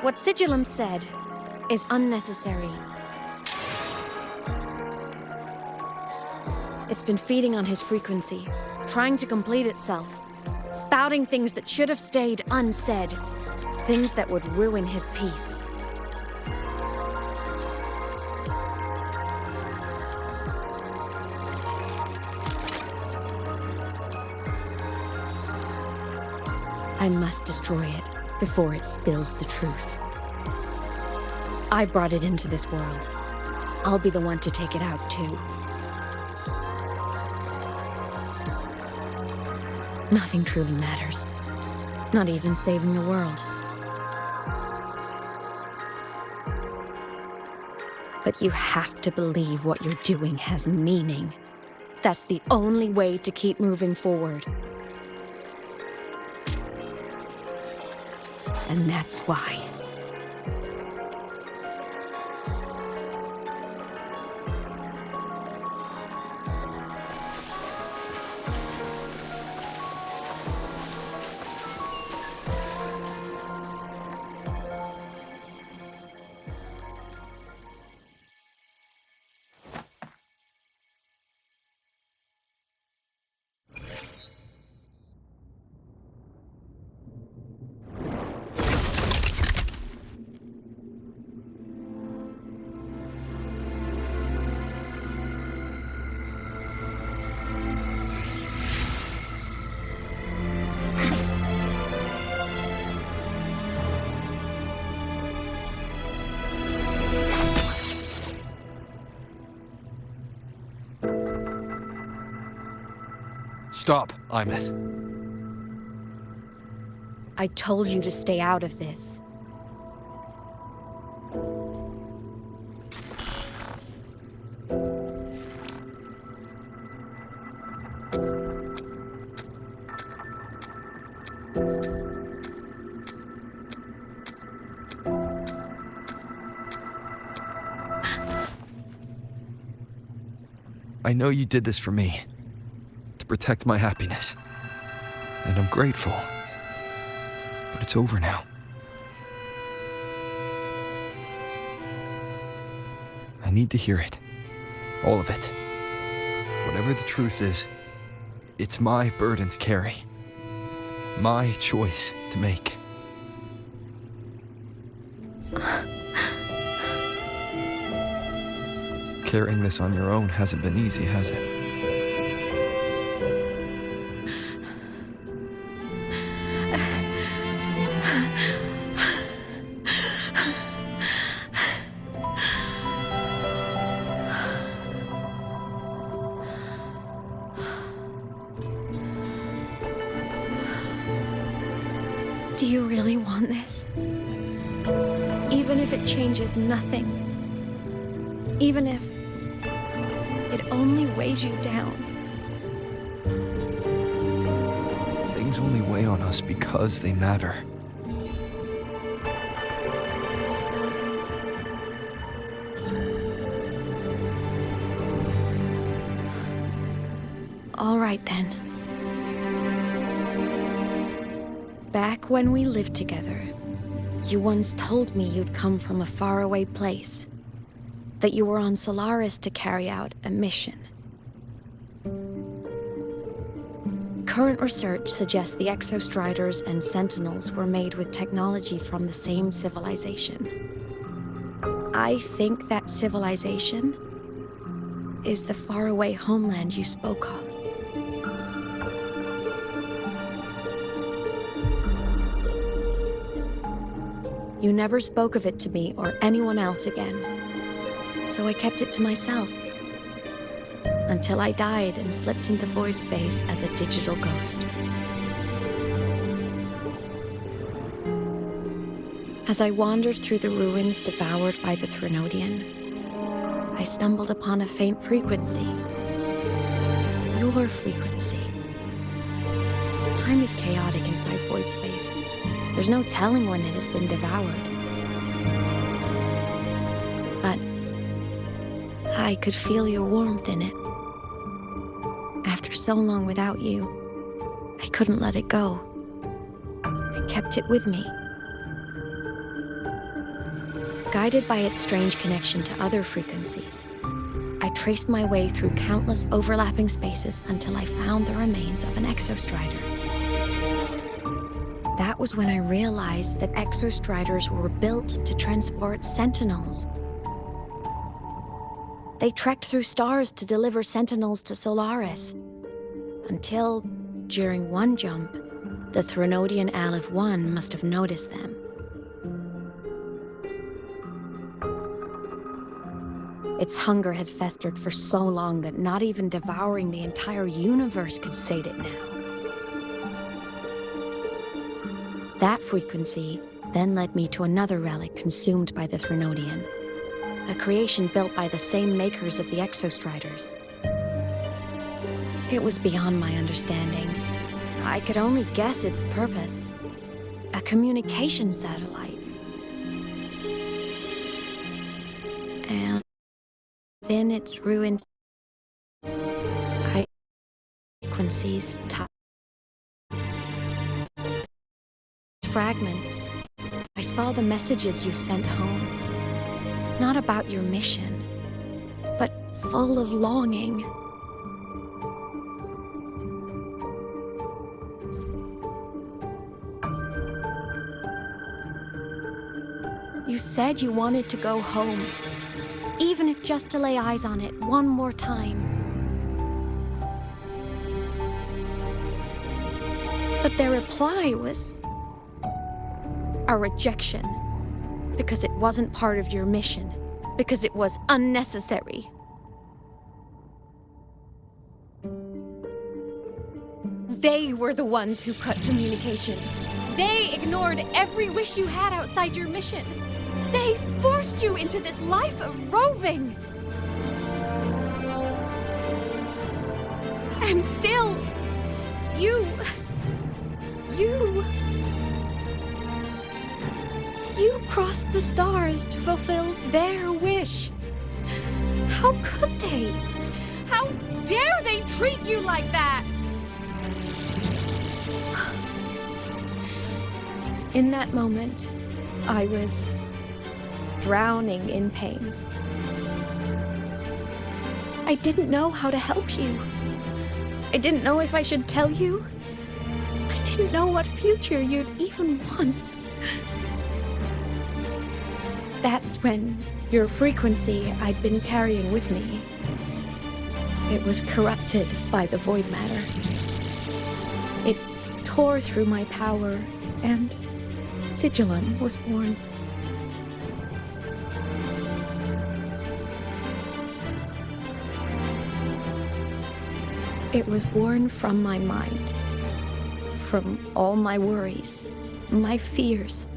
What Sigillum said is unnecessary. It's been feeding on his frequency, trying to complete itself, spouting things that should have stayed unsaid, things that would ruin his peace. I must destroy it before it spills the truth. I brought it into this world. I'll be the one to take it out, too. Nothing truly matters. Not even saving the world. But you have to believe what you're doing has meaning. That's the only way to keep moving forward. And that's why. Stop, Imeth. I told you to stay out of this. I know you did this for me. Protect my happiness. And I'm grateful. But it's over now. I need to hear it. All of it. Whatever the truth is, it's my burden to carry. My choice to make. Carrying this on your own hasn't been easy, has it? Do you really want this? Even if it changes nothing? Even if it only weighs you down? Things only weigh on us because they matter. All right, then. Back when we lived together, you once told me you'd come from a faraway place, that you were on Solaris to carry out a mission. Current research suggests the Exostriders and Sentinels were made with technology from the same civilization. I think that civilization is the faraway homeland you spoke of. You never spoke of it to me or anyone else again, so I kept it to myself. until I died and slipped into void space as a digital ghost. As I wandered through the ruins devoured by the Threnodian, I stumbled upon a faint frequency. Your frequency. Time is chaotic inside void space. There's no telling when it had been devoured. But I could feel your warmth in it. After so long without you, I couldn't let it go. I kept it with me. Guided by its strange connection to other frequencies, I traced my way through countless overlapping spaces until I found the remains of an exostrider. That was when I realized that exostriders were built to transport sentinels. They trekked through stars to deliver sentinels to Solaris, until, during one jump, the Threnodian Aleph 1 must have noticed them. Its hunger had festered for so long that not even devouring the entire universe could sate it now. That frequency then led me to another relic consumed by the Threnodian, a creation built by the same makers of the exostriders. It was beyond my understanding. I could only guess its purpose. A communication satellite. And within its ruined frequencies fragments. I saw the messages you sent home. Not about your mission, but full of longing. You said you wanted to go home, even if just to lay eyes on it one more time. But their reply was a rejection, because it wasn't part of your mission, because it was unnecessary. They were the ones who cut communications. They ignored every wish you had outside your mission. They forced you into this life of roving. And still, you crossed the stars to fulfill their wish. How could they? How dare they treat you like that? In that moment, I was drowning in pain. I didn't know how to help you. I didn't know if I should tell you. I didn't know what future you'd even want. That's when your frequency I'd been carrying with me, it was corrupted by the void matter. It tore through my power, and Sigillum was born. It was born from my mind, from all my worries, my fears,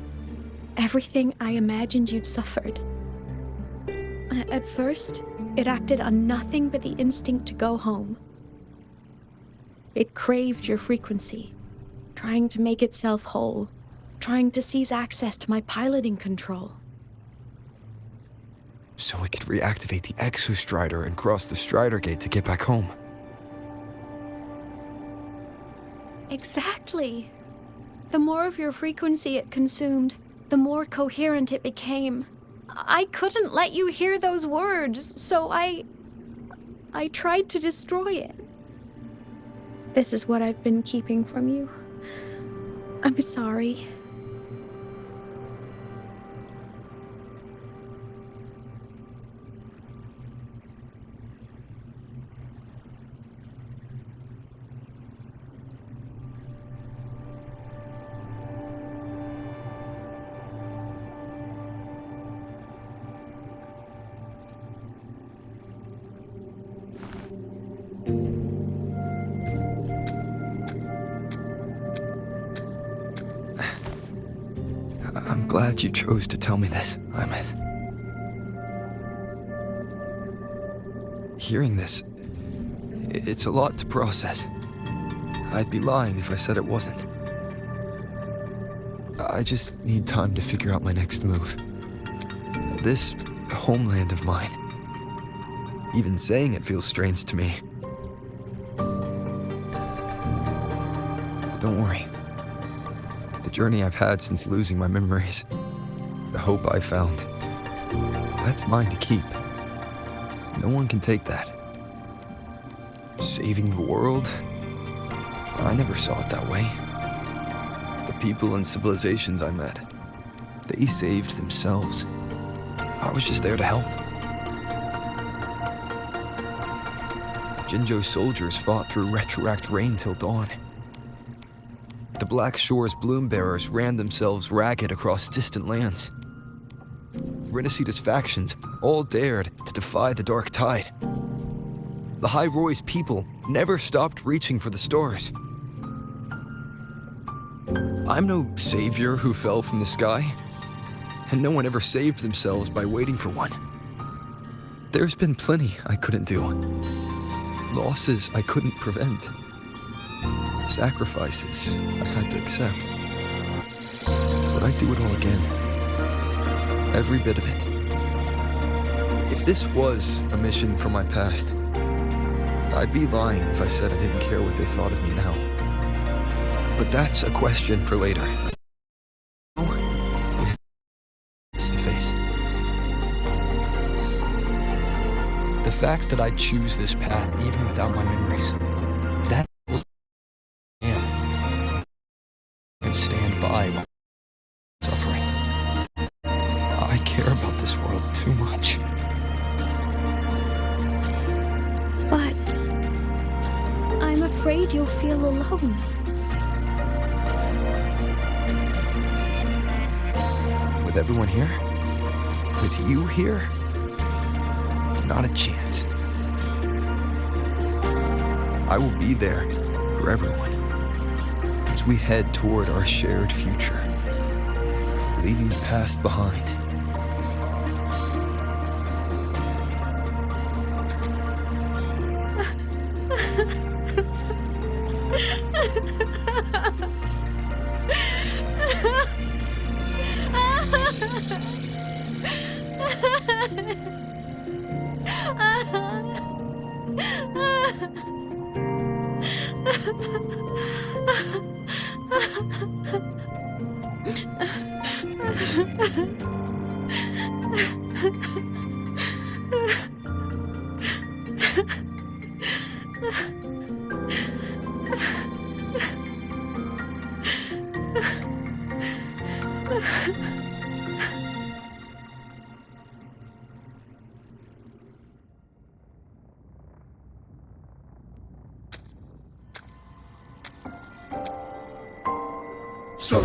everything I imagined you'd suffered. At first, it acted on nothing but the instinct to go home. It craved your frequency, trying to make itself whole, trying to seize access to my piloting control. So it could reactivate the exostrider and cross the Strider Gate to get back home. Exactly. The more of your frequency it consumed, the more coherent it became. I couldn't let you hear those words, so I tried to destroy it. This is what I've been keeping from you. I'm sorry. I'm glad you chose to tell me this, Imeth. Hearing this, it's a lot to process. I'd be lying if I said it wasn't. I just need time to figure out my next move. This homeland of mine, even saying it feels strange to me. Don't worry. The journey I've had since losing my memories, the hope I found, that's mine to keep. No one can take that. Saving the world? I never saw it that way. The people and civilizations I met, they saved themselves. I was just there to help. Jinzhou soldiers fought through retroact rain till dawn. The Black Shore's bloom bearers ran themselves ragged across distant lands. Rinasita's factions all dared to defy the dark tide. The High Roy's people never stopped reaching for the stars. I'm no savior who fell from the sky, and no one ever saved themselves by waiting for one. There's been plenty I couldn't do. Losses I couldn't prevent. Sacrifices I had to accept. But I'd do it all again. Every bit of it. If this was a mission from my past, I'd be lying if I said I didn't care what they thought of me now. But that's a question for later. Face to face. The fact that I choose this path even without my memories, that will and stand by while suffering. I care about this world too much. But I'm afraid you'll feel alone. With everyone here? With you here? Not a chance. I will be there for everyone as we head toward our shared future, leaving the past behind. So,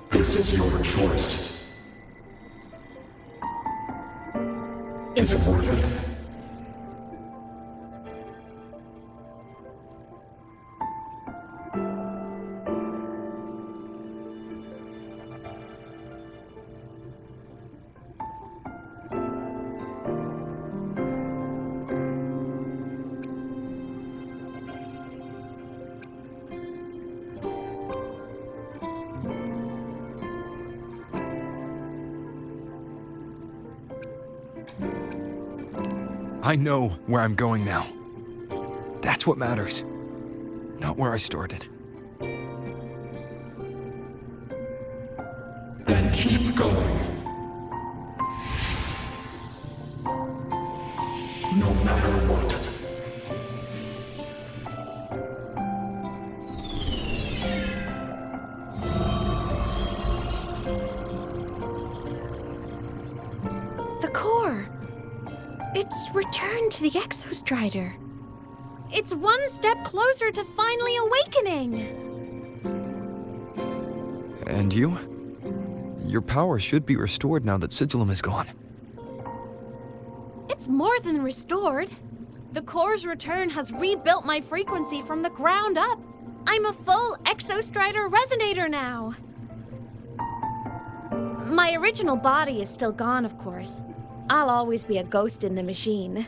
this is your choice. Is it worth it? I know where I'm going now. That's what matters. Not where I started. Then keep going. No matter what. The core. It's returned to the Exostrider. It's one step closer to finally awakening. And you? Your power should be restored now that Sigillum is gone. It's more than restored. The core's return has rebuilt my frequency from the ground up. I'm a full Exostrider resonator now. My original body is still gone, of course. I'll always be a ghost in the machine.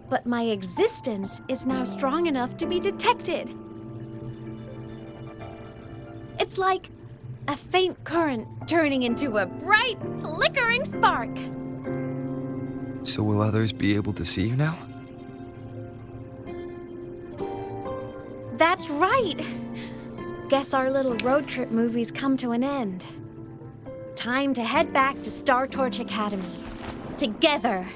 But my existence is now strong enough to be detected. It's like a faint current turning into a bright, flickering spark. So will others be able to see you now? That's right. Guess our little road trip movie's come to an end. Time to head back to Star Torch Academy. Together.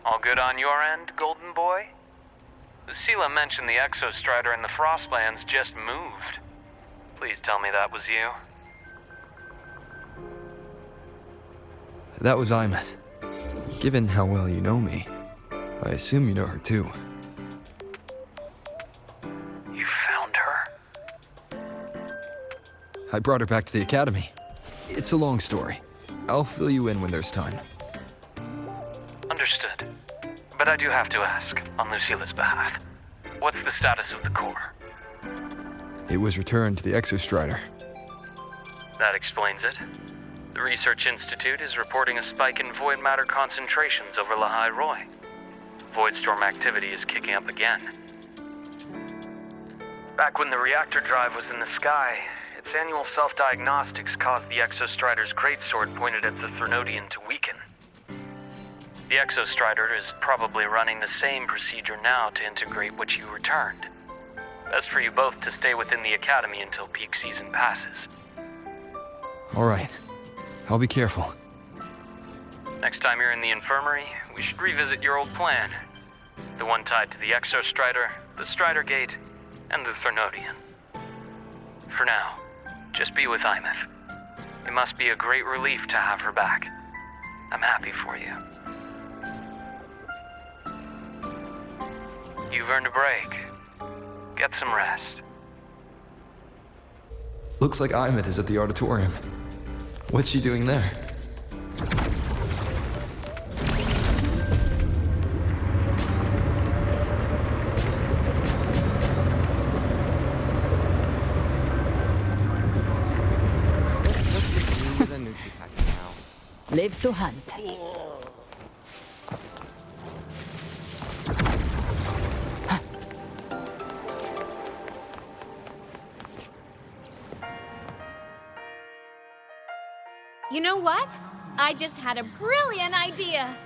All good on your end, Golden Boy? Lucilla mentioned the Exostrider in the Frostlands just moved. Please tell me that was you. That was Imeth. Given how well you know me, I assume you know her too. You found her? I brought her back to the academy. It's a long story. I'll fill you in when there's time. Understood. But I do have to ask, on Lucilla's behalf, what's the status of the core? It was returned to the Exostrider. That explains it. The Research Institute is reporting a spike in void matter concentrations over Lahai Roy. Voidstorm activity is kicking up again. Back when the reactor drive was in the sky, its annual self-diagnostics caused the Exostrider's greatsword pointed at the Threnodian to weaken. The Exostrider is probably running the same procedure now to integrate what you returned. Best for you both to stay within the Academy until peak season passes. All right. I'll be careful. Next time you're in the infirmary, we should revisit your old plan. The one tied to the Exostrider, the Strider Gate, and the Threnodian. For now, just be with Imeth. It must be a great relief to have her back. I'm happy for you. You've earned a break. Get some rest. Looks like Imeth is at the auditorium. What's she doing there? Live to hunt. You know what? I just had a brilliant idea.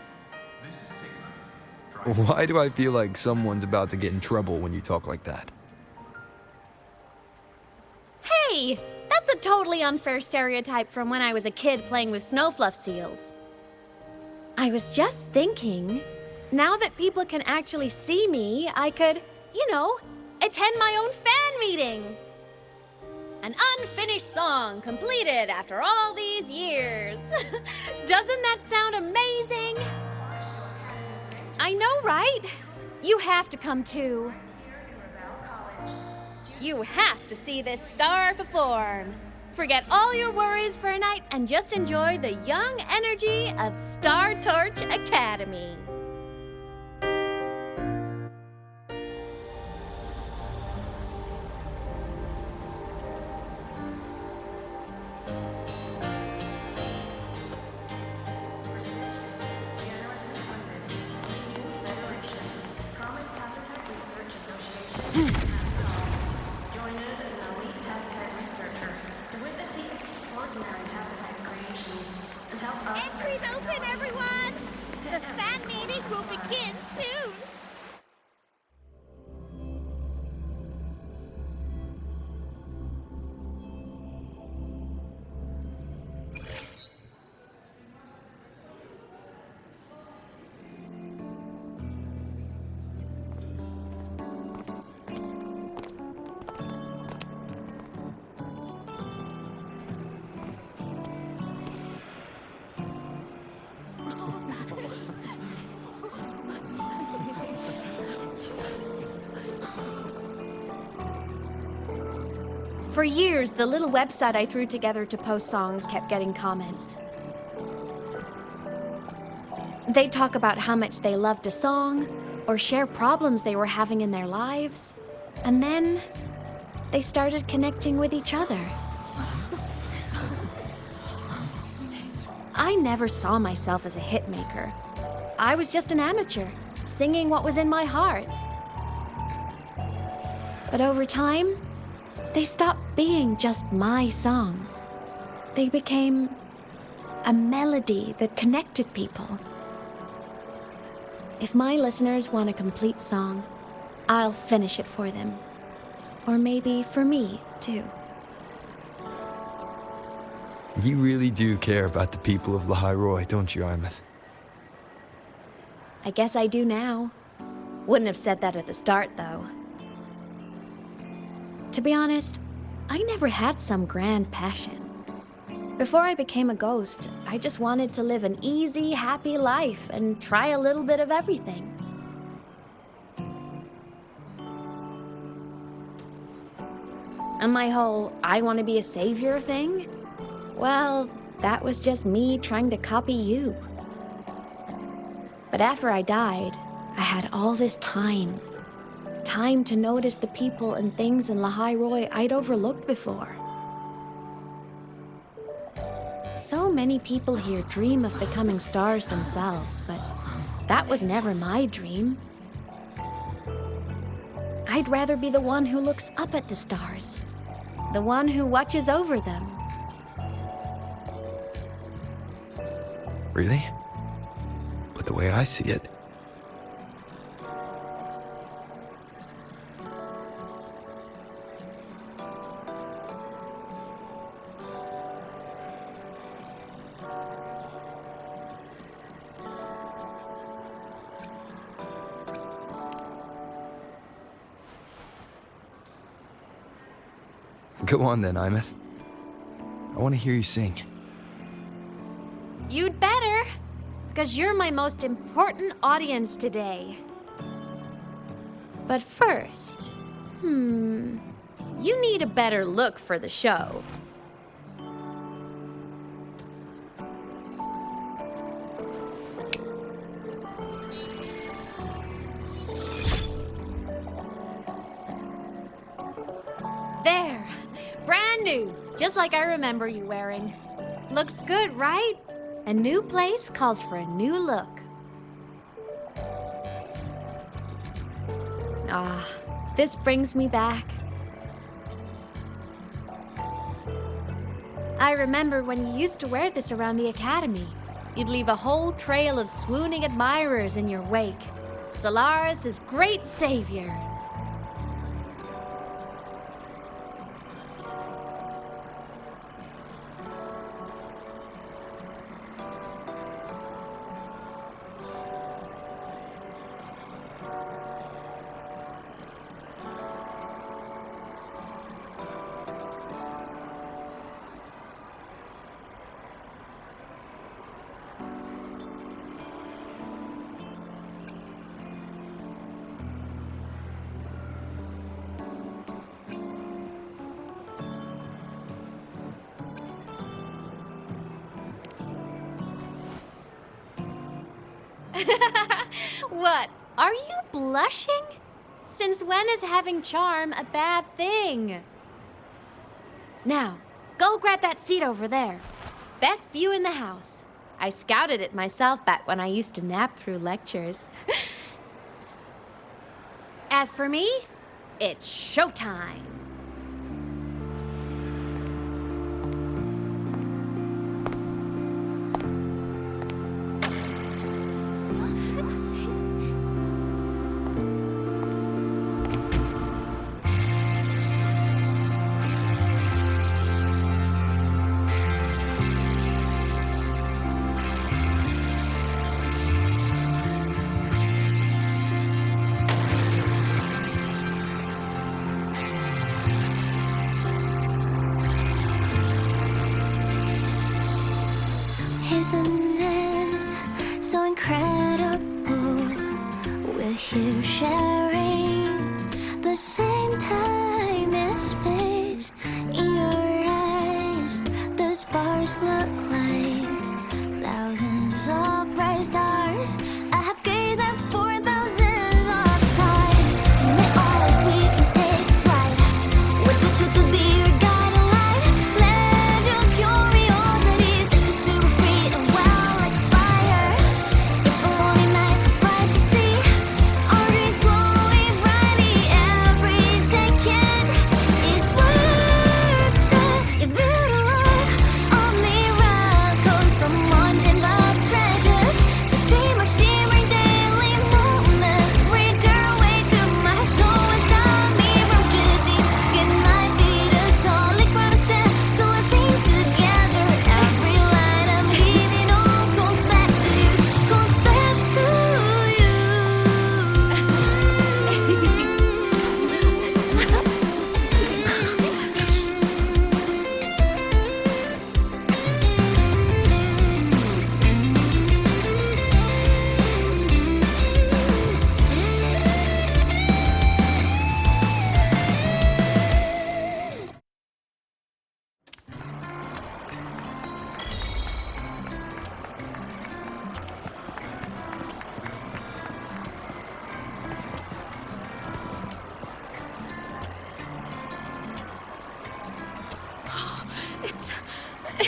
Why do I feel like someone's about to get in trouble when you talk like that? Hey, that's a totally unfair stereotype from when I was a kid playing with snowfluff seals. I was just thinking, now that people can actually see me, I could, attend my own fan meeting. An unfinished song completed after all these years. Doesn't that sound amazing? I know, right? You have to come too. You have to see this star perform. Forget all your worries for a night and just enjoy the young energy of Star Torch Academy. Entries open, everyone! The fan meeting will begin soon! For years, the little website I threw together to post songs kept getting comments. They'd talk about how much they loved a song, or share problems they were having in their lives. And then they started connecting with each other. I never saw myself as a hit maker. I was just an amateur, singing what was in my heart. But over time, they stopped being just my songs. They became a melody that connected people. If my listeners want a complete song, I'll finish it for them. Or maybe for me, too. You really do care about the people of Lahai Roi, don't you, Imeth? I guess I do now. Wouldn't have said that at the start, though. To be honest, I never had some grand passion. Before I became a ghost, I just wanted to live an easy, happy life and try a little bit of everything. And my whole I want to be a savior thing? Well, that was just me trying to copy you. But after I died, I had all this time. Time to notice the people and things in Lahai Roi I'd overlooked before. So many people here dream of becoming stars themselves, but that was never my dream. I'd rather be the one who looks up at the stars, the one who watches over them. Really? But the way I see it, go on then, Imeth. I want to hear you sing. You'd better, because you're my most important audience today. But first, you need a better look for the show. There, brand new, just like I remember you wearing. Looks good, right? A new place calls for a new look. Ah, this brings me back. I remember when you used to wear this around the academy. You'd leave a whole trail of swooning admirers in your wake. Solaris' great savior. What? Are you blushing? Since when is having charm a bad thing? Now, go grab that seat over there. Best view in the house. I scouted it myself back when I used to nap through lectures. As for me, it's showtime. Isn't it so incredible? We're here sharing the same time and space. spars look like thousands of bright stars. I have gazed at for thousands of time. May all sweet dreams take flight. With the truth to be your guiding light. Let your curiosity set your spirit free and well like fire. If a lonely night's a price to see, our dreams glowing brightly. Every second is worth it. You build a life of miracles from wanting the treasures. The stream of shimmering daily moments return way to my soul and stop me from drifting. It might be the solid ground to stand, so let's sing together. Every line I'm leaving all goes back to you, goes back to you.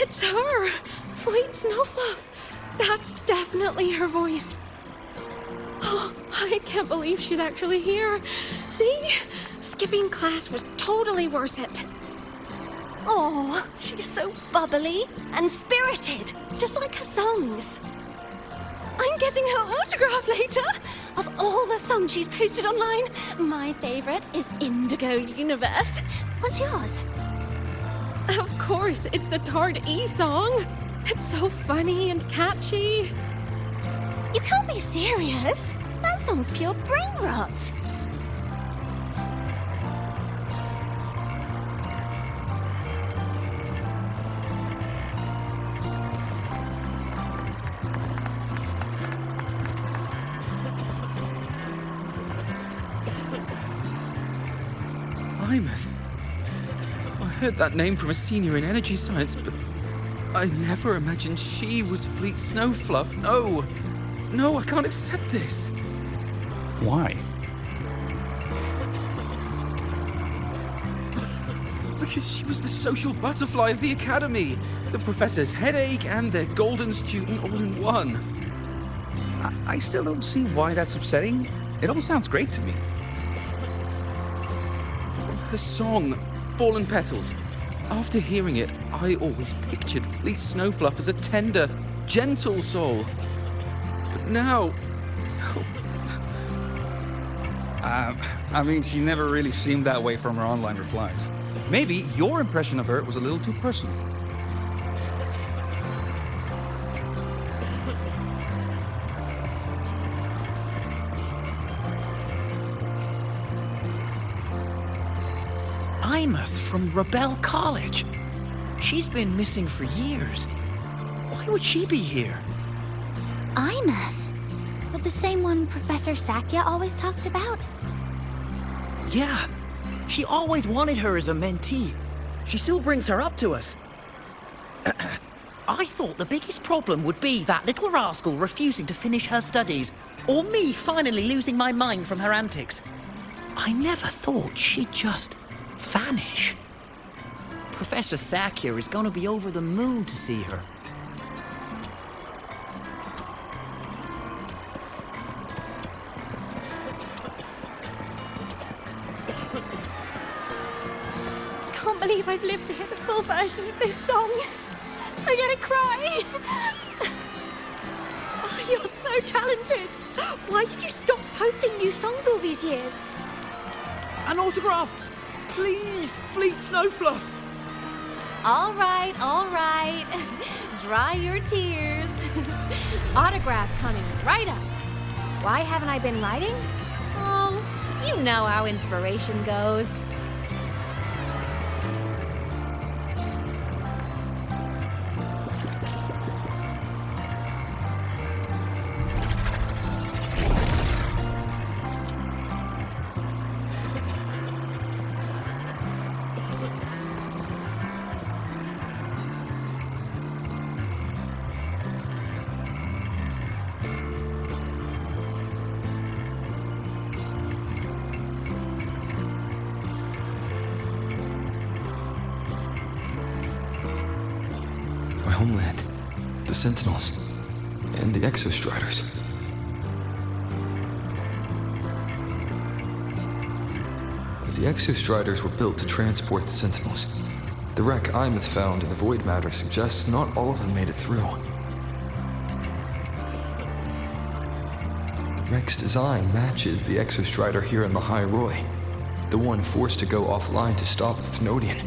It's her! Fleet Snowfluff! That's definitely her voice. Oh, I can't believe she's actually here. See? Skipping class was totally worth it. Oh, she's so bubbly and spirited, just like her songs. I'm getting her autograph later. Of all the songs she's posted online, my favorite is Indigo Universe. What's yours? Of course, it's the Tard E song. It's so funny and catchy. You can't be serious. That song's pure brain rot. Imeth. I heard that name from a senior in energy science, but I never imagined she was Fleet Snowfluff. No. No, I can't accept this. Why? Because she was the social butterfly of the academy, the professor's headache and their golden student all in one. I still don't see why that's upsetting. It all sounds great to me. Her song, Fallen Petals. After hearing it, I always pictured Fleet Snowfluff as a tender, gentle soul. But now... I mean, she never really seemed that way from her online replies. Maybe your impression of her was a little too personal. Imeth from Rebel College. She's been missing for years. Why would she be here? Imeth? But the same one Professor Sakya always talked about? Yeah, she always wanted her as a mentee. She still brings her up to us. I thought the biggest problem would be that little rascal refusing to finish her studies, or me finally losing my mind from her antics. I never thought she'd just vanish. Professor Sakya is going to be over the moon to see her. I can't believe I've lived to hear the full version of this song. I'm gonna cry. Oh, you're so talented. Why did you stop posting new songs all these years? An autograph! Please, Fleet Snowfluff! All right. Dry your tears. Autograph coming right up. Why haven't I been writing? Oh, you know how inspiration goes. homeland, the Sentinels, and the Exostriders. The Exostriders were built to transport the Sentinels. The wreck Imeth found in the void matter suggests not all of them made it through. The wreck's design matches the Exostrider here in the High Roy, the one forced to go offline to stop the Thnodian.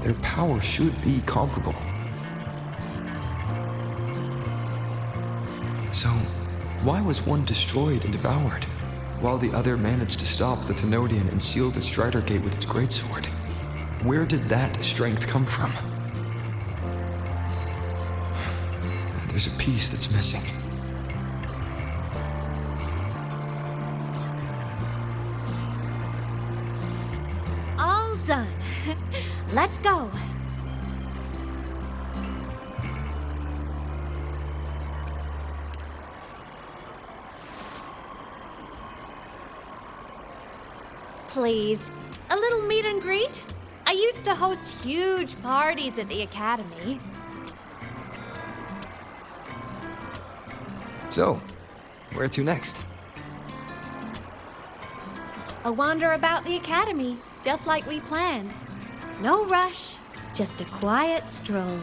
Their power should be comparable. So, why was one destroyed and devoured, while the other managed to stop the Thnodian and seal the Strider Gate with its greatsword? Where did that strength come from? There's a piece that's missing. All done. Let's go. Please, a little meet and greet? I used to host huge parties at the Academy. So, where to next? A wander about the Academy, just like we planned. No rush, just a quiet stroll.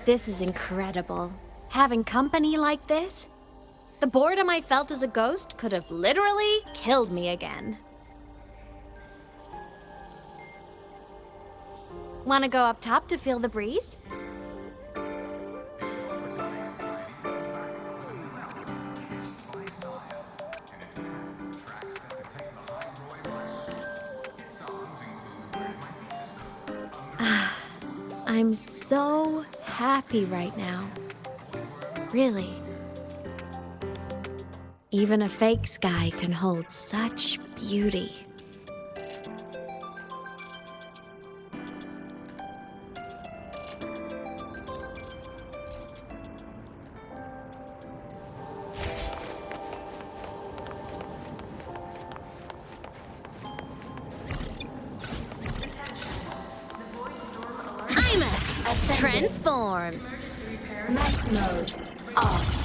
This is incredible. Having company like this? The boredom I felt as a ghost could have literally killed me again. Wanna go up top to feel the breeze? I'm so happy right now. Really. Even a fake sky can hold such beauty. Transform. Mech mode off.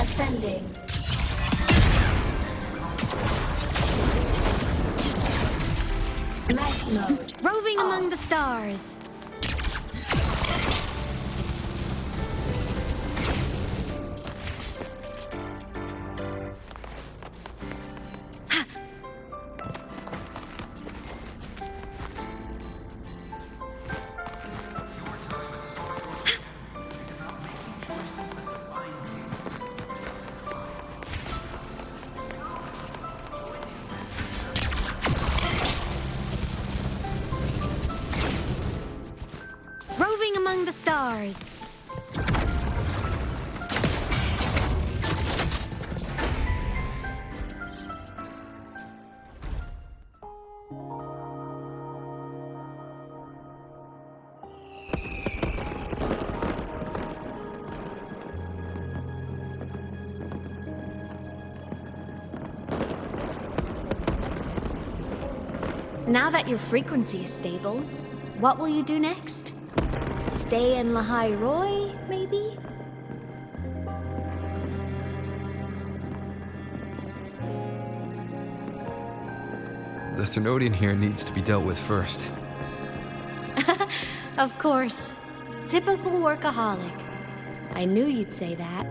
Ascending. Mech mode. Roving among the stars. Roving among the stars. Now that your frequency is stable, what will you do next? Stay in Lahai Roy, maybe? The Thrunodian here needs to be dealt with first. Of course. Typical workaholic. I knew you'd say that.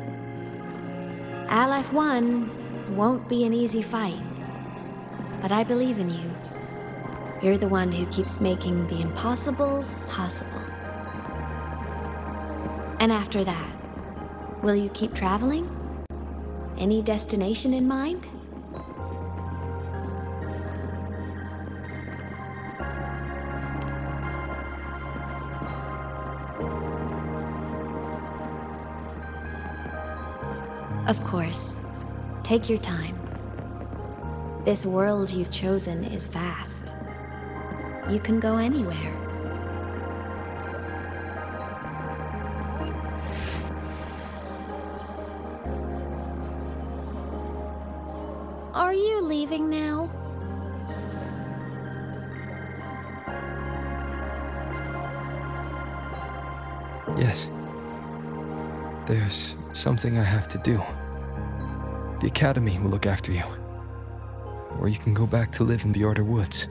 Aleph-1 won't be an easy fight. But I believe in you. You're the one who keeps making the impossible possible. And after that, will you keep traveling? Any destination in mind? Of course. Take your time. This world you've chosen is vast. You can go anywhere. Are you leaving now? Yes. There's something I have to do. The Academy will look after you. Or you can go back to live in Bjorder Woods.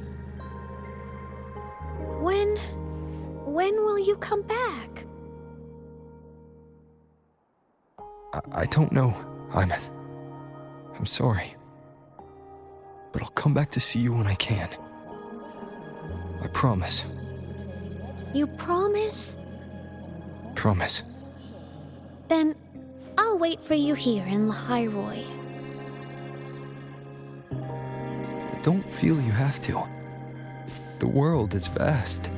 When will you come back? I don't know, Imeth. I'm sorry. But I'll come back to see you when I can. I promise. You promise? Promise. Then I'll wait for you here in Lahai Roy. Don't feel you have to. The world is vast.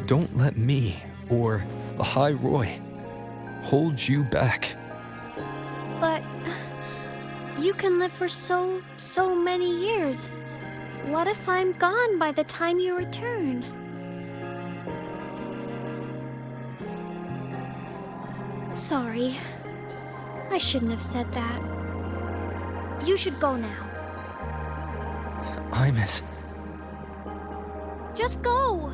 Don't let me or Lahai Roy hold you back. But you can live for so many years. What if I'm gone by the time you return? Sorry. I shouldn't have said that. You should go now. Imeth. Just go!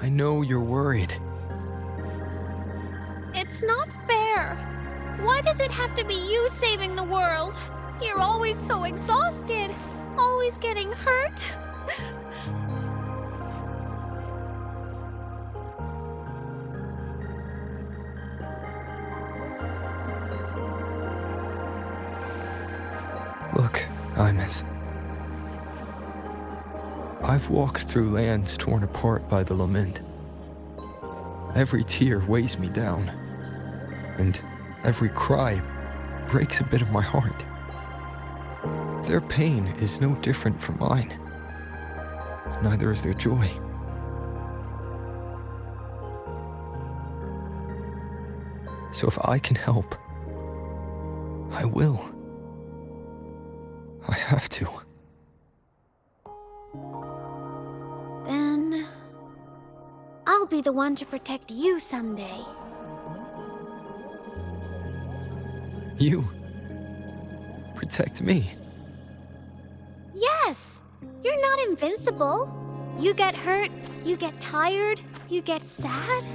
I know you're worried. It's not fair. Why does it have to be you saving the world? You're always so exhausted, always getting hurt. Look, Imeth. I've walked through lands torn apart by the lament. Every tear weighs me down, and every cry breaks a bit of my heart. Their pain is no different from mine. Neither is their joy. So if I can help, I will. I have to. Then I'll be the one to protect you someday. You protect me. Yes! You're not invincible. You get hurt, you get tired, you get sad.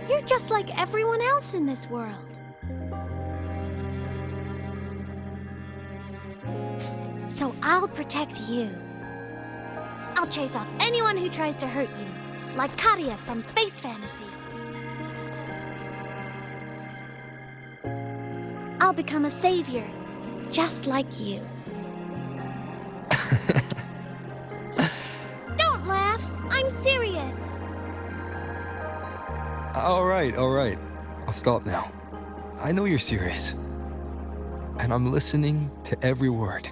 You're just like everyone else in this world. So I'll protect you. I'll chase off anyone who tries to hurt you, like Karia from Space Fantasy. I'll become a savior, just like you. Don't laugh, I'm serious. All right. I'll stop now. I know you're serious. And I'm listening to every word.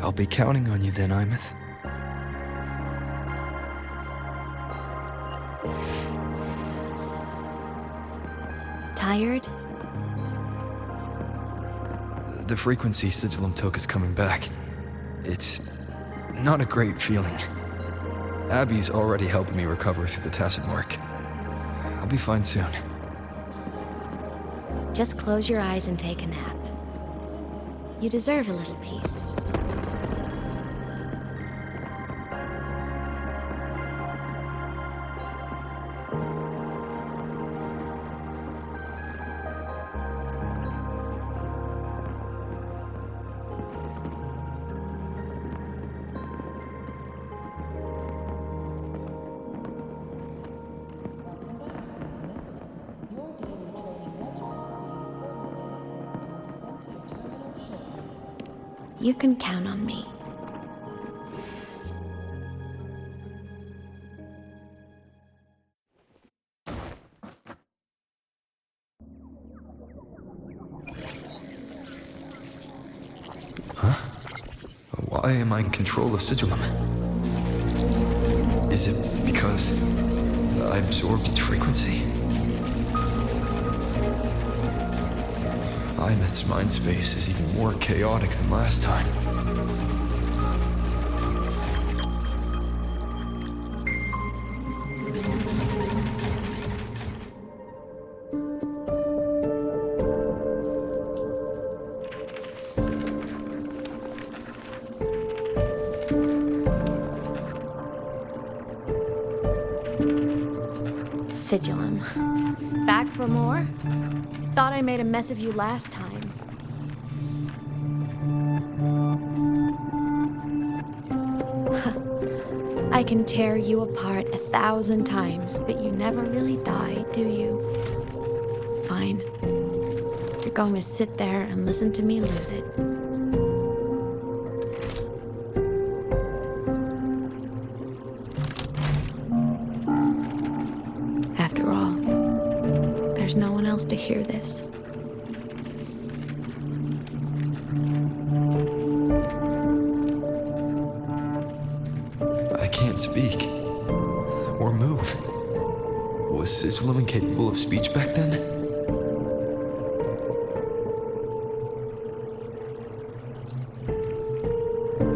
I'll be counting on you then, Imeth. Tired? The frequency Sigillum took is coming back. It's not a great feeling. Abby's already helping me recover through the tacit mark. I'll be fine soon. Just close your eyes and take a nap. You deserve a little peace. You can count on me. Why am I in control of Sigillum? Is it because I absorbed its frequency? Imeth's mind space is even more chaotic than last time. Sigillum. Back for more? Thought I made a mess of you last time. I can tear you apart 1,000 times, but you never really die, do you? Fine. You're going to sit there and listen to me lose it. After all, there's no one else to hear this. I can't speak or move. Was Sigillum incapable of speech back then?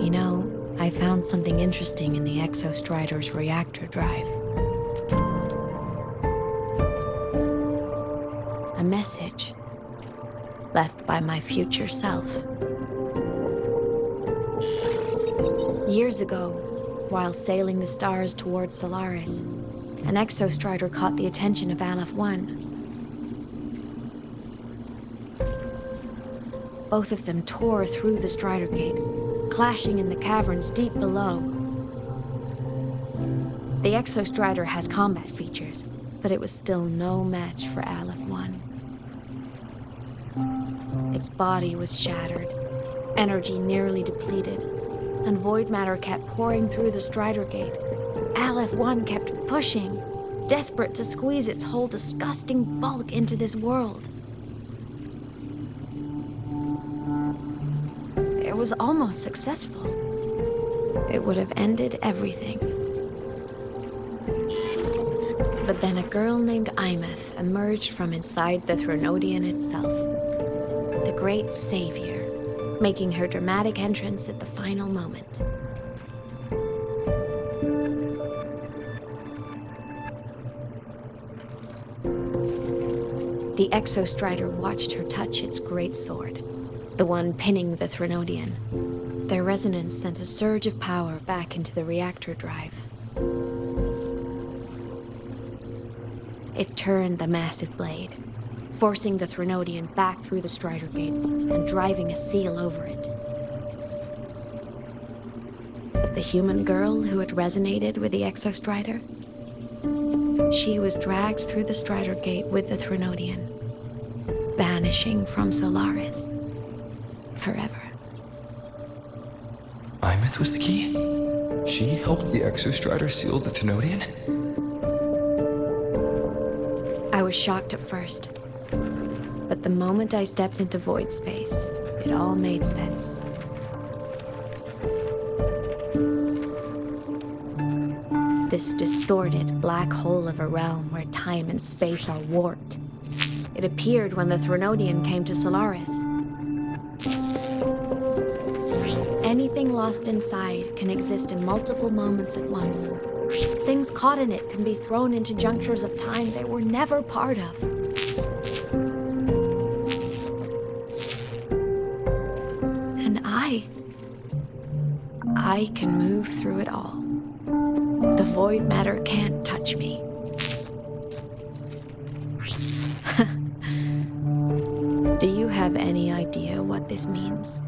You know, I found something interesting in the Exostrider's reactor drive. A message left by my future self. Years ago, while sailing the stars towards Solaris, an Exostrider caught the attention of Aleph 1. Both of them tore through the Strider Gate, clashing in the caverns deep below. The Exostrider has combat features, but it was still no match for Aleph 1. Its body was shattered, energy nearly depleted, and void matter kept pouring through the Strider Gate. Aleph 1 kept pushing, desperate to squeeze its whole disgusting bulk into this world. It was almost successful. It would have ended everything. But then a girl named Imeth emerged from inside the Threnodian itself. The great savior, making her dramatic entrance at the final moment. The Exostrider watched her touch its great sword, the one pinning the Threnodian. Their resonance sent a surge of power back into the reactor drive. It turned the massive blade, forcing the Threnodian back through the Strider Gate and driving a seal over it. But the human girl who had resonated with the Exostrider, she was dragged through the Strider Gate with the Threnodian, vanishing from Solaris forever. Imeth was the key? She helped the Exostrider seal the Threnodian? I was shocked at first, but the moment I stepped into void space, it all made sense. This distorted black hole of a realm where time and space are warped. It appeared when the Threnodian came to Solaris. Anything lost inside can exist in multiple moments at once. Things caught in it can be thrown into junctures of time they were never part of. I can move through it all. The void matter can't touch me. Do you have any idea what this means?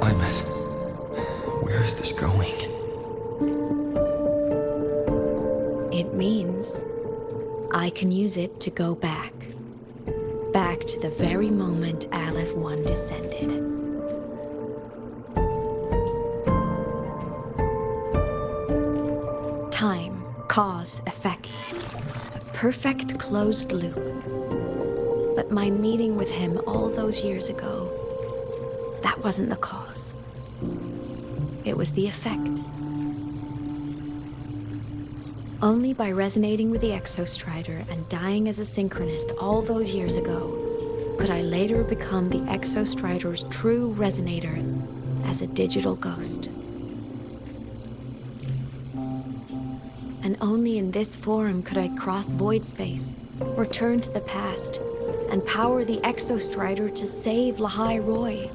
Imeth, where is this going? It means I can use it to go back. Back to the very moment Aleph 1 descended. Time, cause, effect. A perfect closed loop. But my meeting with him all those years ago, that wasn't the cause. It was the effect. Only by resonating with the Exostrider and dying as a synchronist all those years ago could I later become the Exostrider's true resonator as a digital ghost. And only in this form could I cross void space, return to the past, and power the Exostrider to save Lahai Roy.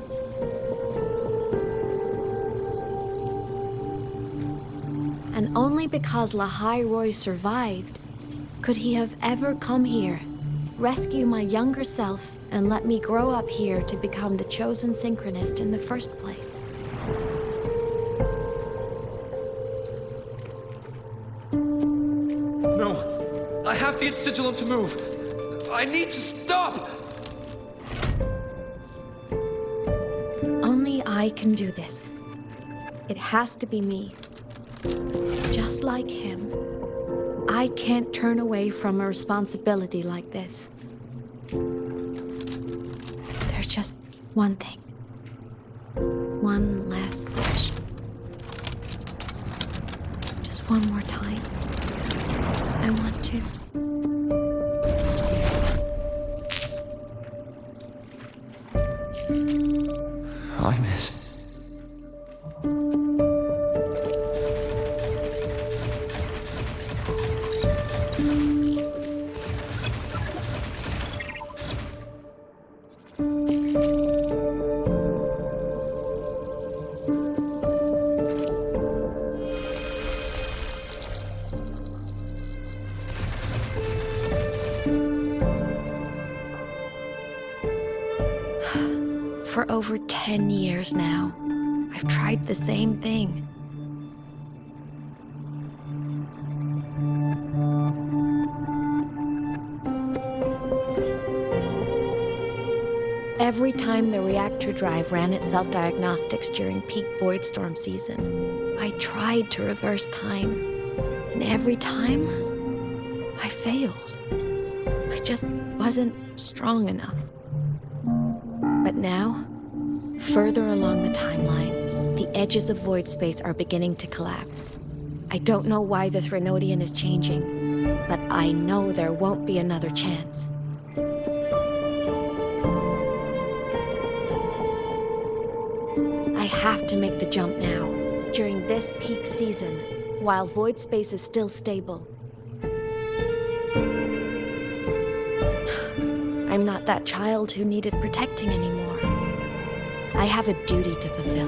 And only because Lahai Roy survived could he have ever come here, rescue my younger self, and let me grow up here to become the chosen synchronist in the first place. No, I have to get Sigillum to move. I need to stop! Only I can do this. It has to be me. Just like him, I can't turn away from a responsibility like this. There's just one thing. One last wish. Just one more time. I want to. I miss. For over 10 years now, I've tried the same thing. Every time the reactor drive ran its self-diagnostics during peak void storm season, I tried to reverse time. And every time, I failed. I just wasn't strong enough. But now, further along the timeline, the edges of void space are beginning to collapse. I don't know why the Threnodian is changing, but I know there won't be another chance. I have to make the jump now, during this peak season, while void space is still stable. I'm not that child who needed protecting anymore. I have a duty to fulfill.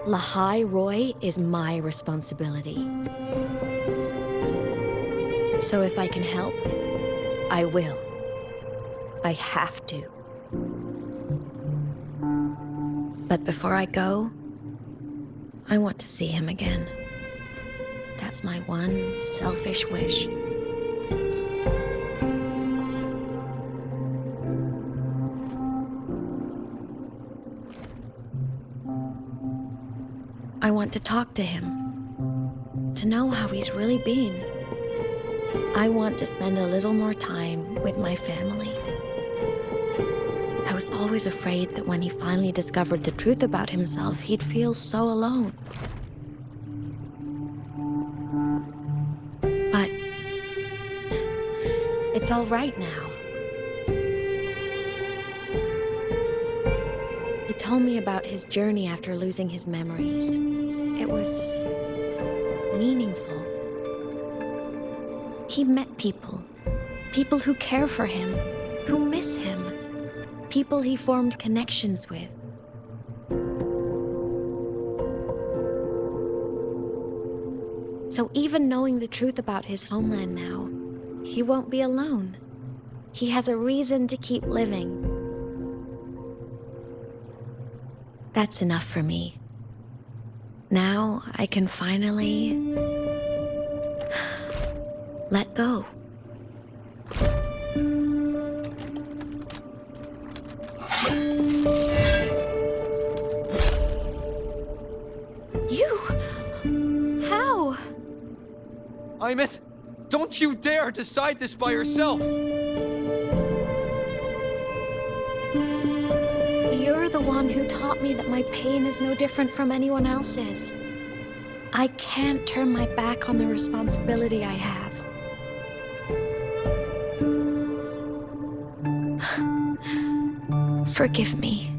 Lahai Roy is my responsibility. So if I can help, I will. I have to. But before I go, I want to see him again. That's my one selfish wish. I want to talk to him, to know how he's really been. I want to spend a little more time with my family. I was always afraid that when he finally discovered the truth about himself, he'd feel so alone. But it's all right now. He told me about his journey after losing his memories. It was meaningful. He met people who care for him, who miss him, people he formed connections with. So even knowing the truth about his homeland now, he won't be alone. He has a reason to keep living. That's enough for me. Now I can finally let go. You? How? Imeth, don't you dare decide this by yourself! You're the one who taught me that my pain is no different from anyone else's. I can't turn my back on the responsibility I have. Forgive me.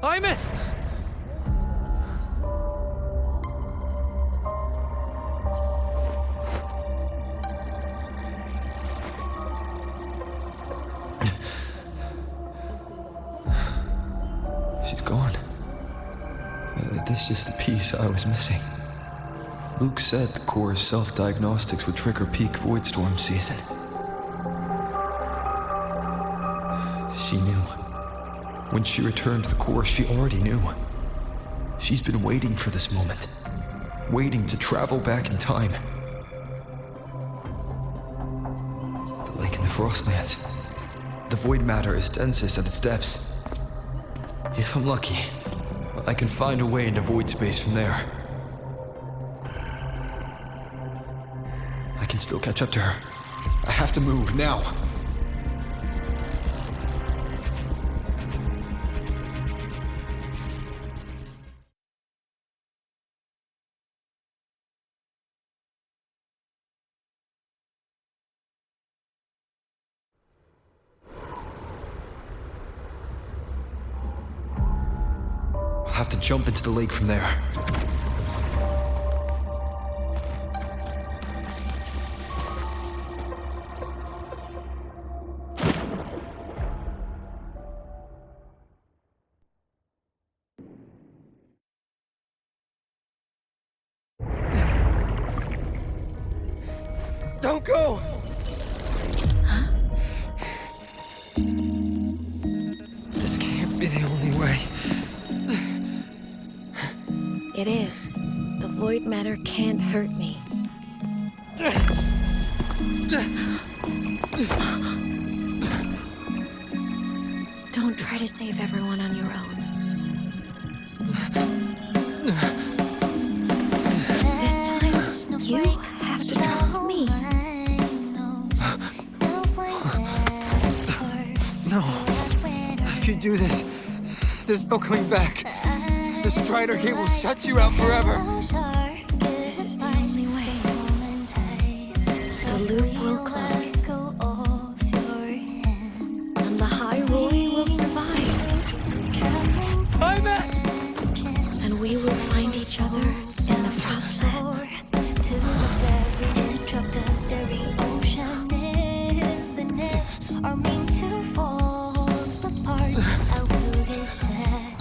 Imeth! She's gone. This is the piece I was missing. Luke said the core's self-diagnostics would trigger peak void storm season. She knew. When she returned to the core, she already knew. She's been waiting for this moment. Waiting to travel back in time. The lake in the Frostlands. The void matter is densest at its depths. If I'm lucky, I can find a way into void space from there. I can still catch up to her. I have to move now. I'll have to jump into the lake from there. Don't go! Huh? This can't be the only way. It is. The void matter can't hurt me. Don't try to save everyone on your own. This time, you have to trust me. No. If you do this, there's no coming back. The Strider Gate will shut you out forever. This is the only way. The loop will close. And the High Roy will survive. And we will find each other in the Frostlands. To the very edge of the starry ocean, even if our mean to fall apart, I will get sad.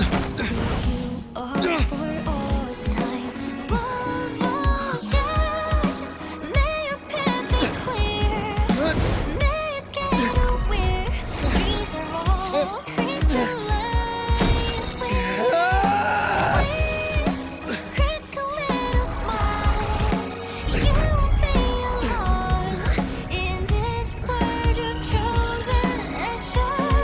You are for all time. Above all else, may your path be clear. May it get aware. Trees are all crystallized. Sure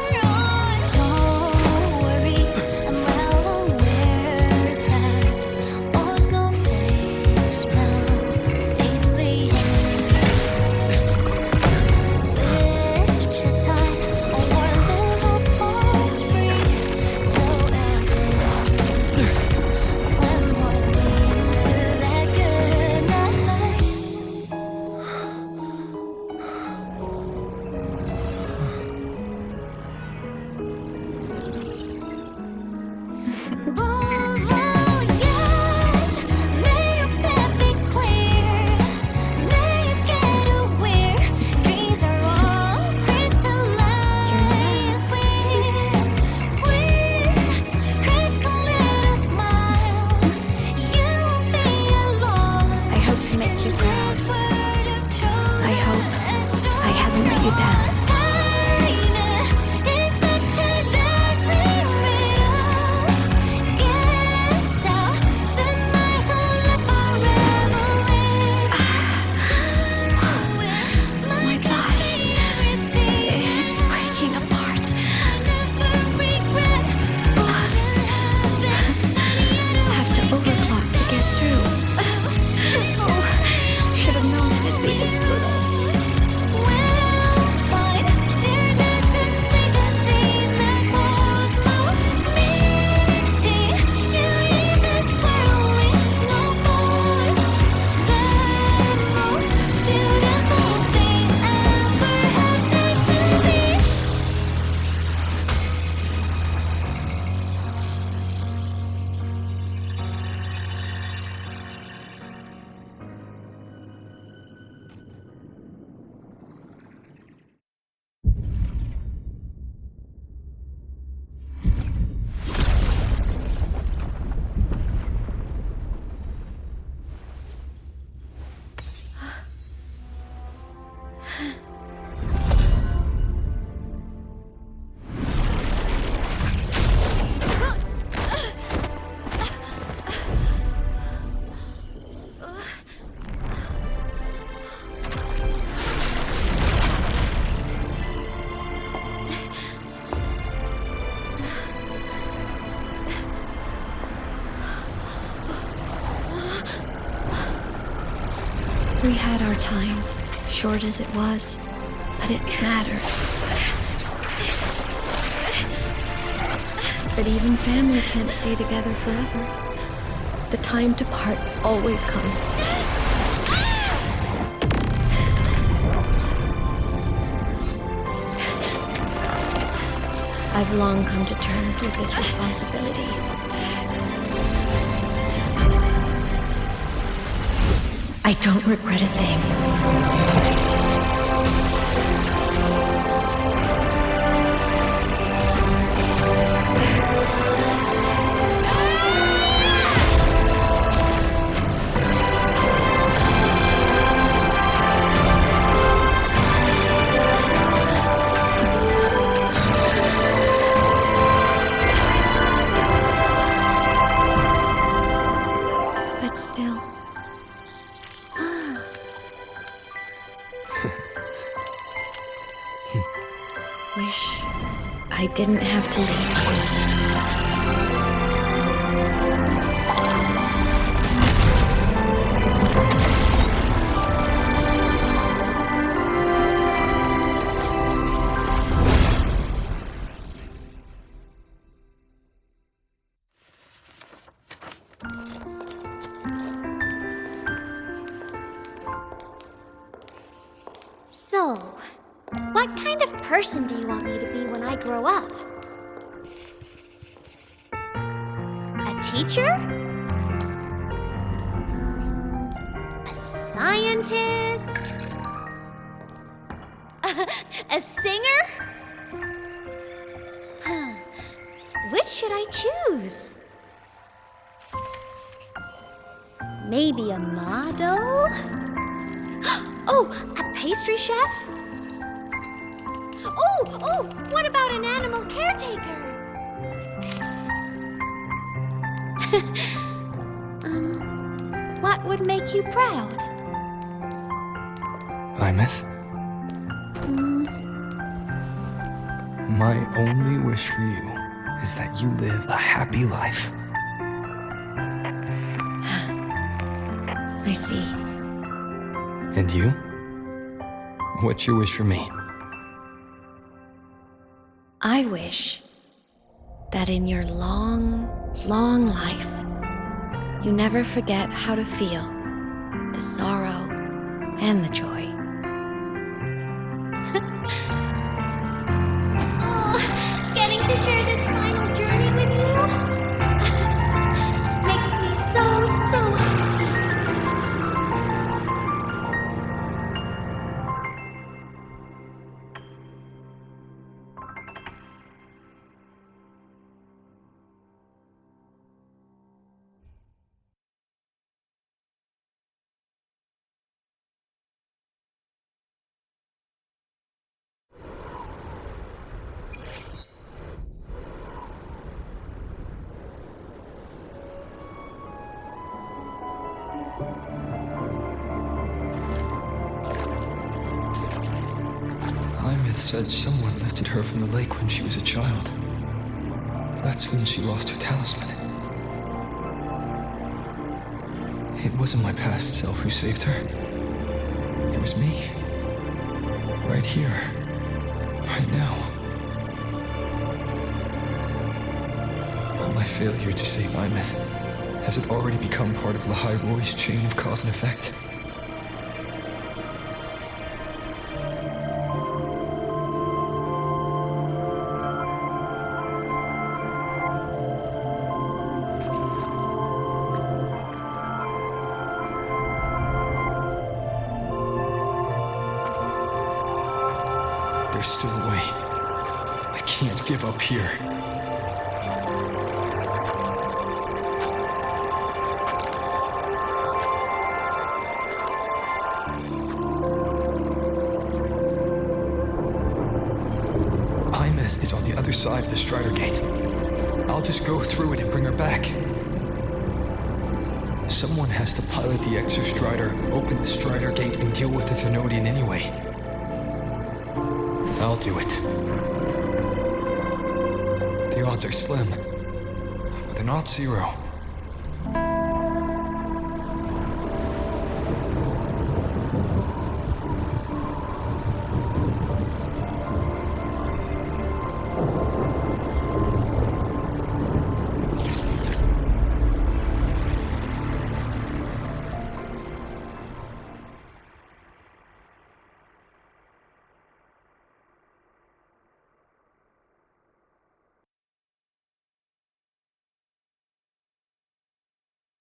We had our time, short as it was, but it mattered. But even family can't stay together forever. The time to part always comes. I've long come to terms with this responsibility. I don't regret a thing. But still. Wish I didn't have to So, what kind of person do you want me to be when I grow up? A teacher? A scientist? A singer? Which should I choose? Maybe a model? Oh, a pastry chef? Oh, what about an animal caretaker? What would make you proud? Imeth? My only wish for you is that you live a happy life. I see. And you? What's your wish for me? I wish that in your long, long life, you never forget how to feel the sorrow and the joy. Oh, getting to share this final journey with you? said someone lifted her from the lake when she was a child. That's when she lost her talisman. It wasn't my past self who saved her. It was me. Right here. Right now. My failure to save Imeth, has it already become part of Lahai Roy's chain of cause and effect? There's still a way. I can't give up here. Imeth is on the other side of the Strider Gate. I'll just go through it and bring her back. Someone has to pilot the Exostrider, open the Strider Gate, and deal with the Thermodian anyway. I'll do it. The odds are slim, but they're not zero.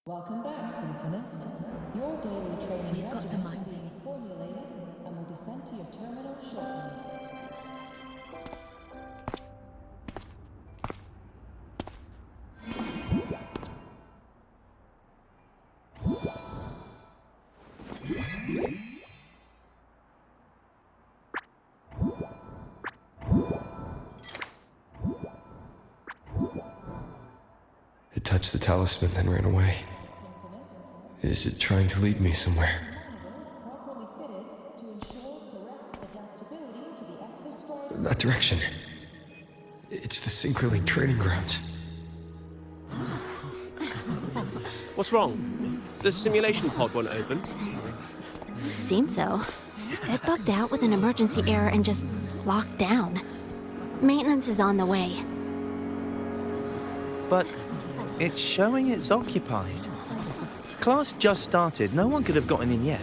Welcome back, Synchronist. Your daily training We've got the regimen is being formulated and will be sent to your terminal shortly. It touched the talisman, then ran away. Is it trying to lead me somewhere? That direction. It's the Synchroling training grounds. What's wrong? The simulation pod won't open? Seems so. It bugged out with an emergency error and just locked down. Maintenance is on the way. But it's showing it's occupied. Class just started. No one could have gotten in yet.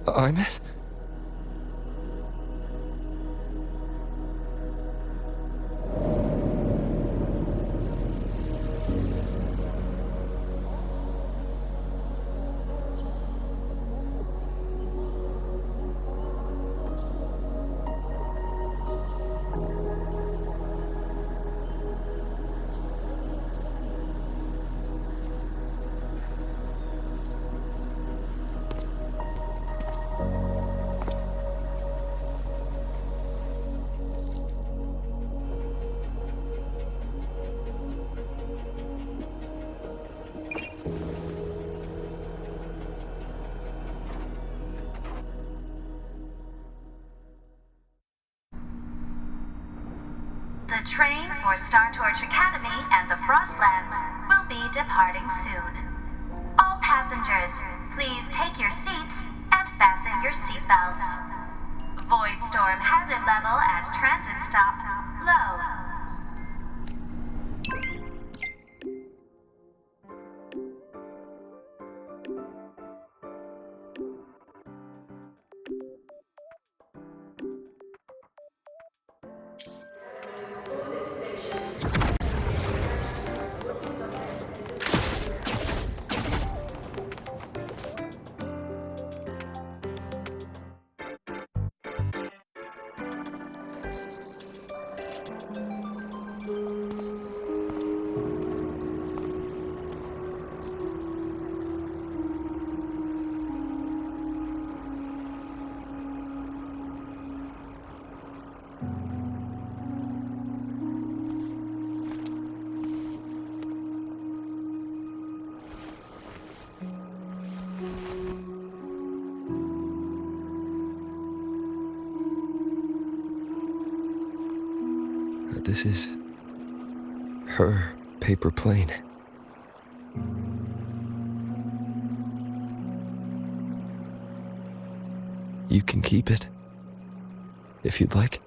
Imeth? The train for Star Torch Academy and the Frostlands will be departing soon. All passengers, please take your seats and fasten your seatbelts. Void storm hazard level at transit stop low. This is her paper plane. You can keep it, if you'd like.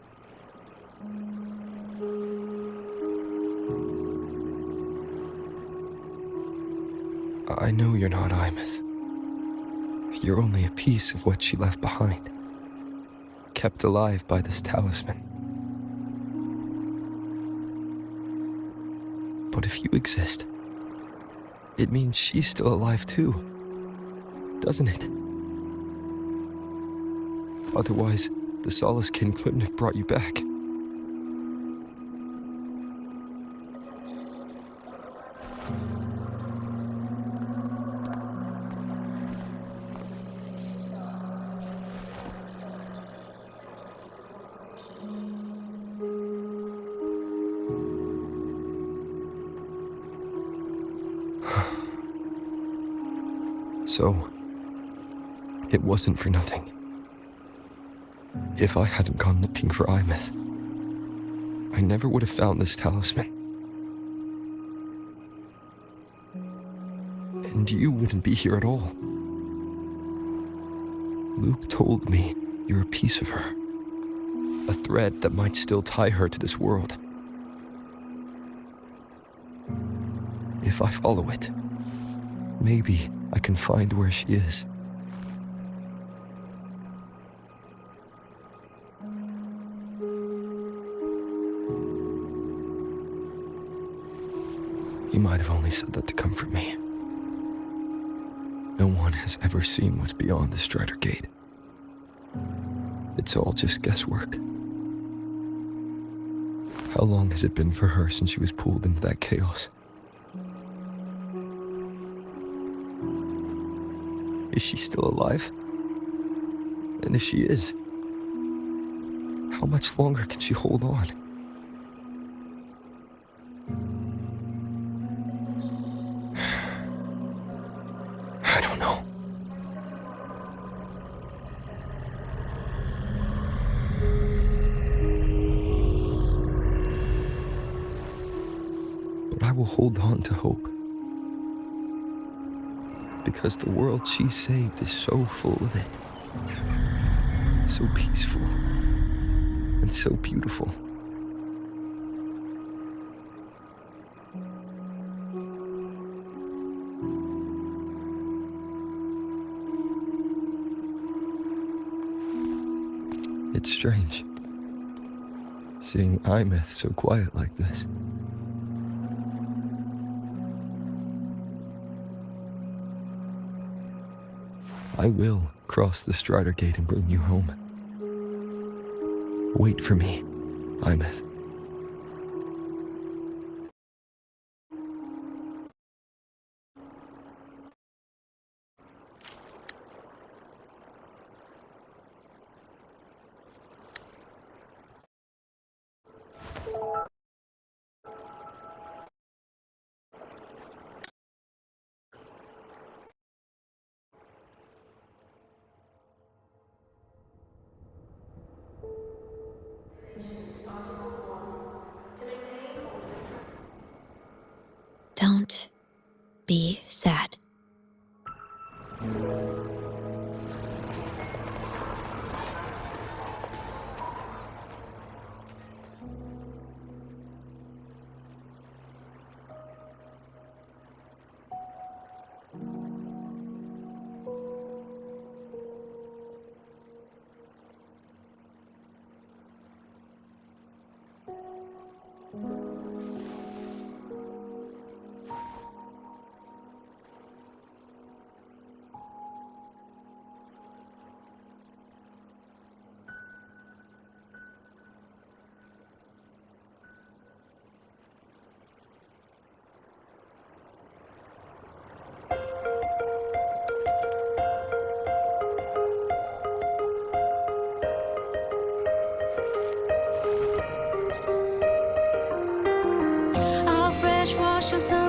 I know you're not Imeth. You're only a piece of what she left behind, kept alive by this talisman. But if you exist, it means she's still alive too, doesn't it? Otherwise, the Solaskin couldn't have brought you back. So, it wasn't for nothing. If I hadn't gone looking for Imeth, I never would have found this talisman. And you wouldn't be here at all. Luke told me you're a piece of her, a thread that might still tie her to this world. If I follow it, maybe I can find where she is. You might have only said that to comfort me. No one has ever seen what's beyond the Strider Gate. It's all just guesswork. How long has it been for her since she was pulled into that chaos? Is she still alive? And if she is, how much longer can she hold on? I don't know. But I will hold on to hope. Because the world she saved is so full of it. So peaceful. And so beautiful. It's strange, seeing Imeth so quiet like this. I will cross the Strider Gate and bring you home. Wait for me, Imeth. sad. I'll fresh wash your sun.